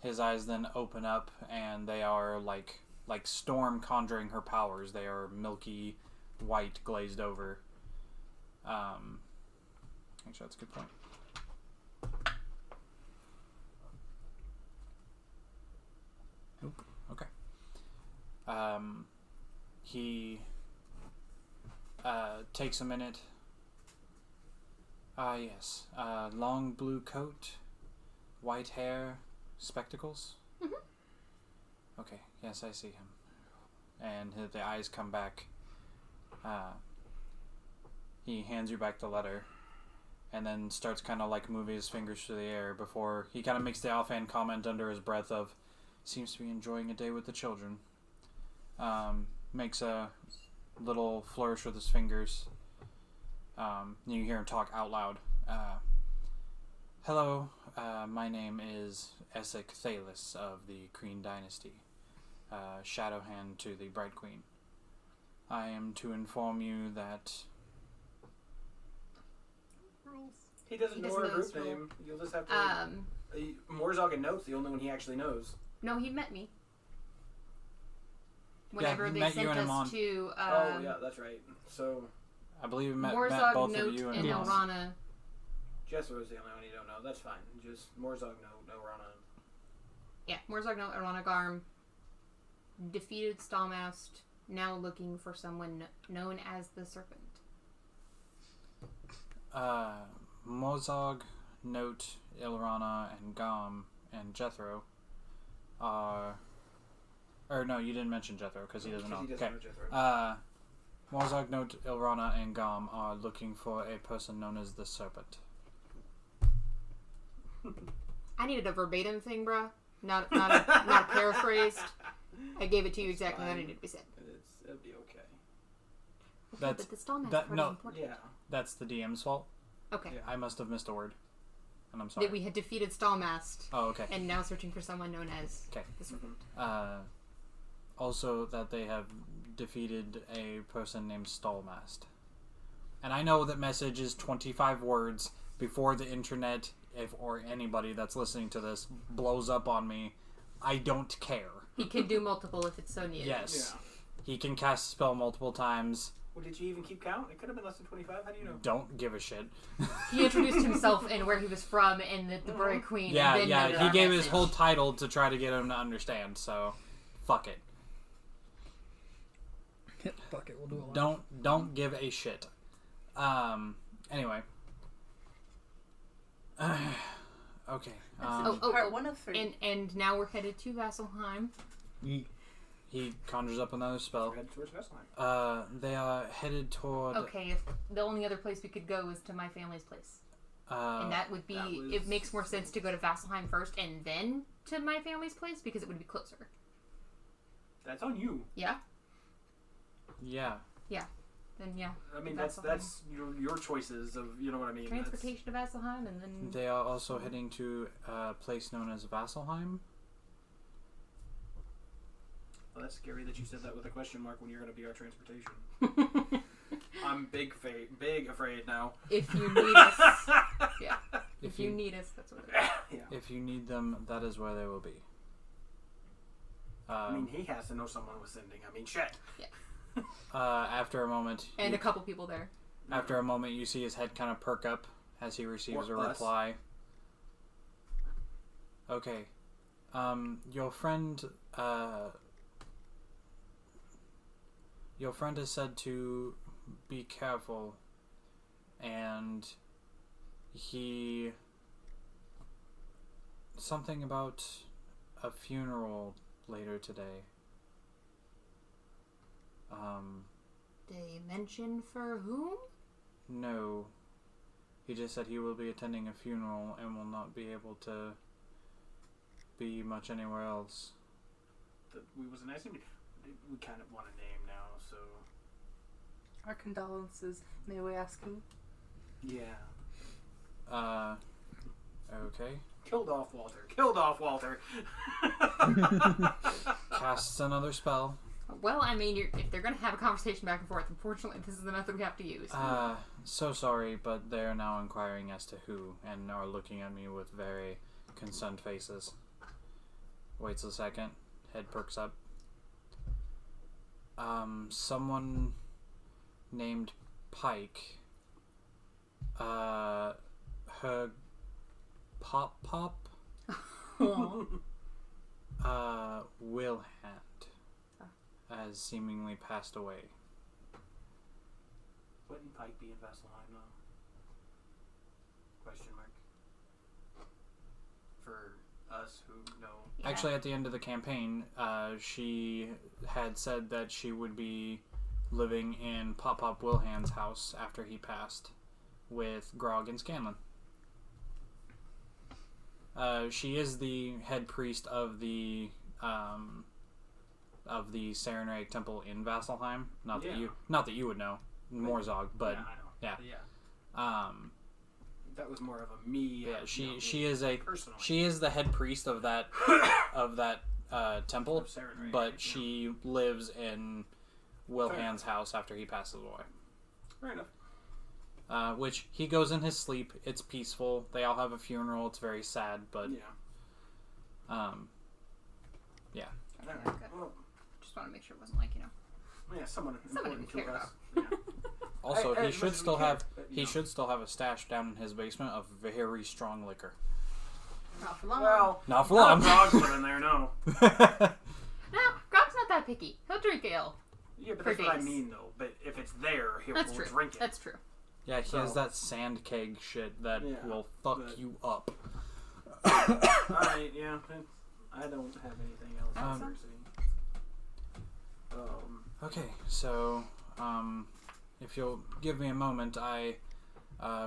His eyes then open up and they are like Storm conjuring her powers. They are milky white glazed over. Actually, that's a good point. Nope. Okay. He takes a minute. Yes. Long blue coat, white hair, spectacles. Mhm. Okay. Yes, I see him. And the eyes come back. He hands you back the letter, and then starts kind of like moving his fingers through the air before he kind of makes the offhand comment under his breath of, "Seems to be enjoying a day with the children." Makes a little flourish with his fingers. You hear him talk out loud. "Hello, my name is Essek Thalis of the Kreen Dynasty, Shadow Hand to the Bright Queen. I am to inform you that..." He doesn't know doesn't our know group his role. name. You'll just have to... Morzog and Note's the only one he actually knows. No, he met me. Whenever he they met you sent and him us to oh, yeah, that's right. So, I believe met Morzog, both Note, of you and Moss. Elrana. Jethro's the only one you don't know. That's fine. Just Morzog, no Rana. Yeah, Morzog, Note, Elrana, Garm. Defeated Stalmast. Now looking for someone known as the Serpent. Morzog, Note, Ilrana, and Gom, and Jethro are... Or no, you didn't mention Jethro because he doesn't know. He doesn't Okay. know Jethro. Morzog, Note, Ilrana, and Gom are looking for a person known as the Serpent. I needed a verbatim thing, bruh. Not paraphrased. I gave it to you exactly how it needed to be said. It'll be okay. That's But the Stalmast that- part no. is important. Yeah. That's the DM's fault. Okay. Yeah. I must have missed a word, and I'm sorry. That we had defeated Stalmast Oh, okay. and now searching for someone known as Okay. the Serpent. Also that they have defeated a person named Stallmast. And I know that message is 25 words before the internet, or anybody that's listening to this, blows up on me. I don't care. He can do multiple if it's so needed. Yes. Yeah. He can cast a spell multiple times. Well, did you even keep count? It could have been less than 25. How do you know? Don't give a shit. He introduced himself and where he was from and the Bright Queen. Yeah, and then yeah. noted He our gave his message. whole title to try to get him to understand, so fuck it. Fuck it, we'll do a lot. Don't give a shit. Anyway. Okay. Part 1 of 3. And now we're headed to Vasselheim. He conjures up another spell. We're headed towards Vesselheim. They are headed toward... Okay, if the only other place we could go is to my family's place. And that would be... that was- It makes more sense to go to Vasselheim first and then to my family's place because it would be closer. That's on you. Yeah? Yeah. Then yeah. I mean, Vasselheim. that's your choices of, you know what I mean? Transportation to Vasselheim and then... They are also heading to a place known as Vasselheim. Well, that's scary that you said that with a question mark when you're going to be our transportation. I'm big afraid now. If you need us. Yeah. If you need us, that's what it is. Yeah. If you need them, that is where they will be. I mean, he has to know someone was sending. I mean, shit. After a moment... And a couple people there. After a moment, you see his head kind of perk up as he receives a Or us. reply. Okay. Your friend is said to be careful, and he... Something about a funeral later today. They mention for whom? No. He just said he will be attending a funeral and will not be able to be much anywhere else. We wasn't asking. We kind of want a name now, so. Our condolences. May we ask who? Yeah. Okay. Killed off Walter. Casts another spell. Well, I mean, if they're going to have a conversation back and forth, unfortunately, this is the method we have to use. So sorry, but they are now inquiring as to who, and are looking at me with very concerned faces. Waits a second. Head perks up. Someone named Pike. Her Pop? Wilhand has seemingly passed away. Wouldn't Pike be in Vasselheim though? Question mark. For us who know. Yeah. Actually, at the end of the campaign, she had said that she would be living in Pop Wilhand's house after he passed with Grog and Scanlan. She is the head priest of the Serenrake Temple in Vasselheim. Not that you would know, Morzog, but yeah, I know. yeah. That was more of a me. Yeah, she is the head priest of that temple, Of Serenrake, but yeah. she lives in Wilhand's house after he passes away. Fair enough. Which he goes in his sleep. It's peaceful. They all have a funeral. It's very sad, but Yeah. yeah. Okay, Alright, good. well, Just want to make sure it wasn't like, yeah, someone Somebody important we to care us. Yeah. Also, Hey, he should listen, still we can't, have but, he should still have a stash down in his basement of very strong liquor. not for long. Well, Not for not long. if Grog's living there, no. No, Grog's not that picky. He'll drink ale. Yeah, but For that's what I days. mean, though. But if it's there, he'll That's true. drink it. That's true. Yeah, he has So- that sand keg shit that Yeah, will fuck but- you up. Alright, yeah. I don't have anything else. Um, to say. Okay, so if you'll give me a moment, I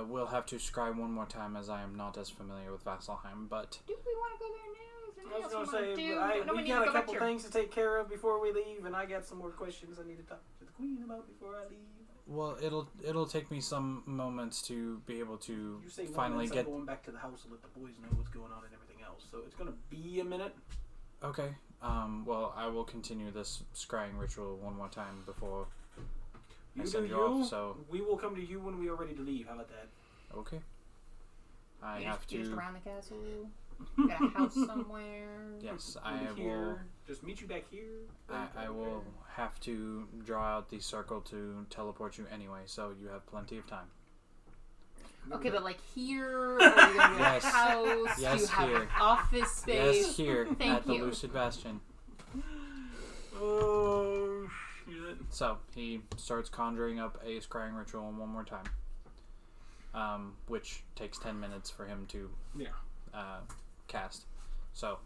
will have to scry one more time as I am not as familiar with Vasselheim, but Do we want to go there now? Is there I was anything going else to we say, want to do? but No, we need got to a go back couple to things to take care of before we leave, and I got some more questions I need to talk to the Queen about before I leave. well, it'll take me some moments to be able to You say finally I'm get. going back to the house and let the boys know what's going on and everything else, so it's going to be a minute. Okay. Well, I will continue this scrying ritual one more time before I You send do you off. So we will come to you when we are ready to leave. How about that? okay. I You have just to. around the castle. Got a house somewhere. Yes, We'll I be will. here. Just meet you back here. I will have to draw out the circle to teleport you anyway, so you have plenty of time. Okay, but like here, or you're gonna be Yes. a house. Yes, you have here. an office space. Yes, here Thank at the you. Lucid Bastion. Oh shit! So he starts conjuring up a scrying ritual one more time, which takes 10 minutes for him to cast. So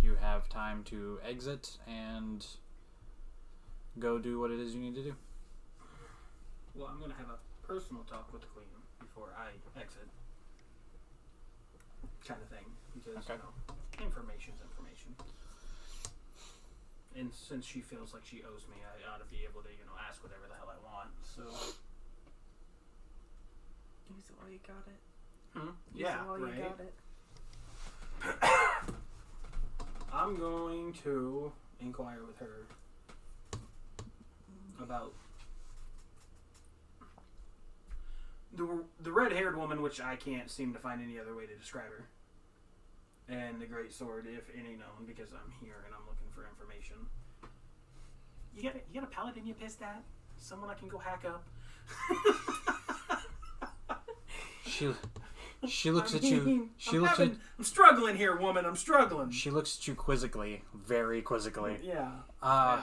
you have time to exit and go do what it is you need to do. Well, I'm gonna have a personal talk with the Queen before I exit, kind of thing, because Okay. information's information. And since she feels like she owes me, I ought to be able to, ask whatever the hell I want. So, Use it while you got it. Use yeah, it while right. you got it. I'm going to inquire with her about the red-haired woman, which I can't seem to find any other way to describe her, and the great sword, if any known, because I'm here and I'm looking for information. You got a paladin you pissed at? Someone I can go hack up? She looks at you. I'm struggling here, woman. I'm struggling. She looks at you quizzically, very quizzically. Yeah. Yeah.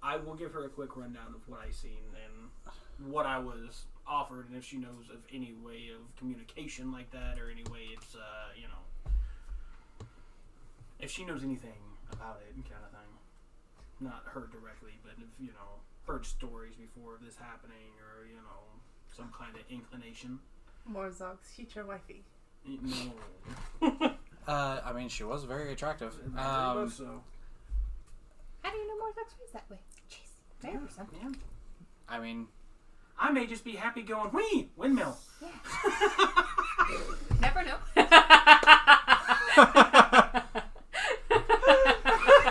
I will give her a quick rundown of what I seen and what I was offered, and if she knows of any way of communication like that, or any way it's, if she knows anything about it, kind of thing. Not her directly, but if, heard stories before of this happening, or, some kind of inclination. Morzog's future wifey. No. I mean, she was very attractive. Very much so. How do you know more sex ways that way? Jeez. Very something. Yeah. I mean, I may just be happy going, whee! Windmill. Yeah. Never know.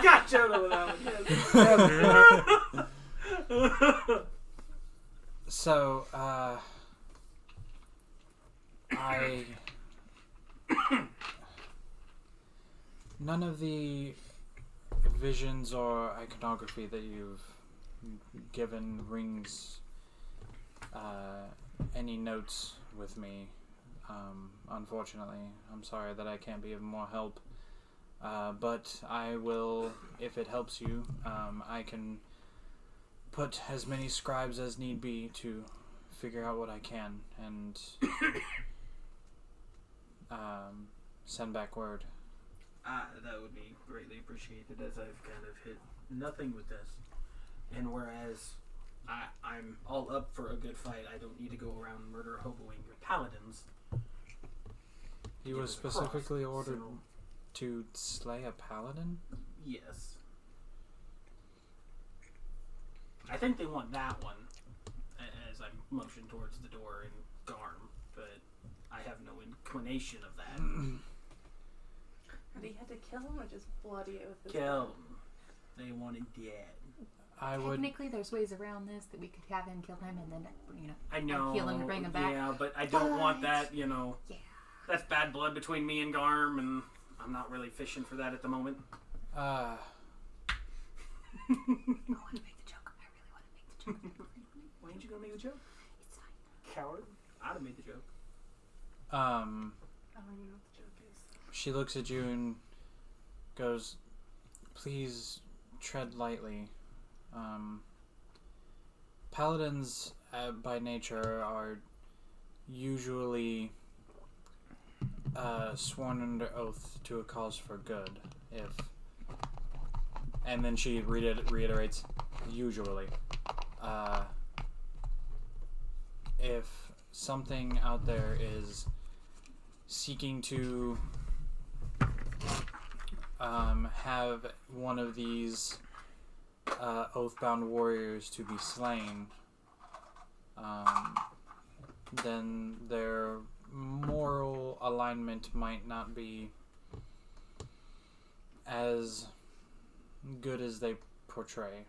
Got Jonah with that one. Yes. so, none of the visions or iconography that you've given rings any notes with me. Unfortunately, I'm sorry that I can't be of more help. But I will, if it helps you, I can put as many scribes as need be to figure out what I can and send back word. That would be greatly appreciated, as I've kind of hit nothing with this. And whereas I'm all up for a good fight, I don't need to go around murder hoboing your paladins. He was specifically ordered to slay a paladin? Yes. I think they want that one, as I motion towards the door in Garm, but I have no inclination of that. And he had to kill him or just bloody it with his Kill him. They want him dead. Technically, there's ways around this that we could have him kill him and then, I know. heal him to bring him back. Yeah, but I don't want that, Yeah. That's bad blood between me and Garm, and I'm not really fishing for that at the moment. I want to make the joke. I really want to make the joke. Why ain't you gonna make the joke? It's fine. Coward. I'd have made the joke. I don't even know what the joke is. She looks at you and goes, please tread lightly. Paladins by nature are usually sworn under oath to a cause for good. And then she reiterates, usually. If something out there is seeking to have one of these oath-bound warriors to be slain, then their moral alignment might not be as good as they portray.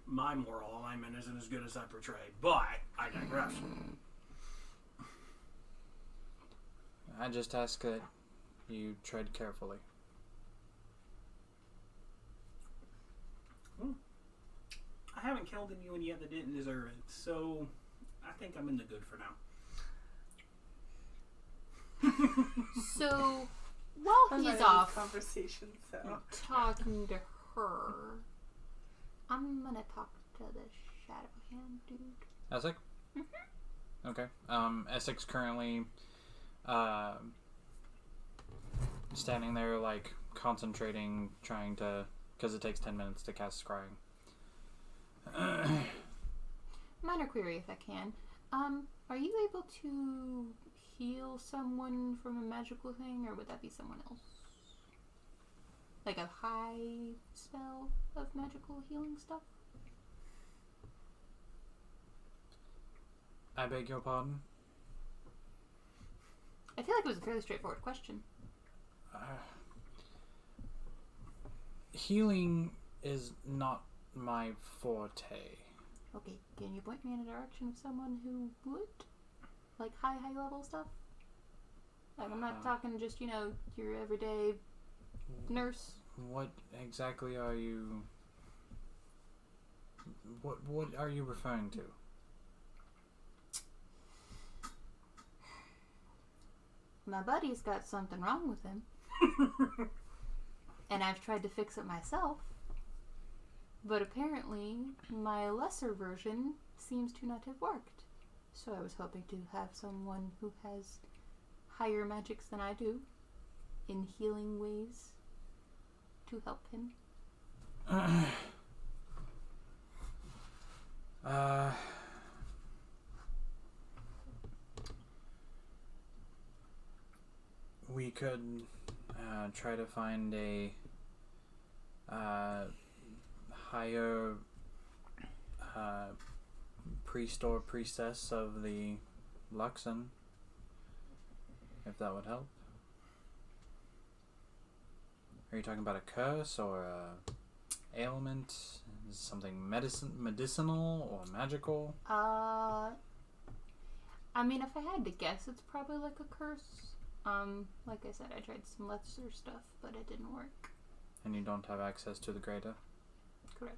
My moral alignment isn't as good as I portray, but I digress. I just ask that you tread carefully. I haven't killed anyone yet that didn't deserve it, so I think I'm in the good for now. So, while I'm not he's in off this conversation, so. talking to her, I'm gonna talk to the Shadow Hand dude. Essex? Okay. Essex currently standing there, like, concentrating, trying to... Because it takes 10 minutes to cast Scrying. Minor query, if I can. Are you able to heal someone from a magical thing, or would that be someone else? Like a high spell of magical healing stuff? I beg your pardon? I feel like it was a fairly straightforward question. Healing is not my forte. Okay, can you point me in a direction of someone who would? Like high level stuff? Like, I'm not talking just, your everyday nurse. What exactly are you... What are you referring to? My buddy's got something wrong with him. And I've tried to fix it myself. But apparently, my lesser version seems to not have worked. So I was hoping to have someone who has higher magics than I do, in healing ways, to help him. We could try to find a higher priest or priestess of the Luxon, if that would help. Are you talking about a curse or a ailment? Is it something medicinal or magical? I mean, if I had to guess, it's probably like a curse. Like I said, I tried some lesser stuff, but it didn't work. And you don't have access to the greater? Correct.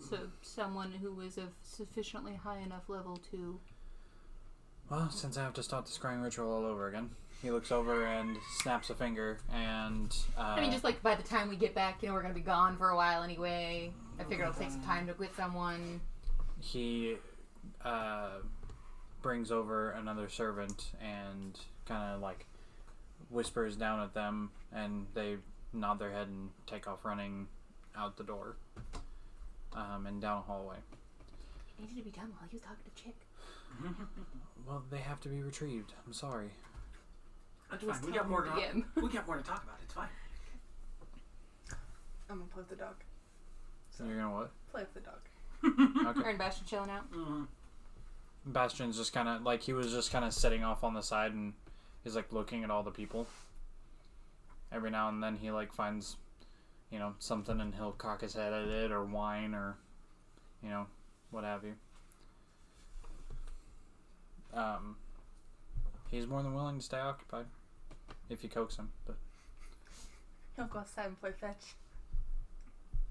So, someone who is of sufficiently high enough level to... Well, since I have to start the scrying ritual all over again, he looks over and snaps a finger, and... I mean, just like by the time we get back, we're going to be gone for a while anyway. I figure it'll take some time to get someone. He brings over another servant and kind of like whispers down at them, and they nod their head and take off running out the door and down a hallway. It needed to be done while he was talking to Chick. Well, they have to be retrieved. I'm sorry. That's fine. We got more to talk about. It's fine. I'm gonna play with the dog. So you're gonna what? Play with the dog. Okay. Her and Bastion chilling out. Mm-hmm. Bastion's just kind of like, he was just kind of sitting off on the side and he's like looking at all the people. Every now and then he like finds, something, and he'll cock his head at it or whine or, what have you. He's more than willing to stay occupied if you coax him, but He'll go outside and play fetch.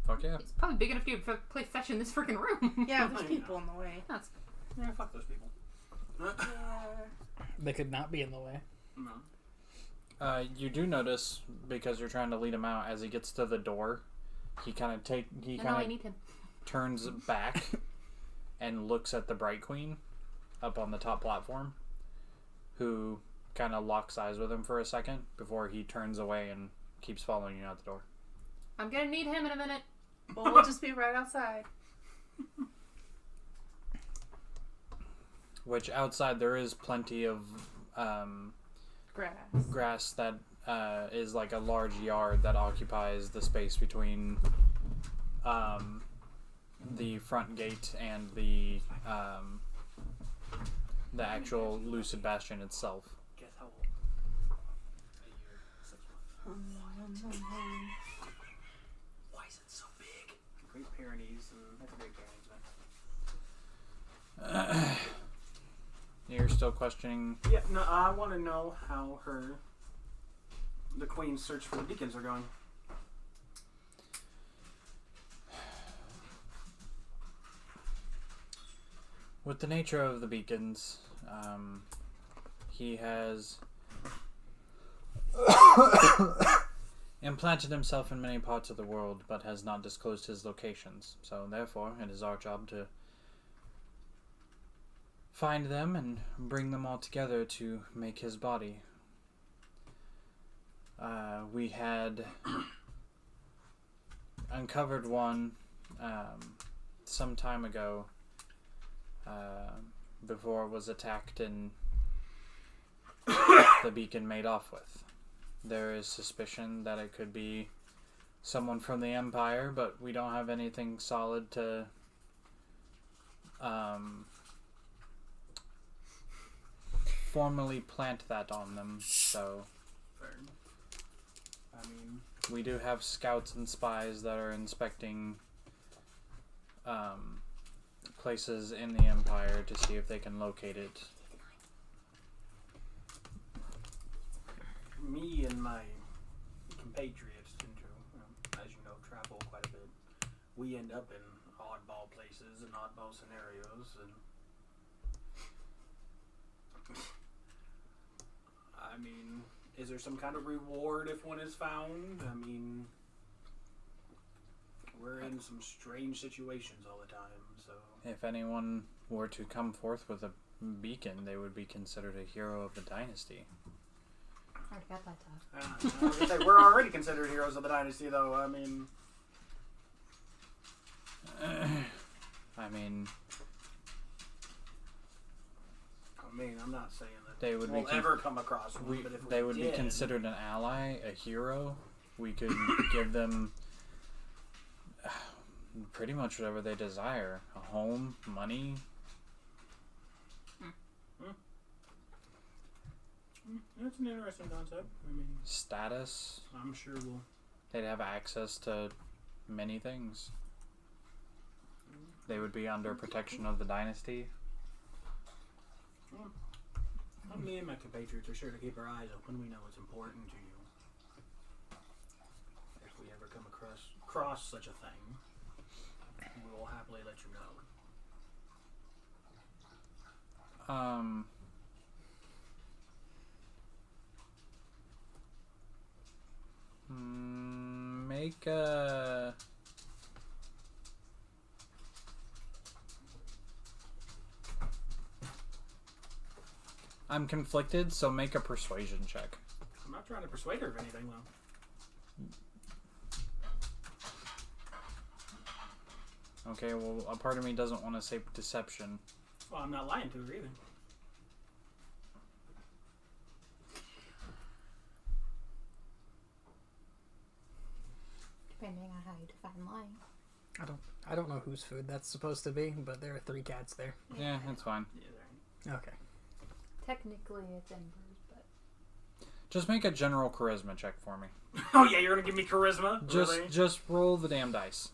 fuck yeah. It's probably big enough to play fetch in this freaking room. Yeah, there's people in the way. Yeah, fuck those people. They could not be in the way. No. You do notice, because you're trying to lead him out, as he gets to the door, he kind of I need him. turns back and looks at the Bright Queen up on the top platform, who kind of locks eyes with him for a second before he turns away and keeps following you out the door. I'm gonna need him in a minute. Well, we'll just be right outside. Which outside there is plenty of grass that is like a large yard that occupies the space between the front gate and the actual Lucid Bastion itself. Guess how old? A year. 6 months. Why is it so big? Great Pyrenees, and that's a Great Pyrenees, man. You're still questioning? Yeah, no, I want to know how the Queen's search for the beacons are going. With the nature of the beacons, he has implanted himself in many parts of the world, but has not disclosed his locations. So therefore, it is our job to find them and bring them all together to make his body. We had uncovered one some time ago, before it was attacked and the beacon made off with. There is suspicion that it could be someone from the Empire, but we don't have anything solid to formally plant that on them, so Fair. I mean, we do have scouts and spies that are inspecting places in the Empire to see if they can locate it. me and my compatriots, as you know, travel quite a bit. We end up in oddball places and oddball scenarios, and I mean, is there some kind of reward if one is found? I mean, we're in some strange situations all the time, so... If anyone were to come forth with a beacon, they would be considered a hero of the dynasty. I already got that talk. I was gonna say, we're already considered heroes of the dynasty, though. I mean... I'm not saying that... they would we'll ever come across one. But if they would did, be considered an ally, a hero. We could give them pretty much whatever they desire: a home, money. That's an interesting concept. I mean, Status. I'm sure we'll. They'd have access to many things. They would be under protection of the dynasty. Well, me and my compatriots are sure to keep our eyes open. We know it's important to you. If we ever come across such a thing, we will happily let you know. Make a... I'm conflicted, so make a persuasion check. I'm not trying to persuade her of anything, though. Okay, well, a part of me doesn't want to say deception. Well, I'm not lying to her either. Depending on how you define lying. I don't know whose food that's supposed to be, but there are 3 cats there. Yeah, that's fine. Yeah, Okay. Technically, it's embers, but Just make a general charisma check for me. Oh yeah, you're gonna give me charisma? Really? Just roll the damn dice.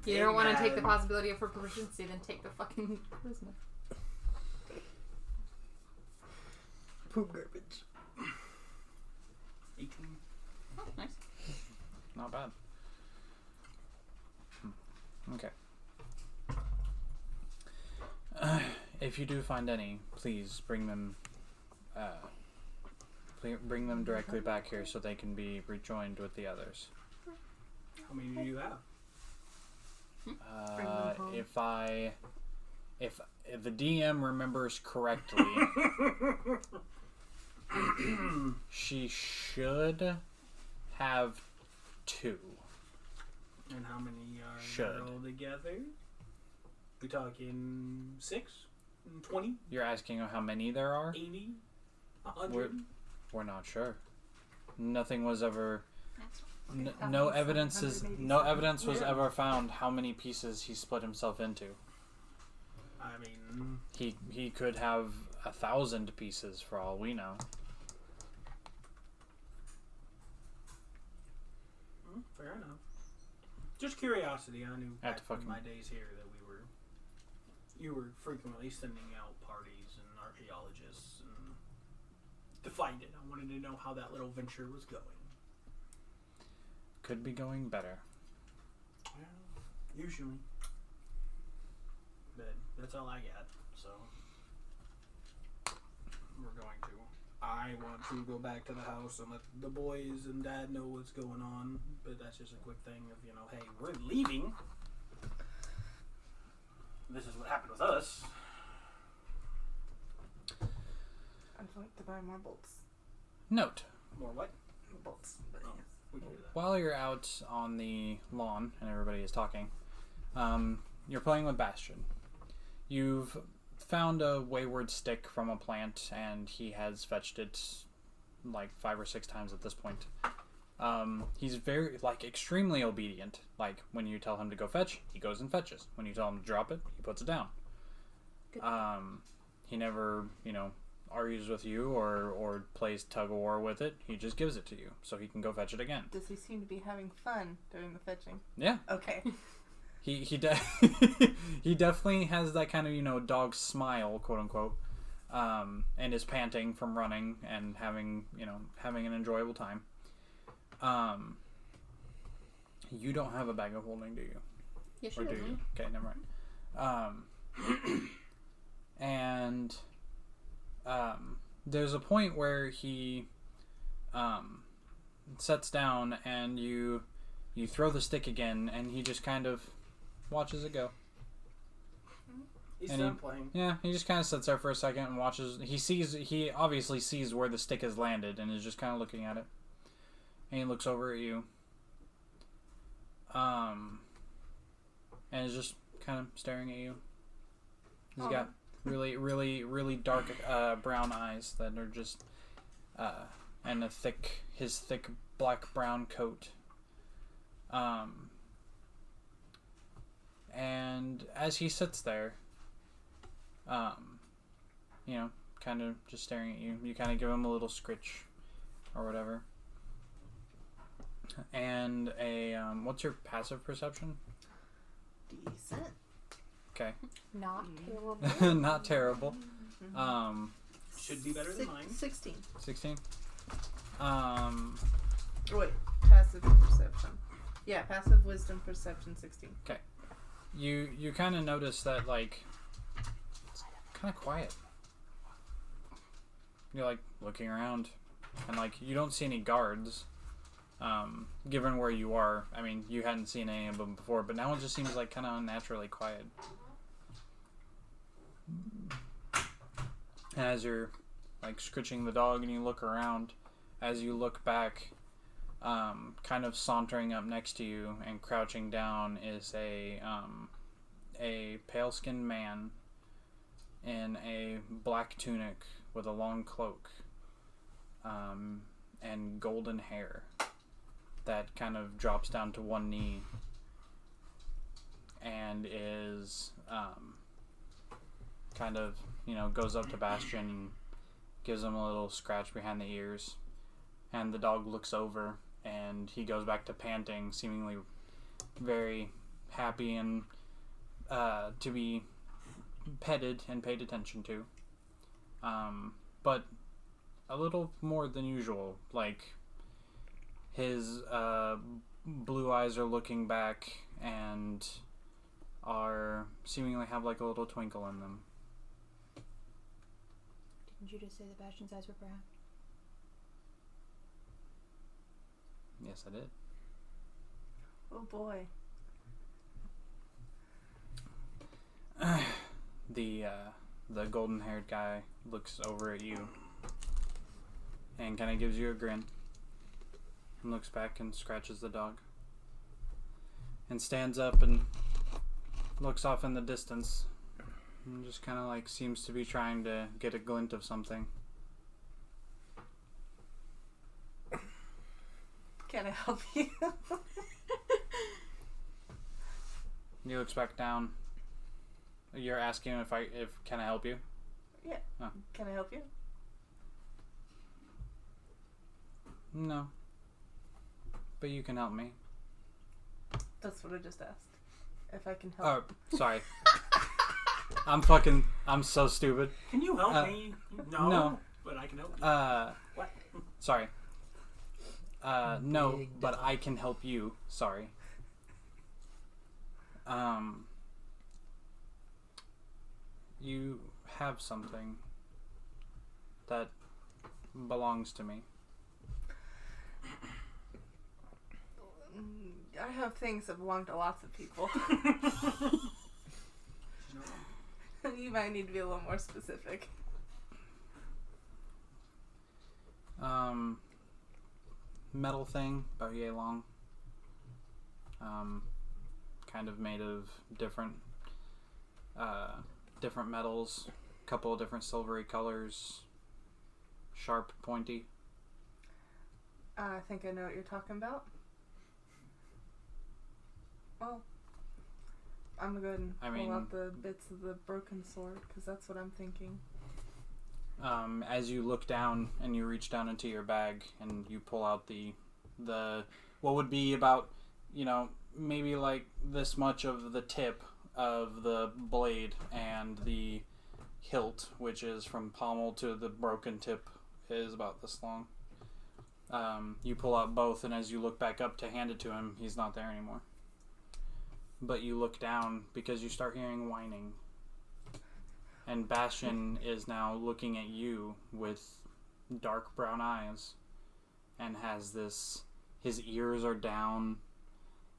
you don't want to take the possibility of proficiency, then take the fucking charisma. Poop garbage. 18. Oh, nice. Not bad. Okay. If you do find any, please bring them. Bring them directly back here so they can be rejoined with the others. How many do you have? If the DM remembers correctly, she should have 2. And how many are Should. there all together? We talking 6? 20? You're asking how many there are? 80? 100? We're not sure. Nothing was ever. That's No evidence was ever found how many pieces he split himself into. I mean, He could have 1,000 pieces for all we know. fair enough. Just curiosity. I knew back from my days here that you were frequently sending out parties and archaeologists and to find it. I wanted to know how that little venture was going. Could be going better. Well, usually. But that's all I got, so we're going to. I want to go back to the house and let the boys and Dad know what's going on, but that's just a quick thing of, hey, we're leaving. This is what happened with us. I'd like to buy more bolts. Note. More what? Bolts. But Oh, yes. we can do that. While you're out on the lawn and everybody is talking, you're playing with Bastion. You've found a wayward stick from a plant, and he has fetched it like 5 or 6 times at this point. He's very, extremely obedient. Like, when you tell him to go fetch, he goes and fetches. When you tell him to drop it, he puts it down. Good. He never, argues with you or plays tug of war with it. He just gives it to you so he can go fetch it again. Does he seem to be having fun during the fetching? Yeah. Okay. He definitely has that kind of, dog smile, quote unquote, and is panting from running and having an enjoyable time. You don't have a bag of holding, do you? Yes, Or you do you? Okay, never mind. And there's a point where he sets down and you throw the stick again, and he just kind of watches it go. He's And done playing. Yeah, he just kind of sits there for a second and watches. He obviously sees where the stick has landed and is just kind of looking at it. And he looks over at you. And is just kind of staring at you. He's got really, really, really dark brown eyes that are just, and his thick black brown coat. And as he sits there, you know, kind of just staring at you, you kind of give him a little scritch or whatever. And what's your passive perception? Decent. Okay. Not terrible. Not terrible. Should be better than mine. 16. 16. Wait, passive perception. Yeah, passive wisdom perception 16. You kind of notice that, like, it's kind of quiet. You're, like, looking around, and, like, you don't see any guards. Given where you are, I mean, you hadn't seen any of them before, but now it just seems, like, kind of unnaturally quiet. And as you're, like, scritching the dog and you look around, as you look back, kind of sauntering up next to you and crouching down is a pale-skinned man in a black tunic with a long cloak, and golden hair that kind of drops down to one knee, and is kind of, you know, goes up to Bastion and gives him a little scratch behind the ears, and the dog looks over and he goes back to panting, seemingly very happy and to be petted and paid attention to, but a little more than usual. Like, his blue eyes are looking back and are seemingly have like a little twinkle in them. Didn't you just say that Bastion's eyes were brown? Yes, I did. Oh boy. The golden-haired guy looks over at you and kind of gives you a grin and looks back and scratches the dog and stands up and looks off in the distance and just kind of like seems to be trying to get a glint of something. Can I help you? He looks back down. You're asking if can I help you? Yeah. Oh. Can I help you? No. But you can help me. That's what I just asked. If I can help. Oh, sorry. I'm so stupid. Can you help me? No. But I can help you. What? Sorry. No, but I can help you. Sorry. You have something that belongs to me. I have things that belong to lots of people. You might need to be a little more specific. Metal thing, about yay long. Kind of made of different metals, a couple of different silvery colors, sharp, pointy. I think I know what you're talking about. Well, I'm gonna go ahead and pull out the bits of the broken sword, because that's what I'm thinking. As you look down and you reach down into your bag and you pull out the what would be about, you know, maybe like this much of the tip of the blade, and the hilt, which is from pommel to the broken tip, is about this long. You pull out both, and as you look back up to hand it to him, he's not there anymore. But you look down because you start hearing whining. And Bastion is now looking at you with dark brown eyes and has this, his ears are down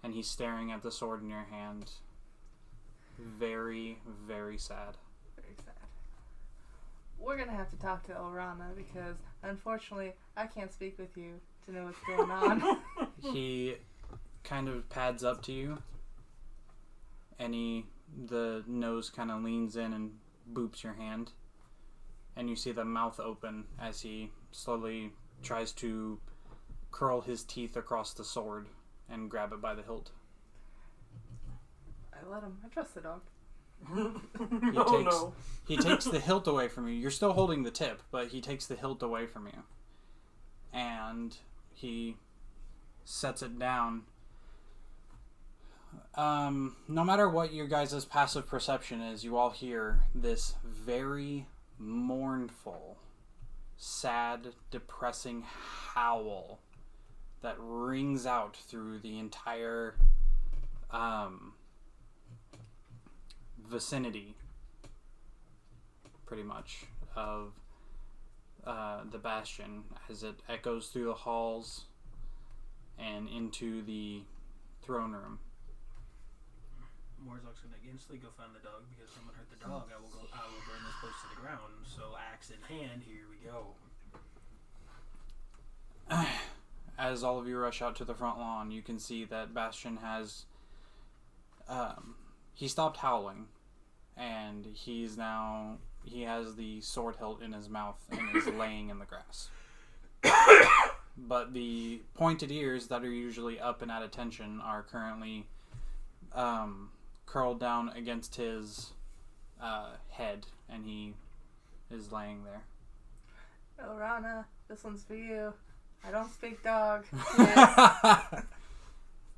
and he's staring at the sword in your hand. Very, very sad. Very sad. We're gonna have to talk to Elrana, because unfortunately I can't speak with you to know what's going on. He kind of pads up to you and the nose kind of leans in and boops your hand. And you see the mouth open as he slowly tries to curl his teeth across the sword and grab it by the hilt. I let him. I trust the dog. He takes the hilt away from you. You're still holding the tip, but he takes the hilt away from you. And he sets it down. No matter what your guys' passive perception is, you all hear this very mournful, sad, depressing howl that rings out through the entire vicinity, pretty much, of the Bastion, as it echoes through the halls and into the throne room. Morzok's gonna instantly go find the dog, because someone hurt the dog. I will burn this place to the ground. So axe in hand, here we go. As all of you rush out to the front lawn, you can see that Bastion has he stopped howling, and he has the sword hilt in his mouth and is laying in the grass. But the pointed ears that are usually up and at attention are currently curled down against his head, and he is laying there. Oh, Rana, this one's for you. I don't speak dog. Yes.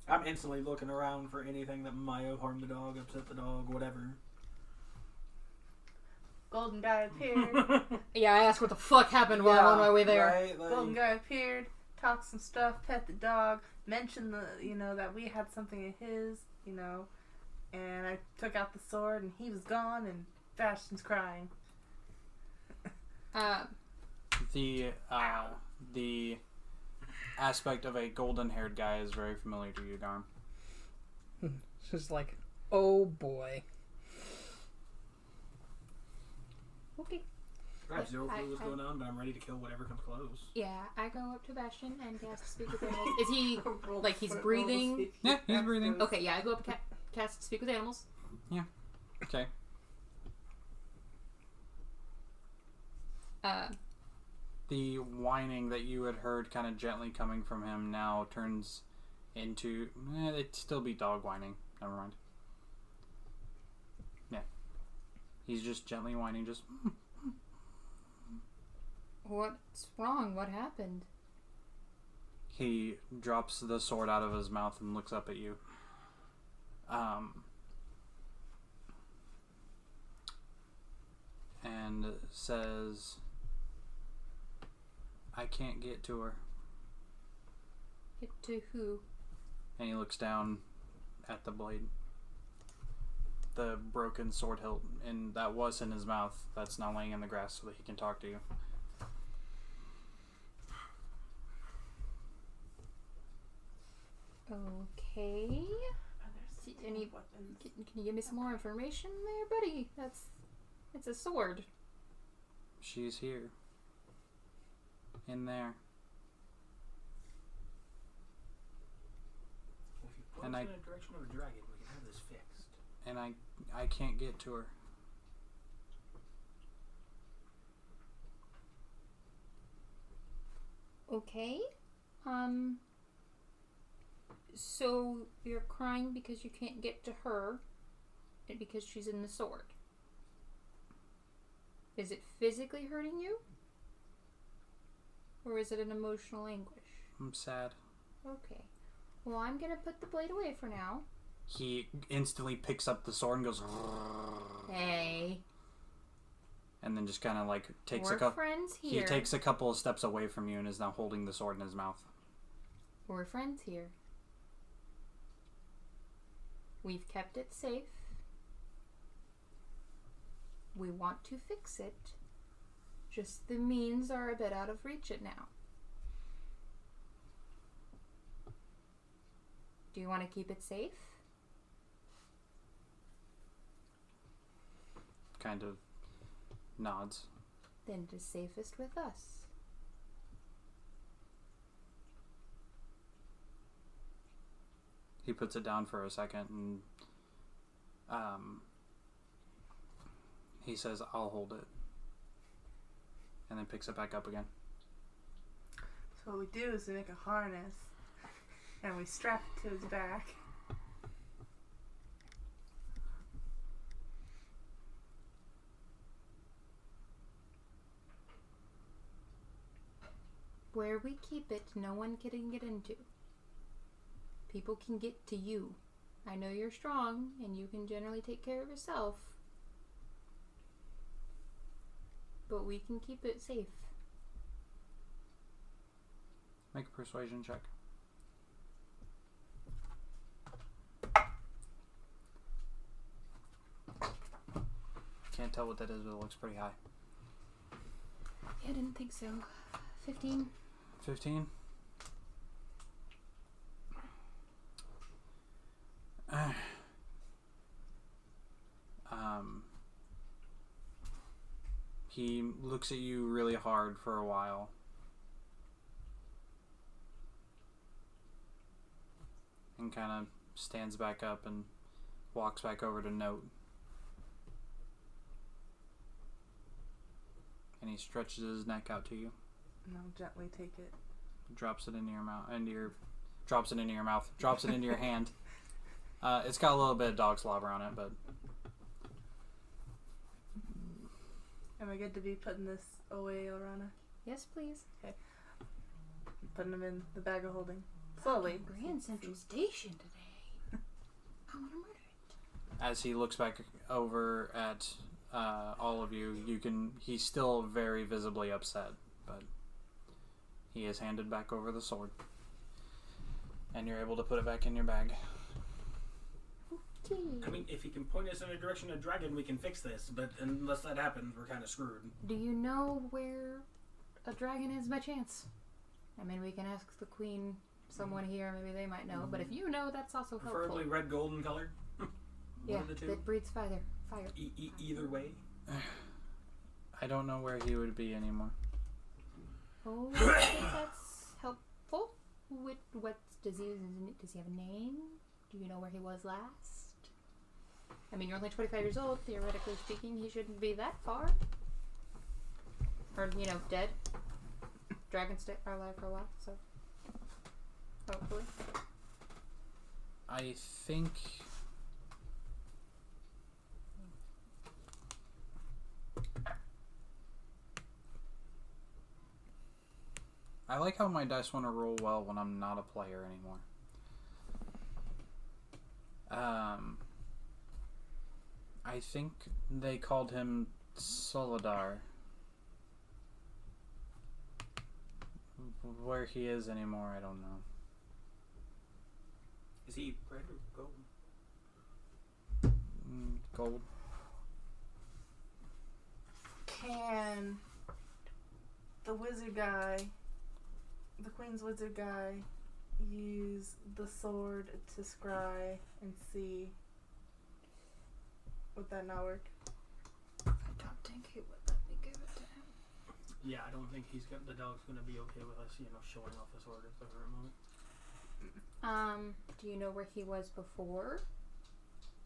I'm instantly looking around for anything that might have harmed the dog, upset the dog, whatever. Golden guy appeared. Yeah, I asked what the fuck happened while I'm on my way there. Right, Golden guy appeared. Talked some stuff. Pet the dog. Mentioned that we had something of his. And I took out the sword, and he was gone, and Bastion's crying. The aspect of a golden-haired guy is very familiar to you, Garm. It's just like, oh boy. Okay. I have zero clue what's I- going on, but I'm ready to kill whatever comes close. Yeah, I go up to Bastion and cast Speak with Animals. Is he, like, he's breathing? Yeah, he's breathing. Okay, yeah, I go up and cast Speak with Animals. Okay. The whining that you had heard kind of gently coming from him now turns into... it'd still be dog whining. Never mind. Yeah. He's just gently whining, just... What's wrong? What happened? He drops the sword out of his mouth and looks up at you. And says, I can't get to her. Get to who? And he looks down at the blade. The broken sword hilt, and that was in his mouth, that's now laying in the grass so that he can talk to you. Okay. Any? Can you give me some more information there, buddy? It's a sword. She's here. In there. If you put And us I- in the direction of a dragon, we can have this fixed. And I can't get to her. Okay. So you're crying because you can't get to her, and because she's in the sword. Is it physically hurting you? Or is it an emotional anguish? I'm sad. Okay. Well, I'm gonna put the blade away for now. He instantly picks up the sword and goes... Hey. And then just kind of like takes We're a couple... friends He here. takes a couple of steps away from you and is now holding the sword in his mouth. We're friends here. We've kept it safe. We want to fix it. Just the means are a bit out of reach it now. Do you want to keep it safe? Kind of nods. Then it is safest with us. He puts it down for a second and He says, I'll hold it. And then picks it back up again. So what we do is we make a harness and we strap it to his back. Where we keep it, no one can get into. People can get to you. I know you're strong and you can generally take care of yourself. But we can keep it safe. Make a persuasion check. Can't tell what that is, but it looks pretty high. Yeah, I didn't think so. 15. 15? He looks at you really hard for a while. And kind of stands back up and walks back over to Note. And he stretches his neck out to you. And I'll gently take it. Drops it into your mouth. Drops it into your mouth. Drops it into your hand. It's got a little bit of dog slobber on it, but... Am I good to be putting this away, Elrana? Yes, please. Okay. Putting them in the bag of holding. Slowly. Grand Central Station today. I want to murder it. As he looks back over at all of you, he's still very visibly upset, but he is handed back over the sword. And you're able to put it back in your bag. I mean, if he can point us in a direction of dragon, we can fix this. But unless that happens, we're kind of screwed. Do you know where a dragon is by chance? I mean, we can ask the queen, someone here, maybe they might know. But if you know, that's also helpful. Preferably red, golden color. Yeah, of the two. that breathes fire. Either way. I don't know where he would be anymore. Oh, I think that's helpful. Does he have a name? Do you know where he was last? I mean, you're only 25 years old. Theoretically speaking, he shouldn't be that far. Or, dead. Dragons are alive for a while, so hopefully. I think... I like how my dice want to roll well when I'm not a player anymore. I think they called him Solidar. Where he is anymore, I don't know. Is he red or gold? Gold. Can the wizard guy, the queen's wizard guy, use the sword to scry and see? Would that not work? I don't think he would let me give it to him. Yeah, I don't think the dog's going to be okay with us, showing off the sword at the current moment. Do you know where he was before?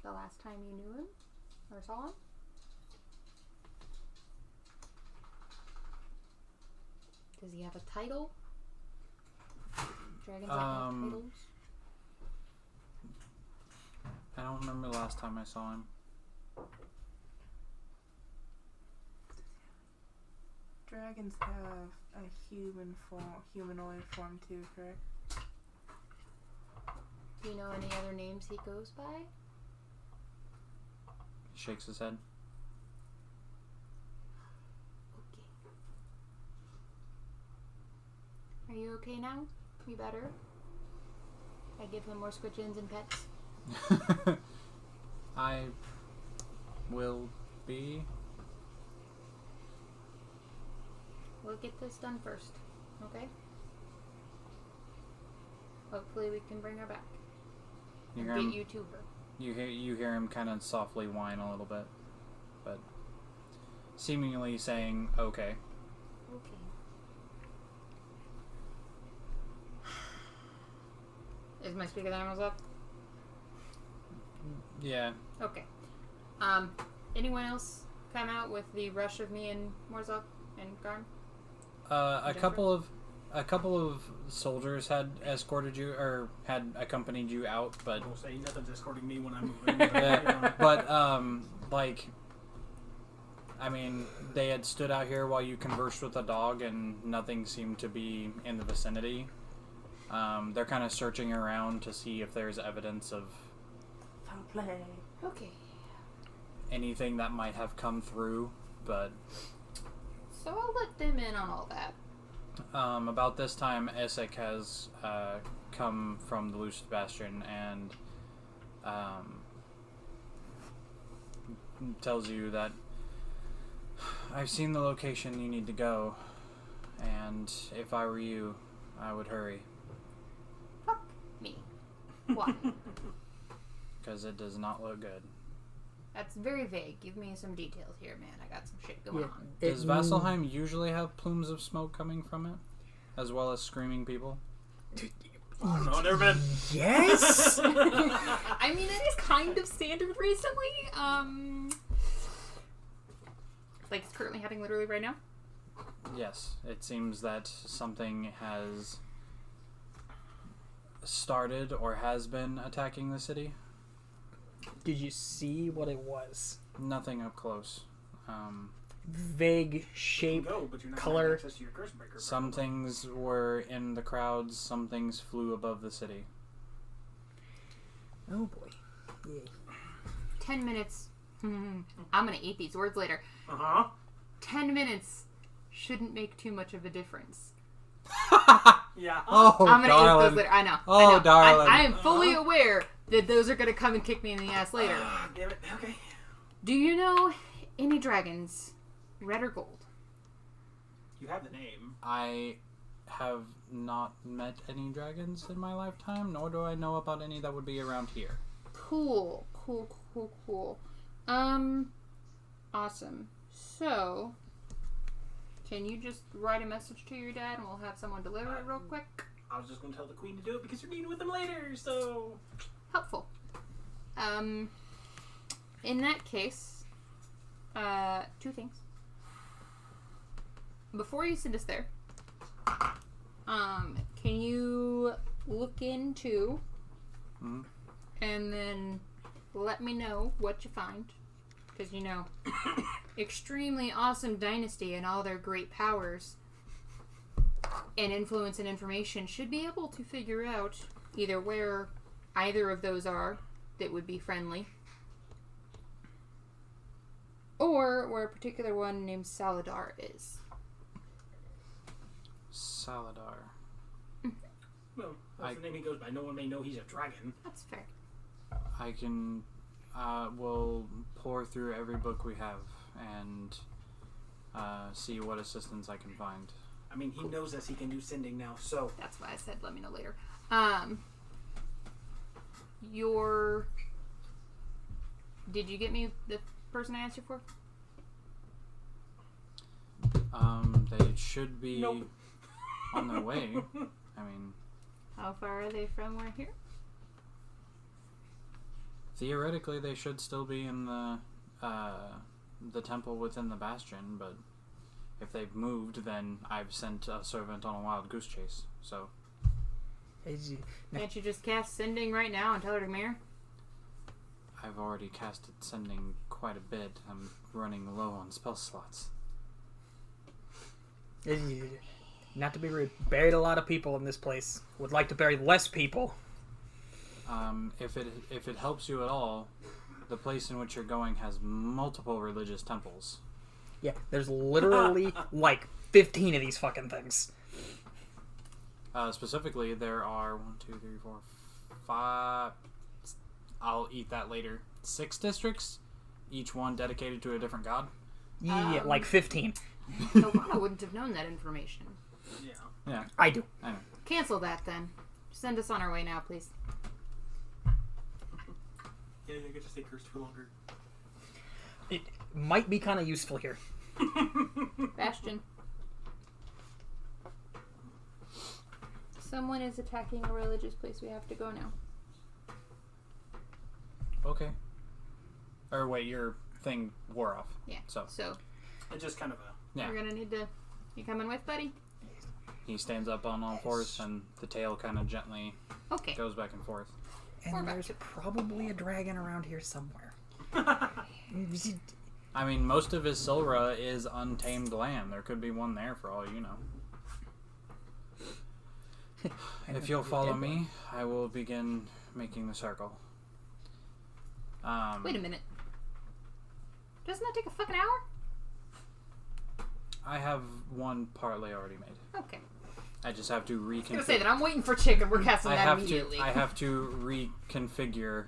The last time you knew him? Or saw him? Does he have a title? Dragons like have titles? I don't remember the last time I saw him. Dragons have a humanoid form too, correct? Do you know any other names he goes by? He shakes his head. Okay. Are you okay now? You better? I give him more squidgens and pets. I will be. We'll get this done first, okay? Hopefully we can bring her back. You And hear get him, you to her. you hear him kind of softly whine a little bit, but seemingly saying okay. Okay. Is my speak of the animals up? Yeah. Okay. Anyone else come out with the rush of me and Morzok and Garn? A couple of soldiers had escorted you or had accompanied you out, but Don't say nothing's escorting me when I'm moving. but like, I mean, they had stood out here while you conversed with the dog, and nothing seemed to be in the vicinity. They're kind of searching around to see if there's evidence of Foul play. Okay. anything that might have come through, but So I'll let them in on all that. about this time, Essek has come from the Lucid Bastion and tells you that I've seen the location you need to go, and if I were you, I would hurry, Fuck me. Why? because it does not look good. That's very vague. Give me some details here, man. I got some shit going on. Does Vasselheim usually have plumes of smoke coming from it, as well as screaming people? No, never been. Yes. I mean, it is kind of standard recently. Like it's currently happening literally right now. Yes, it seems that something has started or has been attacking the city. Did you see what it was? Nothing up close. Vague shape. Go, but you're not color. having access to your curse breaker. Some things were in the crowds, some things flew above the city. Oh boy. Yeah. 10 minutes. I'm gonna eat these words later. 10 minutes shouldn't make too much of a difference. Yeah. Oh, I'm gonna eat darling. those later. I know. Oh, I know. darling. I am fully aware that those are gonna come and kick me in the ass later. Damn it. Okay. Do you know any dragons, red or gold? You have the name. I have not met any dragons in my lifetime, nor do I know about any that would be around here. Cool. Awesome. So, can you just write a message to your dad and we'll have someone deliver it real quick? I was just going to tell the queen to do it because you're meeting with them later, so... Helpful. In that case, two things. Before you send us there, can you look into Mhm. and then let me know what you find? Because, you know, extremely awesome dynasty and all their great powers and influence and information should be able to figure out either where either of those are that would be friendly, or where a particular one named Saladar is. Saladar. Well, that's the name he goes by. No one may know he's a dragon. That's fair. I can... we'll pour through every book we have and see what assistance I can find. I mean, he knows us. He can do sending now, so... That's why I said let me know later. Did you get me the person I asked you for? They should be Nope. on their way. I mean, How far are they from where here? theoretically, they should still be in the temple within the Bastion, but if they've moved, then I've sent a servant on a wild goose chase, so... Can't you just cast sending right now and tell her to come here? I've already casted sending quite a bit. I'm running low on spell slots. Not to be rude, buried a lot of people in this place. Would like to bury less people. If it helps you at all, the place in which you're going has multiple religious temples. Yeah, there's literally like 15 of these fucking things. Specifically, there are 1, 2, 3, 4, 5. I'll eat that later. 6 districts, each one dedicated to a different god. Yeah, like 15. Nobody wouldn't have known that information. Yeah. Yeah, I do. I know. Cancel that then. Send us on our way now, please. Yeah, you get to stay cursed for longer. It might be kind of useful here. Bastion. Someone is attacking a religious place. We have to go now. Okay. Or wait, you're thing wore off. Yeah. So It's just kind of Yeah. we're gonna need to. You coming with, buddy? he stands up on all fours, and the tail kind of gently Okay. goes back and forth. We're And back there's to- probably a dragon around here somewhere. I mean, most of his Silra is untamed land. There could be one there for all you know. If you'll follow me, I will begin making the circle. Wait a minute. Doesn't that take a fucking hour? I have one partly already made. Okay. I just have to I was reconfigure. gonna say that I'm waiting for chicken. We're casting that immediately. I have to reconfigure.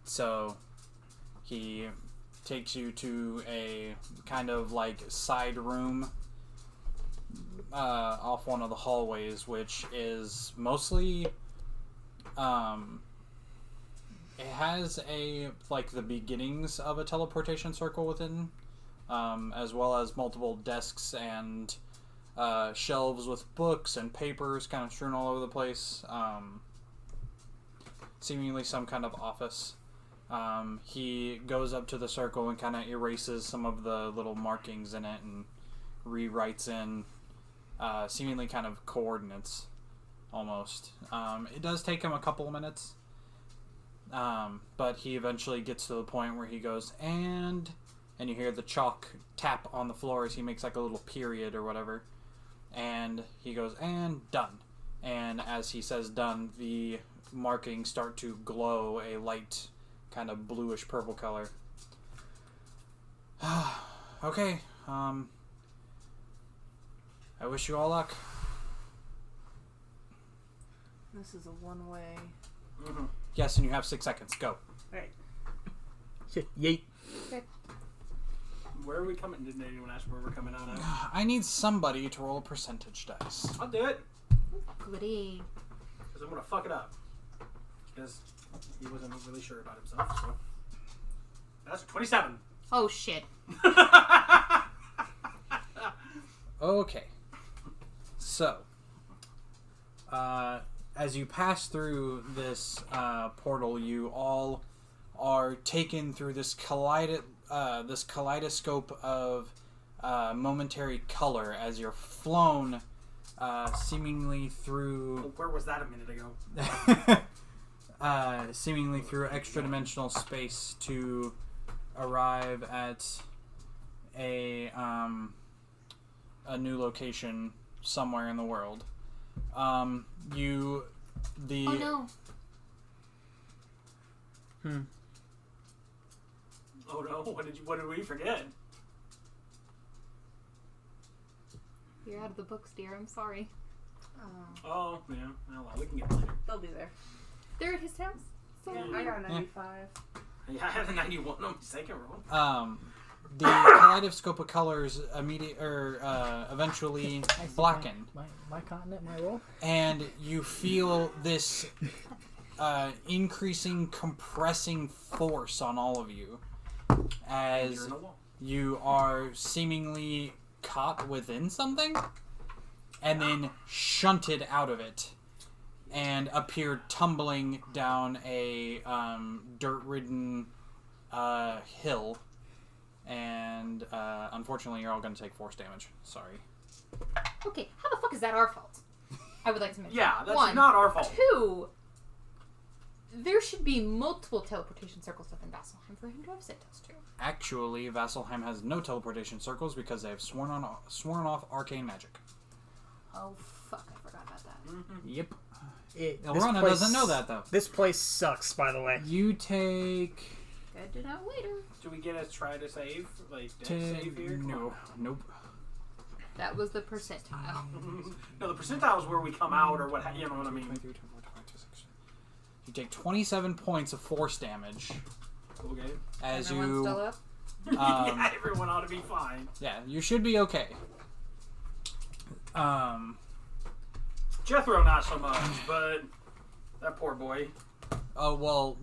So he takes you to a kind of like side room off one of the hallways, which is mostly it has the beginnings of a teleportation circle within, as well as multiple desks and shelves with books and papers kind of strewn all over the place. Seemingly some kind of office. He goes up to the circle and kind of erases some of the little markings in it and rewrites in seemingly kind of coordinates almost. It does take him a couple of minutes, but he eventually gets to the point where he goes, and you hear the chalk tap on the floor as he makes like a little period or whatever, and he goes, and done. And as he says done, the markings start to glow a light kind of bluish purple color. Okay, I wish you all luck. This is a one-way. Mm-hmm. Yes, and you have 6 seconds. Go. Right. Yeet. Where are we coming? Didn't anyone ask where we're coming out of? I need somebody to roll a percentage dice. I'll do it. Goody. Because I'm going to fuck it up. Because he wasn't really sure about himself, so. That's 27. Oh shit. Okay. So, as you pass through this portal, you all are taken through this kaleidoscope of momentary color as you're flown seemingly through Where was that a minute ago? seemingly through extra-dimensional space to arrive at a new location somewhere in the world. Oh no. Oh no, what did we forget? You're out of the books, dear. I'm sorry. Oh, yeah. Well, we can get them later. They'll be there. They're at his house. So Yeah. I got a 95. Yeah, I had a 91 on my second roll. The kaleidoscope of colors eventually blacken, My continent, my roll. and you feel this increasing, compressing force on all of you as You're in a wall. you are seemingly caught within something and then shunted out of it and appeared tumbling down a dirt-ridden hill. And unfortunately, you're all going to take force damage. Sorry. okay, how the fuck is that our fault? I would like to mention. Yeah, that's One, not our fault. 2. There should be multiple teleportation circles within Vasselheim for him to have sent us to. Actually, Vasselheim has no teleportation circles because they have sworn off arcane magic. Oh fuck, I forgot about that. Yep. This Elrona place- doesn't know that, though. This place sucks, by the way. You take... Good to know later. Do we get a try to save? Like, save here? No. Nope. That was the percentile. No, the percentile is where we come out or what, you know what I mean? You take 27 points of force damage Okay. as Everyone's you... still up? Yeah, everyone ought to be fine. Yeah, you should be okay. Jethro not so much, but that poor boy. Oh, well,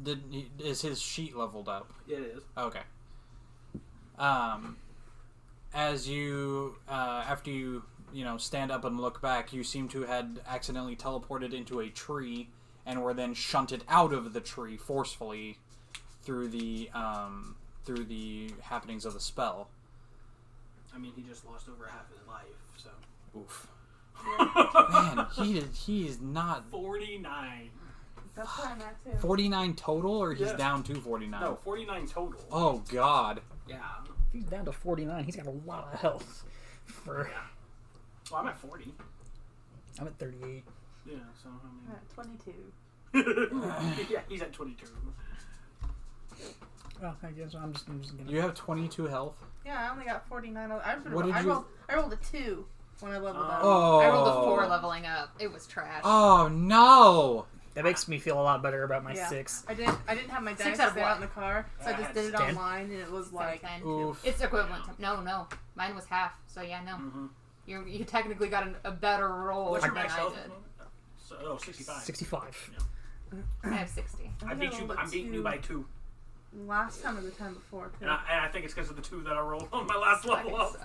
is his sheet leveled up? It is. Okay. As you, after you stand up and look back, you seem to had accidentally teleported into a tree and were then shunted out of the tree forcefully through the happenings of the spell. I mean, he just lost over half his life, so. Oof. Man, he is not 49. That's where I'm at too. 49 total, or he's Yeah. down to 49. No, 49 total. Oh God. Yeah. If he's down to 49, he's got a lot of health. For Well, I'm at 40. I'm at 38. Yeah, so I I'm mean. at 22. Yeah, he's at 22. Oh, I guess I'm just gonna. You have 22 health. Yeah, I only got 49. What did you- I rolled a 2 when I leveled up. Oh. I rolled a 4 leveling up. It was trash. Oh no. That makes me feel a lot better about my Yeah. 6. I didn't have my dice 6 out of there what? out in the car, so I just did it 10. online, and it was like 10. Oof. It's equivalent to... No. Mine was half. So yeah, no. Mm-hmm. You technically got a better roll What's than your max I health? did. So, 65. 65. I have 60. I'm beating you by 2. last time or the time before too. And I think it's because of the 2 that I rolled on my last level up.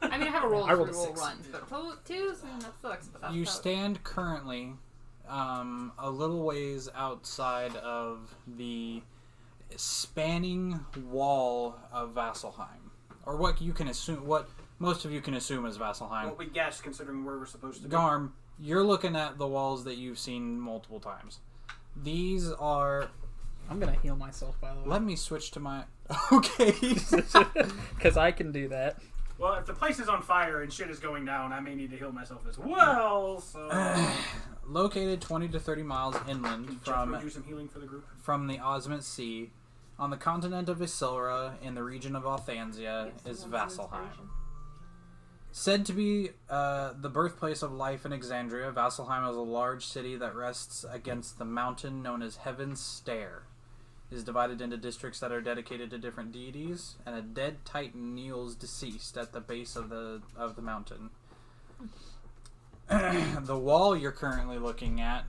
I mean, I have a roll I rolled a through roll 6. runs, but 2s, that sucks. But that's You how it- stand currently a little ways outside of the spanning wall of Vasselheim, or what you can assume, what most of you can assume is Vasselheim. What we guess, considering where we're supposed to be. Garm, you're looking at the walls that you've seen multiple times. These are. I'm gonna heal myself, by the way. Let me switch to my. Okay. Because I can do that. Well, if the place is on fire and shit is going down, I may need to heal myself as well, so... Located 20 to 30 miles inland Jeff, would do some healing for the group? from the Osmond Sea, on the continent of Isilra, in the region of Althansia, is Vasselheim. Said to be the birthplace of life in Exandria, Vasselheim is a large city that rests against the mountain known as Heaven's Stair. It is divided into districts that are dedicated to different deities, and a dead titan kneels deceased at the base of the mountain. The wall you're currently looking at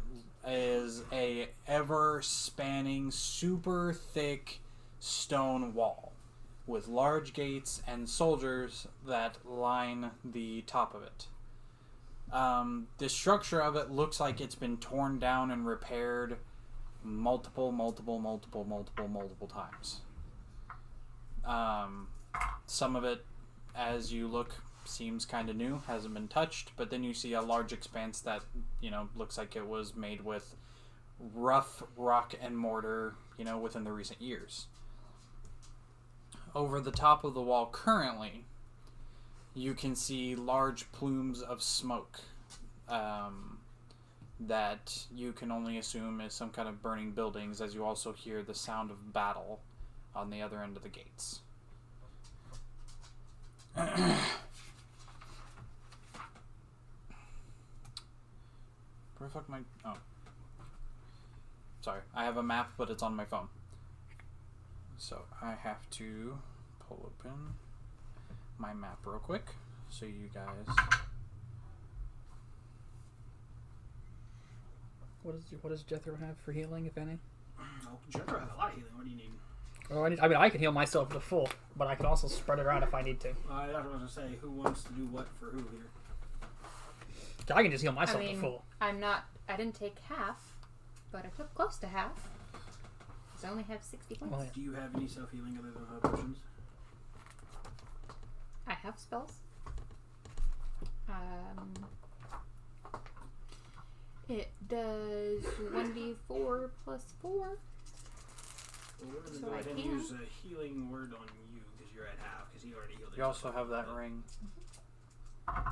is a ever-spanning, super thick stone wall with large gates and soldiers that line the top of it. The structure of it looks like it's been torn down and repaired multiple times. Some of it, as you look, seems kind of new, hasn't been touched, but then you see a large expanse that, looks like it was made with rough rock and mortar, within the recent years. Over the top of the wall currently, you can see large plumes of smoke that you can only assume is some kind of burning buildings, as you also hear the sound of battle on the other end of the gates. Where the fuck am I? Oh. Sorry. I have a map, but it's on my phone. So I have to pull open my map real quick so you guys... What does Jethro have for healing, if any? Oh, Jethro has a lot of healing. What do you need? Oh, I can heal myself to full, but I can also spread it around if I need to. I was going to say, who wants to do what for who here? I can just heal myself to full. I didn't take half, but I took close to half. Because I only have 60 points. Well, yeah. Do you have any self-healing other than potions? I have spells. It does 1d4 plus 4. Well, even So though I I didn't can. use a healing word on you because you're at half, because he already healed You also himself. have that ring, Yeah, I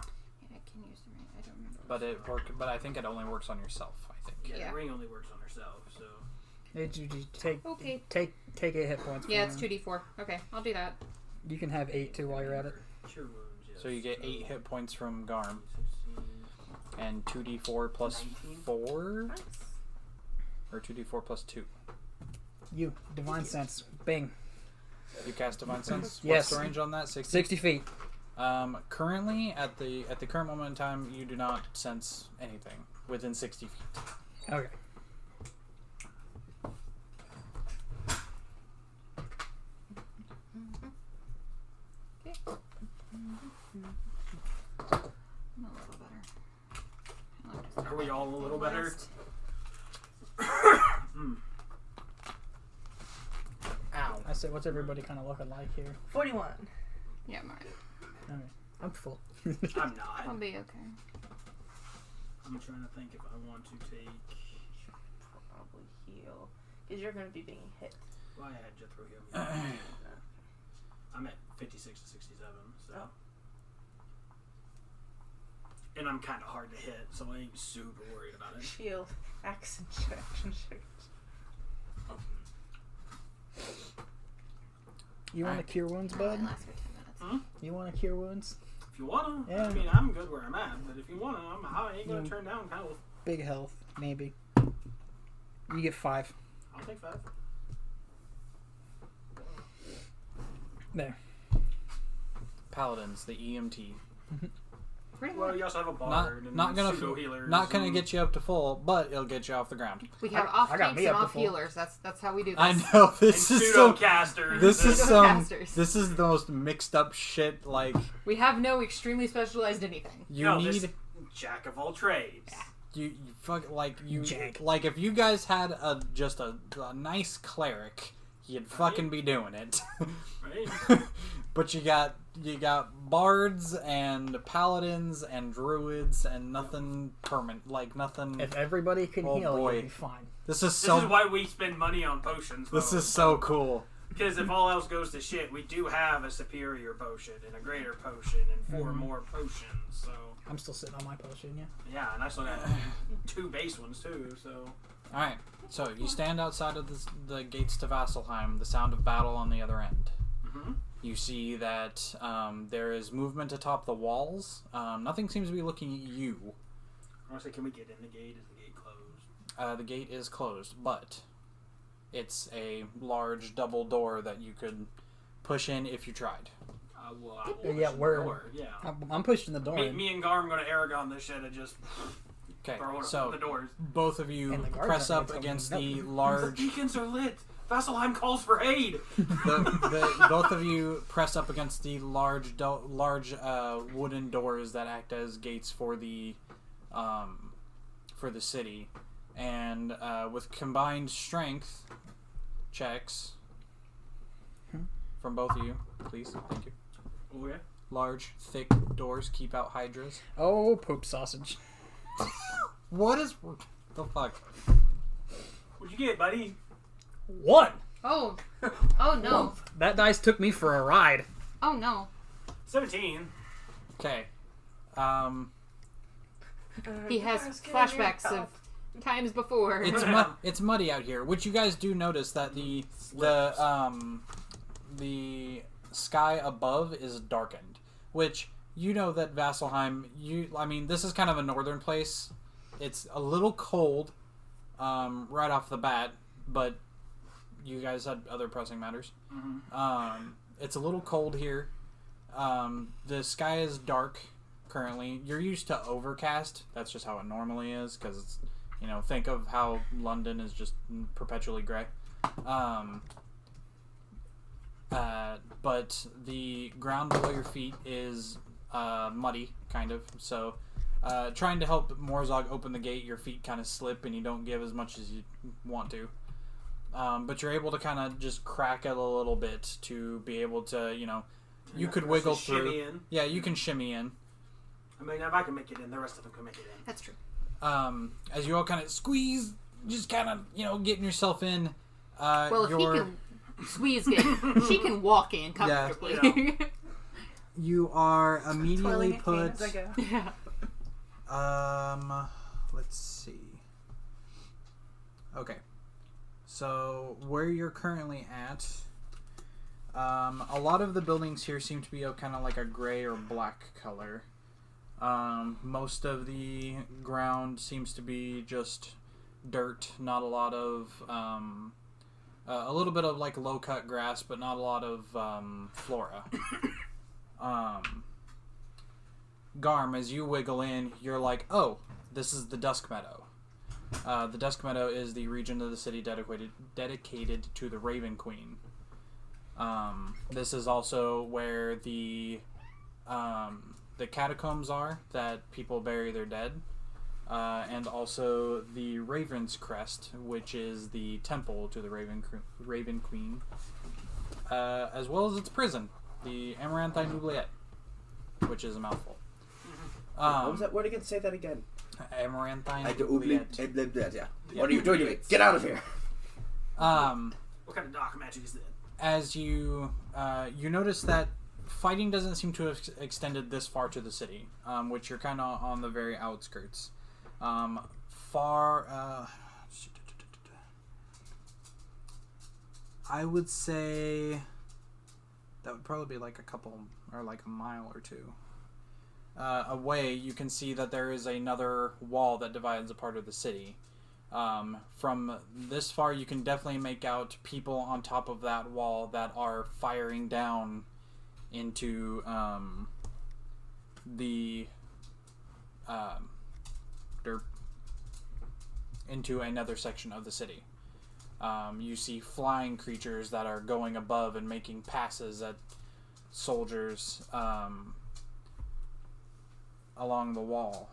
can use the ring. I don't remember. but I think it only works on yourself. I think. Yeah, Yeah. the ring only works on herself, so... You take Okay. take 8 hit points. Yeah, from it's her. 2d4. Okay, I'll do that. You can have 8 too while you're at it. Cure wounds, yes. So you get 8 hit points from Garm 16, and 2d4 plus 19. 4, Nice. or 2d4 plus 2. You divine sense, bing, You cast Divine Sense. Yes. What's the range on that? 60. 60 feet. Currently, at the current moment in time, you do not sense anything within 60 feet. Okay. I'm a little better. Are we all a little better? I said, what's everybody kind of looking like here? 41. Yeah, mine. Alright. I'm full. I'm not. I'll be okay. I'm trying to think if I want to take. Probably heal. Because you're going to be being hit. Well, I had Jethro heal me. I'm at 56 to 67, so. Oh. And I'm kind of hard to hit, so I ain't super worried about it. Shield. Action shirt. You want to cure wounds, bud? Last for 10 minutes. You want to cure wounds? If you wanna, Yeah. I mean, I'm good where I'm at, but if you wanna, I ain't gonna turn down health. Big health, maybe. You get 5. I'll take 5. There. Paladins, the EMT. Pretty Well, much. you also have a bard and Not gonna pseudo healers. not gonna get you up to full, but it'll get you off the ground. We have I off got tanks me and up to off full. healers. That's how we do this. I know this and is pseudo so. casters. This is Pseudo some. casters. This is the most mixed up shit. Like We have no extremely specialized anything. you No, need. this jack of all trades. You fuck like you Jack. like if you guys had just a nice cleric, you'd fucking be doing it. Right? But you got bards and paladins and druids and nothing permanent, like nothing. If everybody can Oh, heal, boy. you'll be fine. This is This so. is why we spend money on potions. This though. is so cool. Because if all else goes to shit, we do have a superior potion and a greater potion and 4 more potions. So I'm still sitting on my potion, yeah. yeah, and I still got 2 base ones too. So All right, so you stand outside of the gates to Vasselheim. The sound of battle on the other end. Mhm. You see that there is movement atop the walls. Nothing seems to be looking at you. I want to say, can we get in the gate? Is the gate closed? The gate is closed, but it's a large double door that you could push in if you tried. Well, I will Yeah, push the where- door, yeah. I'm pushing the door in. Me and Garm going to Aragon this shit and just Okay, throw it so the doors. both of you And the guards press aren't up gonna tell me against no. the The large. beacons are lit. Vasselheim calls for aid. Both of you press up against the large wooden doors that act as gates for the city, and with combined strength checks from both of you, please. Thank you. Oh yeah. Large, thick doors keep out hydras. Oh, poop sausage. What is the fuck? What'd you get, buddy? 1! Oh. Oh no. That dice took me for a ride. Oh no. 17. Okay. He has flashbacks of times before. It's muddy out here, which you guys do notice that the sky above is darkened, which you know that Vasselheim. I mean, this is kind of a northern place. It's a little cold, right off the bat, but you guys had other pressing matters. Mm-hmm. It's a little cold here. The sky is dark currently. You're used to overcast. That's just how it normally is, because it's, think of how London is just perpetually gray. But the ground below your feet is muddy, kind of. So, trying to help Morzog open the gate, your feet kind of slip and you don't give as much as you want to. But you're able to kind of just crack it a little bit to be able to, you could wiggle through. Shimmy in. Yeah, you can shimmy in. I mean, if I can make it in, the rest of them can make it in. That's true. As you all kind of squeeze, just kind of, getting yourself in. Well, if he can squeeze in, she can walk in comfortably. Yeah. You are Twirling immediately it put. as I go. Yeah. Let's see. Okay. So, where you're currently at, a lot of the buildings here seem to be kind of like a gray or black color. Most of the ground seems to be just dirt, not a lot of, a little bit of like low-cut grass, but not a lot of flora. Garm, as you wiggle in, you're like, oh, this is the Dusk Meadow. The Dusk Meadow is the region of the city dedicated to the Raven Queen. This is also where the catacombs are that people bury their dead, and also the Raven's Crest, which is the temple to the Raven Queen. as well as its prison, the Amaranthine Oubliette, which is a mouthful. What was that word again? Say that again. Amaranthine Oubliette. Oubliette. Yeah. What are you doing to me? Get out of here! What kind of dark magic is that? As you notice that fighting doesn't seem to have extended this far to the city, which you're kind of on the very outskirts. I would say that would probably be like a couple, or like a mile or two away. You can see that there is another wall that divides a part of the city. From this far, you can definitely make out people on top of that wall that are firing down into into another section of the city. You see flying creatures that are going above and making passes at soldiers along the wall.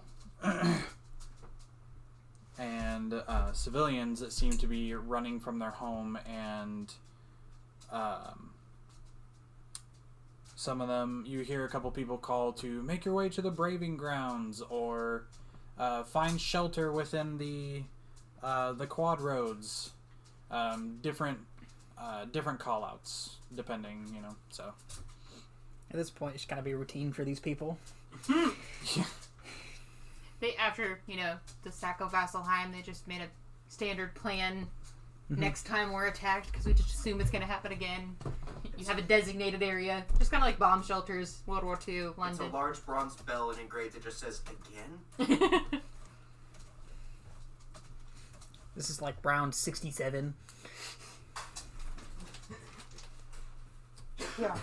And civilians that seem to be running from their home, and some of them, you hear a couple people call to make your way to the braving grounds, or find shelter within the quad roads. Different call outs depending, so At this point, it's gotta be a routine for these people. After, the sack of Vasselheim, they just made a standard plan. Next time we're attacked, because we just assume it's going to happen again. You have a designated area. Just kind of like bomb shelters, World War II, London. It's a large bronze bell and engraved. It just says, again? This is like round 67. Yeah.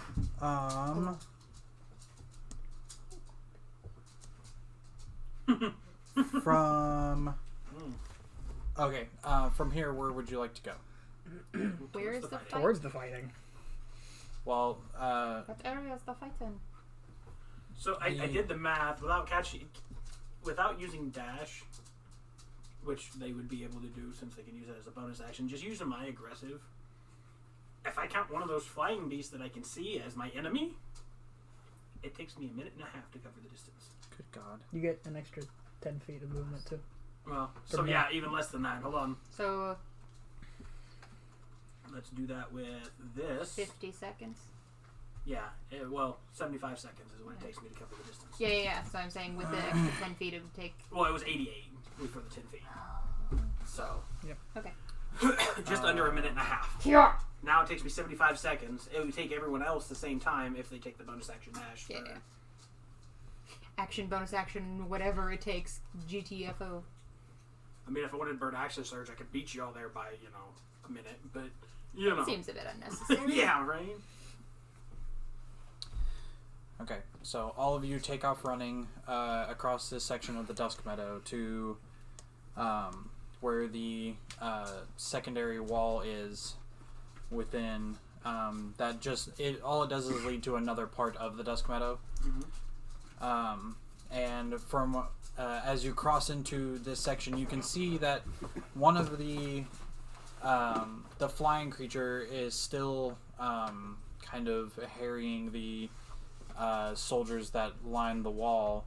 From here, where would you like to go? Where is the fight? Towards the fighting. Well, What area is the fight in? So I did the math without using dash, which they would be able to do since they can use it as a bonus action. Just using my aggressive. If I count one of those flying beasts that I can see as my enemy, it takes me a minute and a half to cover the distance. good God. You get an extra 10 feet of movement, too. Well, so yeah, even less than that. Hold on. So, Let's do that with this. 50 seconds. Yeah, 75 seconds is what it takes me to cover the distance. Yeah. So I'm saying with the extra 10 feet, it would take... Well, it was 88 for the 10 feet. So. Yep. Okay. Just under a minute and a half. Yeah. Now it takes me 75 seconds. It would take everyone else the same time if they take the bonus action dash. Yeah. Action, bonus action, whatever it takes. GTFO. I mean, if I wanted Bird Action Surge, I could beat you all there by, a minute. But, Seems a bit unnecessary. Yeah, right? Okay, so all of you take off running across this section of the Dusk Meadow to where the secondary wall is within. All it does is lead to another part of the Dusk Meadow. Mm-hmm. And from as you cross into this section, you can see that one of the flying creature is still kind of harrying the soldiers that line the wall,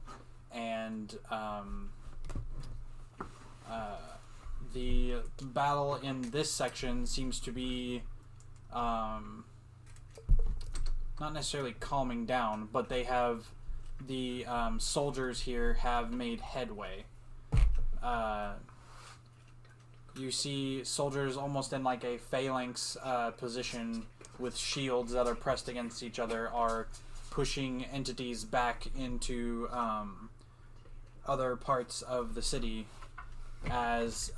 and the battle in this section seems to be not necessarily calming down, but they have the soldiers here have made headway. You see soldiers almost in like a phalanx position with shields that are pressed against each other are pushing entities back into other parts of the city as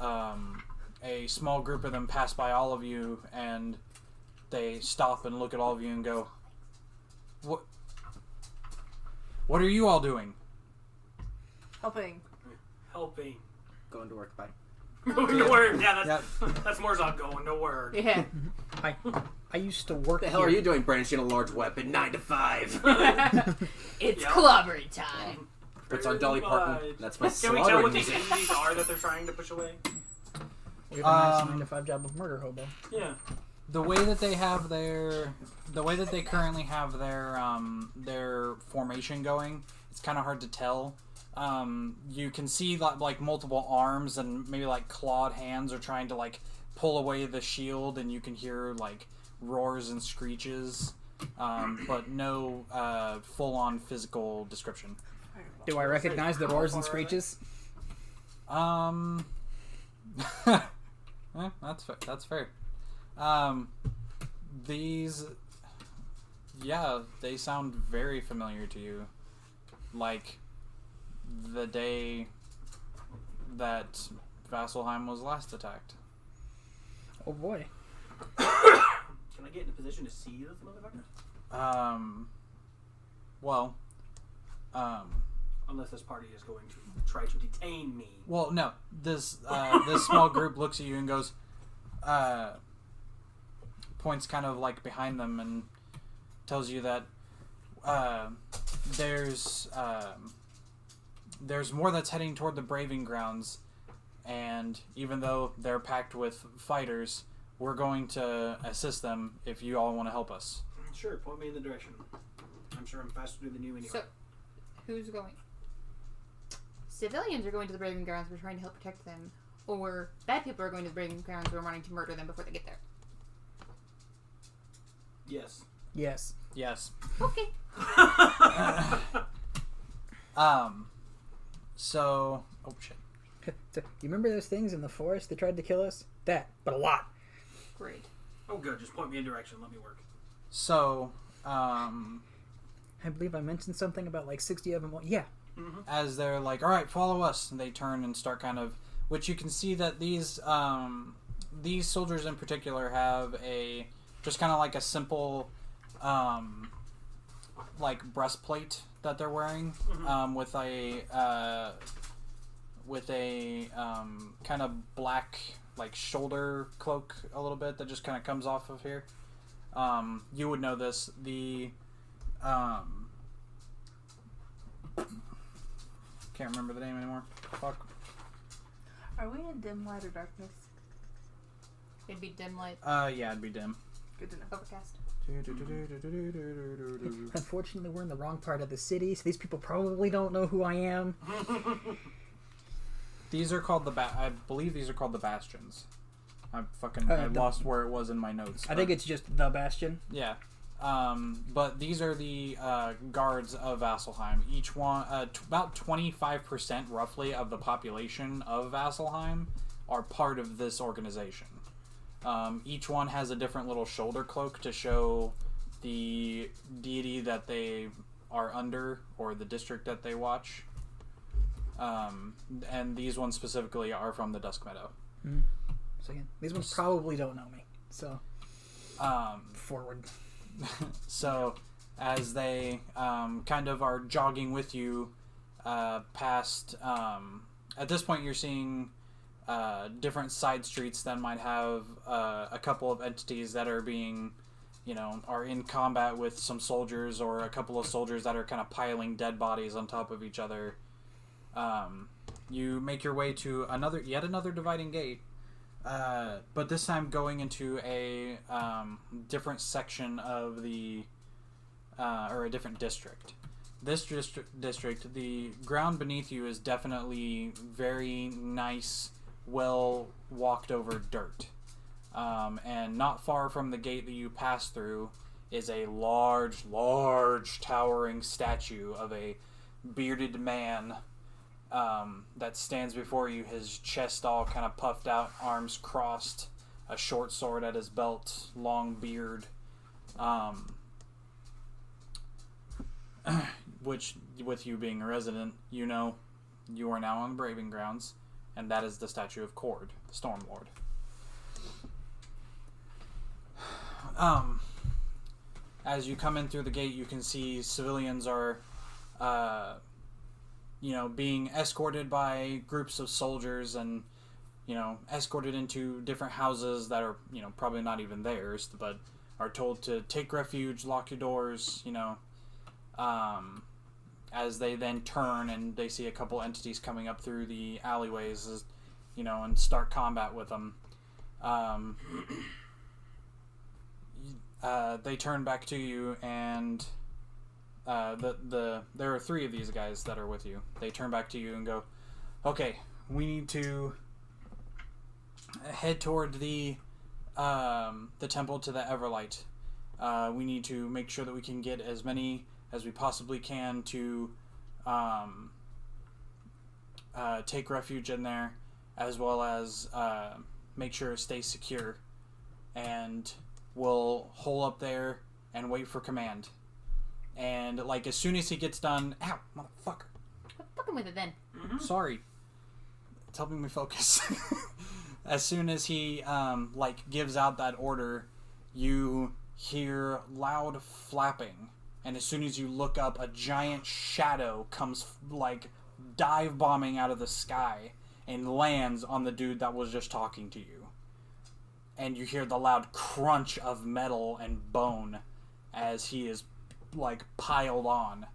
a small group of them pass by all of you, and they stop and look at all of you and go, What are you all doing? Helping. Going to work, bye. Going to work. Yeah, that's Morzok going to work. Yeah. I used to work. What the hell are you doing brandishing a large weapon? 9 to 5. It's clobbering time. Puts on Dolly Parton. That's my Can we tell what slaughtering these music. entities are that they're trying to push away? We have a nice 9 to 5 job of murder hobo. Yeah. the way that they have the way that they currently have their formation going, it's kind of hard to tell. You can see like multiple arms and maybe like clawed hands are trying to like pull away the shield, and you can hear like roars and screeches, but no full-on physical description. Do I recognize the roars and screeches? That's fair. That's fair. These, yeah, they sound very familiar to you. Like the day that Vasselheim was last attacked. Oh boy. Can I get in a position to see those motherfuckers? Well, unless this party is going to try to detain me. Well, no. This small group looks at you and goes, points kind of like behind them and tells you that there's more that's heading toward the Braving Grounds, and even though they're packed with fighters, we're going to assist them if you all want to help us. Sure, point me in the direction. I'm sure I'm faster than you anyway. So, who's going? Civilians are going to the Braving Grounds. We're trying to help protect them. Or bad people are going to the Braving Grounds. We're wanting to murder them before they get there. Yes. Yes. Yes. Okay. So, oh shit. You remember those things in the forest that tried to kill us? That, but a lot. Great. Oh, good. Just point me in direction. Let me work. So, I believe I mentioned something about like 60 of them. Yeah. Mm-hmm. as they're like, all right, follow us, and they turn and start kind of, which you can see that these soldiers in particular have just kind of like a simple, like breastplate that they're wearing, Mm-hmm. with a kind of black like shoulder cloak a little bit that just kind of comes off of here. You would know this. Can't remember the name anymore. Fuck. Are we in dim light or darkness? It'd be dim light. Yeah, it'd be dim. Good to know. Overcast. Unfortunately, we're in the wrong part of the city, so these people probably don't know who I am. These are called I believe these are called the Bastions. I The- lost where it was in my notes. I think it's just the Bastion. Yeah. But these are the guards of Vasselheim. Each one, about 25% roughly of the population of Vasselheim are part of this organization. Each one has a different little shoulder cloak to show the deity that they are under, or the district that they watch. And these ones specifically are from the Dusk Meadow. So again, these ones probably don't know me. So, forward. So, as they kind of are jogging with you past, at this point you're seeing different side streets that might have a couple of entities that are being, are in combat with some soldiers, or a couple of soldiers that are kind of piling dead bodies on top of each other. You make your way to yet another dividing gate. But this time going into a different section of or a different district. This district, the ground beneath you is definitely very nice, well walked over dirt. And not far from the gate that you pass through is a large towering statue of a bearded man that stands before you, his chest all kind of puffed out, arms crossed, a short sword at his belt, long beard, which, with you being a resident, you are now on the Braving Grounds, and that is the statue of Cord, the Stormlord. As you come in through the gate, you can see civilians are being escorted by groups of soldiers and, escorted into different houses that are, probably not even theirs, but are told to take refuge, lock your doors, as they then turn and they see a couple entities coming up through the alleyways, and start combat with them. they turn back to you, and there are 3 of these guys that are with you. They turn back to you and go, "Okay, we need to head toward the temple to the Everlight. We need to make sure that we can get as many as we possibly can to take refuge in there, as well as make sure it stays secure. And we'll hole up there and wait for command." And like as soon as he gets done, ow, motherfucker! Quit fucking with it then. Sorry, it's helping me focus. As soon as he gives out that order, you hear loud flapping, and as soon as you look up, a giant shadow comes dive bombing out of the sky and lands on the dude that was just talking to you. And you hear the loud crunch of metal and bone as he is piled on.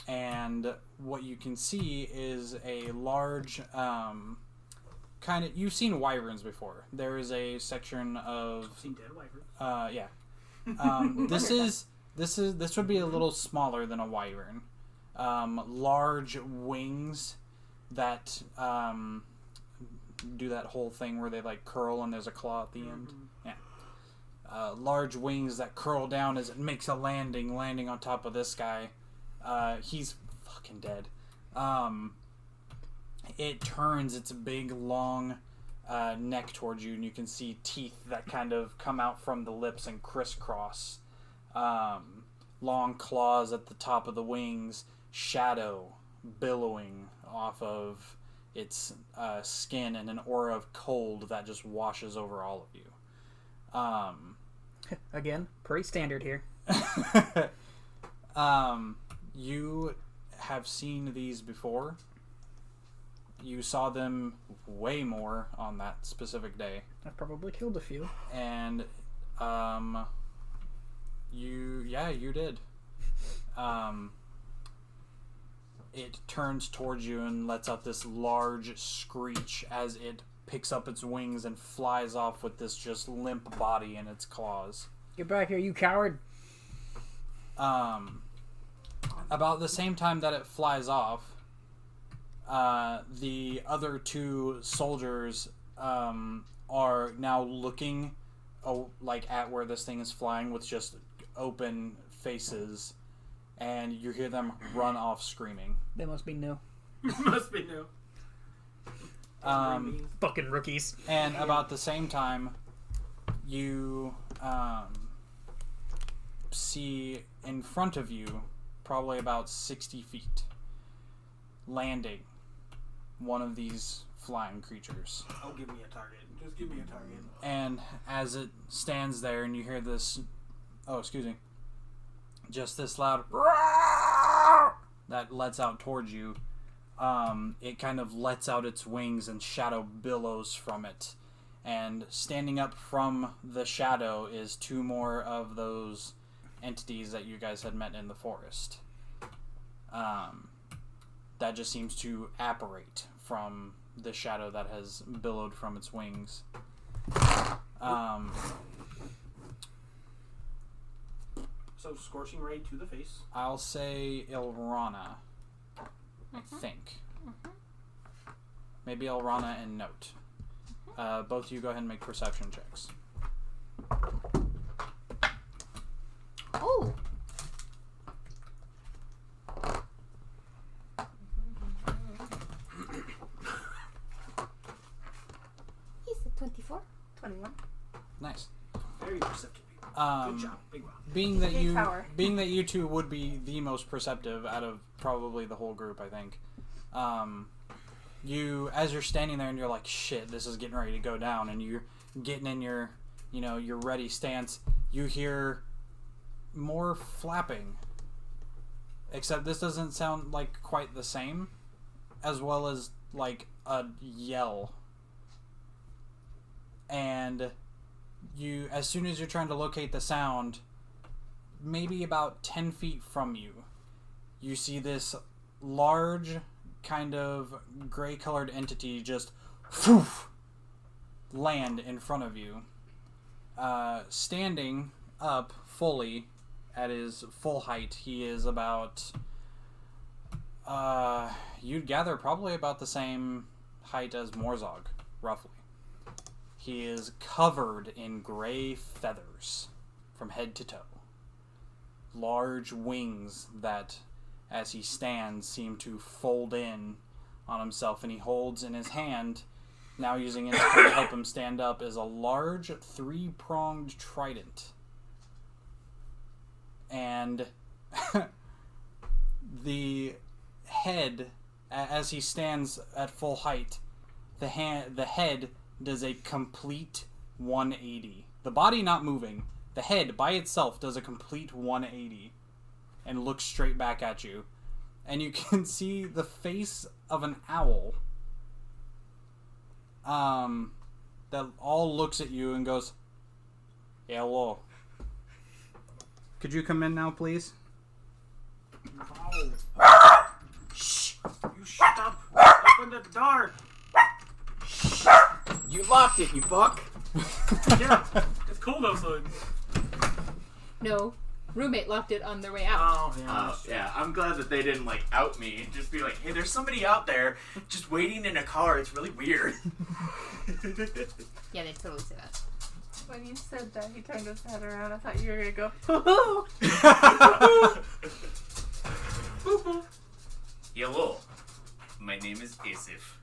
And what you can see is a large you've seen wyverns before. There is a section of I've seen dead wyverns. yeah. This would be a little smaller than a wyvern. Large wings that do that whole thing where they curl and there's a claw at the end. Yeah. Large wings that curl down as it makes a landing on top of this guy. He's fucking dead. It turns its big long neck towards you, and you can see teeth that kind of come out from the lips and crisscross. Long claws at the top of the wings, shadow billowing off of its skin, and an aura of cold that just washes over all of you. Again, pretty standard here. You have seen these before. You saw them way more on that specific day. I've probably killed a few. And you did. It turns towards you and lets out this large screech as it picks up its wings and flies off with this just limp body in its claws. Get back here, you coward! About the same time that it flies off, the other 2 soldiers are now looking at where this thing is flying with just open faces, and you hear them run off screaming. They must be new. Must be new. Fucking rookies. And about the same time, you see in front of you, probably about 60 feet, landing one of these flying creatures. Oh, give me a target. Just give me a target. And as it stands there and you hear this... Oh, excuse me. Just this loud... that lets out towards you. It kind of lets out its wings and shadow billows from it. And standing up from the shadow is 2 more of those entities that you guys had met in the forest. That just seems to apparate from the shadow that has billowed from its wings. So, Scorching Ray to the face. I'll say Ilrana, I think. Maybe Ilrana and Note. Both of you go ahead and make perception checks. Oh! He's a 24. 21. Nice. Very perceptive people. Good job. Big rock. Being that Big power. you 2 would be the most perceptive out of probably the whole group, I think. You, as you're standing there and you're like, shit, this is getting ready to go down, and you're getting in your, your ready stance, you hear more flapping. Except this doesn't sound like quite the same, as well as like a yell. And you, as soon as you're trying to locate the sound, maybe about 10 feet from you, you see this large kind of gray colored entity just land in front of you. Standing up fully at his full height, he is about, you'd gather probably about the same height as Morzog, roughly. He is covered in gray feathers from head to toe. Large wings that, as he stands, seem to fold in on himself, and he holds in his hand, now using it to kind of help him stand up, is a large 3-pronged trident. And the head, as he stands at full height, the head does a complete 180. The body not moving, the head by itself does a complete 180 and looks straight back at you. And you can see the face of an owl that all looks at you and goes, "Hello. Could you come in now, please?" Oh. Shh! You shut up! Open the door! You locked it, you fuck! Yeah, it's cold outside. No. Roommate locked it on their way out. Oh, yeah. Yeah, I'm glad that they didn't, like, out me and just be like, hey, there's somebody out there just waiting in a car. It's really weird. Yeah, they totally say that. When you said that, he turned his head around. I thought you were gonna go, Hello. My name is Asif.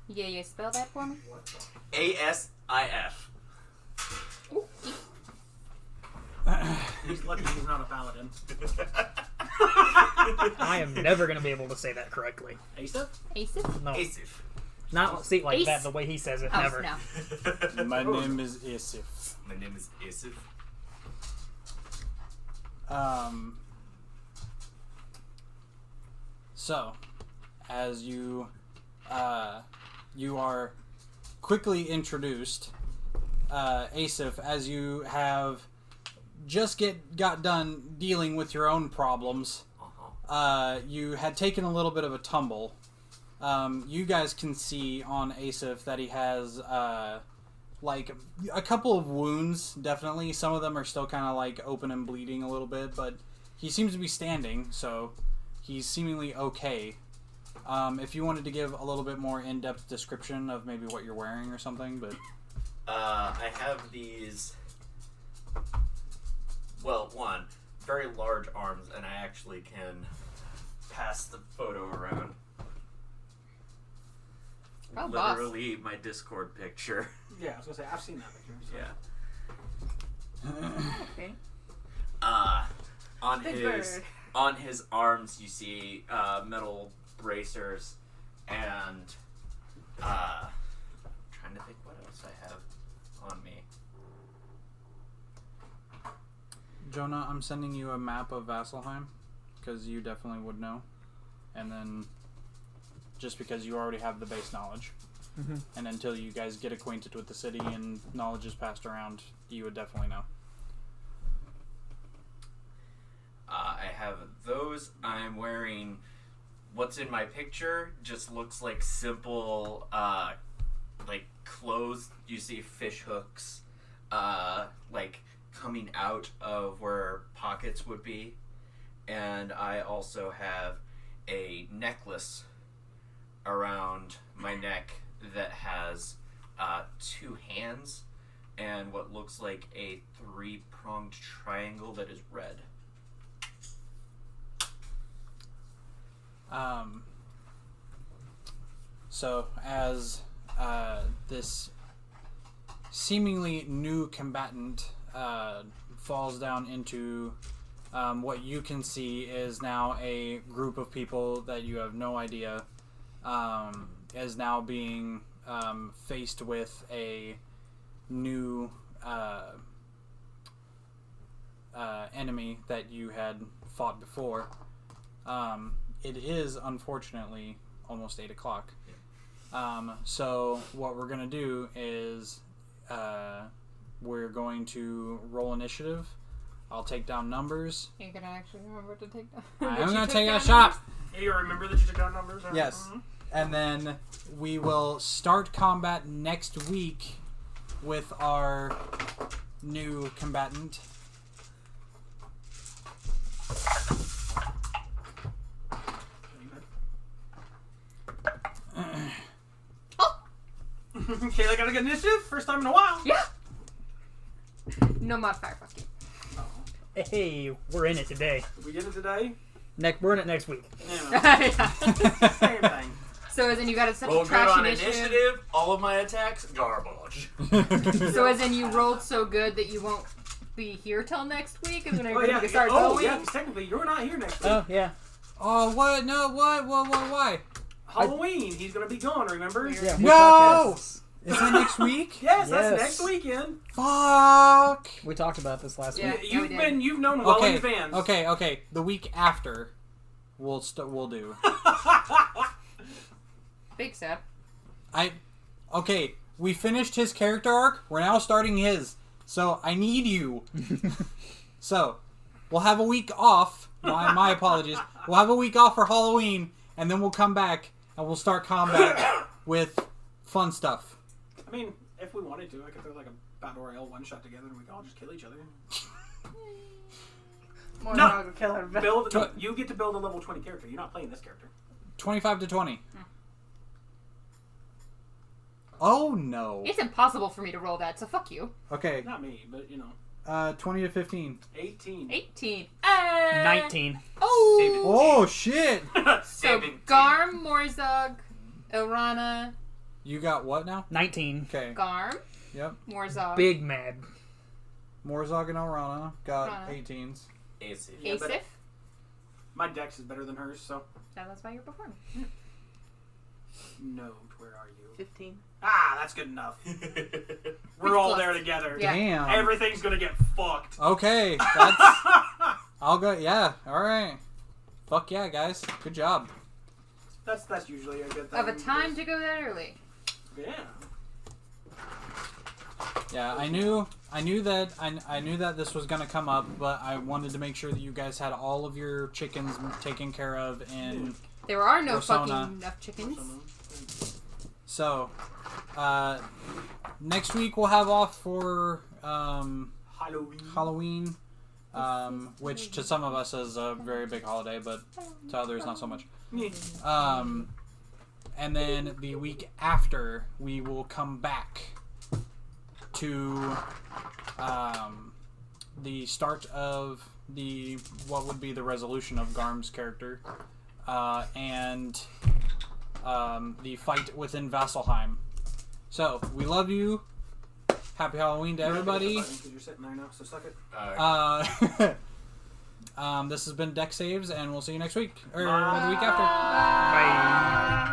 Yeah, you spell that for me? A-S-I-F. He's lucky he's not a paladin. I am never going to be able to say that correctly. Asif? Asif? No. Asif. Not see like Ace? that the way he says it. Oh, Never. no. My name is Isif. My name is Asif. So, as you are quickly introduced, Asif, as you have just got done dealing with your own problems, you had taken a little bit of a tumble. You guys can see on Asif that he has like a couple of wounds, definitely. Some of them are still kind of like open and bleeding a little bit, but he seems to be standing, so he's seemingly okay. If you wanted to give a little bit more in-depth description of maybe what you're wearing or something, but... I have these... Well, one, very large arms, and I actually can pass the photo around. Oh, boss. Literally my Discord picture. Yeah, I was gonna say, I've seen that picture. So. Yeah. okay. On Big his bird. on his arms you see metal bracers and trying to think what else I have on me. Jonah, I'm sending you a map of Vasselheim, because you definitely would know. And then, just because you already have the base knowledge. Mm-hmm. And until you guys get acquainted with the city and knowledge is passed around, you would definitely know. I have those. I'm wearing what's in my picture. Just looks like simple, like clothes. You see fish hooks, like coming out of where pockets would be. And I also have a necklace around my neck that has 2 hands and what looks like a 3-pronged triangle that is red. So as this seemingly new combatant falls down into what you can see is now a group of people that you have no idea is now being faced with a new enemy that you had fought before. It is unfortunately almost 8 o'clock. So what we're gonna do is we're going to roll initiative. I'll take down numbers. You're gonna actually remember to take down. I am gonna take a shot. Hey, you remember that you took down numbers? Yes. And then we will start combat next week with our new combatant. Kayla got a good initiative. First time in a while. Yeah. No modifier. Fuck you. Hey, we're in it today. Did we get it today? We're in it next week. Yeah. Same thing. So as in you got such Roll a good trash on initiative. initiative. All of my attacks, garbage. So as in you rolled so good that you won't be here till next week, is when everybody can start oh going. yeah, 'cause technically you're not here next week. Oh, yeah. Oh, what? No, what? Why? Halloween, he's gonna be gone. Remember? Yeah, No! Is that next week? Yes, Yes. that's next weekend. Fuck! We talked about this last Yeah. week. You've known well in Okay, advance. okay. The week after, we'll do. Big step. Okay, we finished his character arc. We're now starting his. So I need you. So we'll have a week off. My apologies. We'll have a week off for Halloween, and then we'll come back and we'll start combat with fun stuff. I mean, if we wanted to, I could throw like a battle royale one shot together, and we could all just kill each other. More No. dog will kill her. You get to build a level 20 character. You're not playing this character. 25 to 20. Oh no. It's impossible for me to roll that, so fuck you. Okay. Not me, but you know. 20 to 15. 18. 18. 19. Oh! Oh shit! So Garm, Morzog, Orana, You got what now? 19. Okay. Garm, Yep. Morzog, Big mad. Morzog and Orana got Orana. 18s. AC. Yeah, but- Asif. My dex is better than hers, so. That's why you're performing. Note, where are you? 15. Ah, that's good enough. We're all there together. Yeah. Damn. Everything's gonna get fucked. Okay. That's. I'll go. Yeah. All right. Fuck yeah, guys. Good job. That's usually a good thing. Of a time to go that early. Yeah. Yeah, I knew that this was gonna come up, but I wanted to make sure that you guys had all of your chickens taken care of in. There are no Persona. fucking enough chickens. So, next week we'll have off for Halloween. Halloween, which to some of us is a very big holiday, but to others not so much. Yeah. And then the week after we will come back to the start of what would be the resolution of Garm's character, and the fight within Vasselheim. So we love you. Happy Halloween to everybody. Because you're sitting there now, so suck it. This has been DexSaves, and we'll see you next week or Bye. the week after. Bye.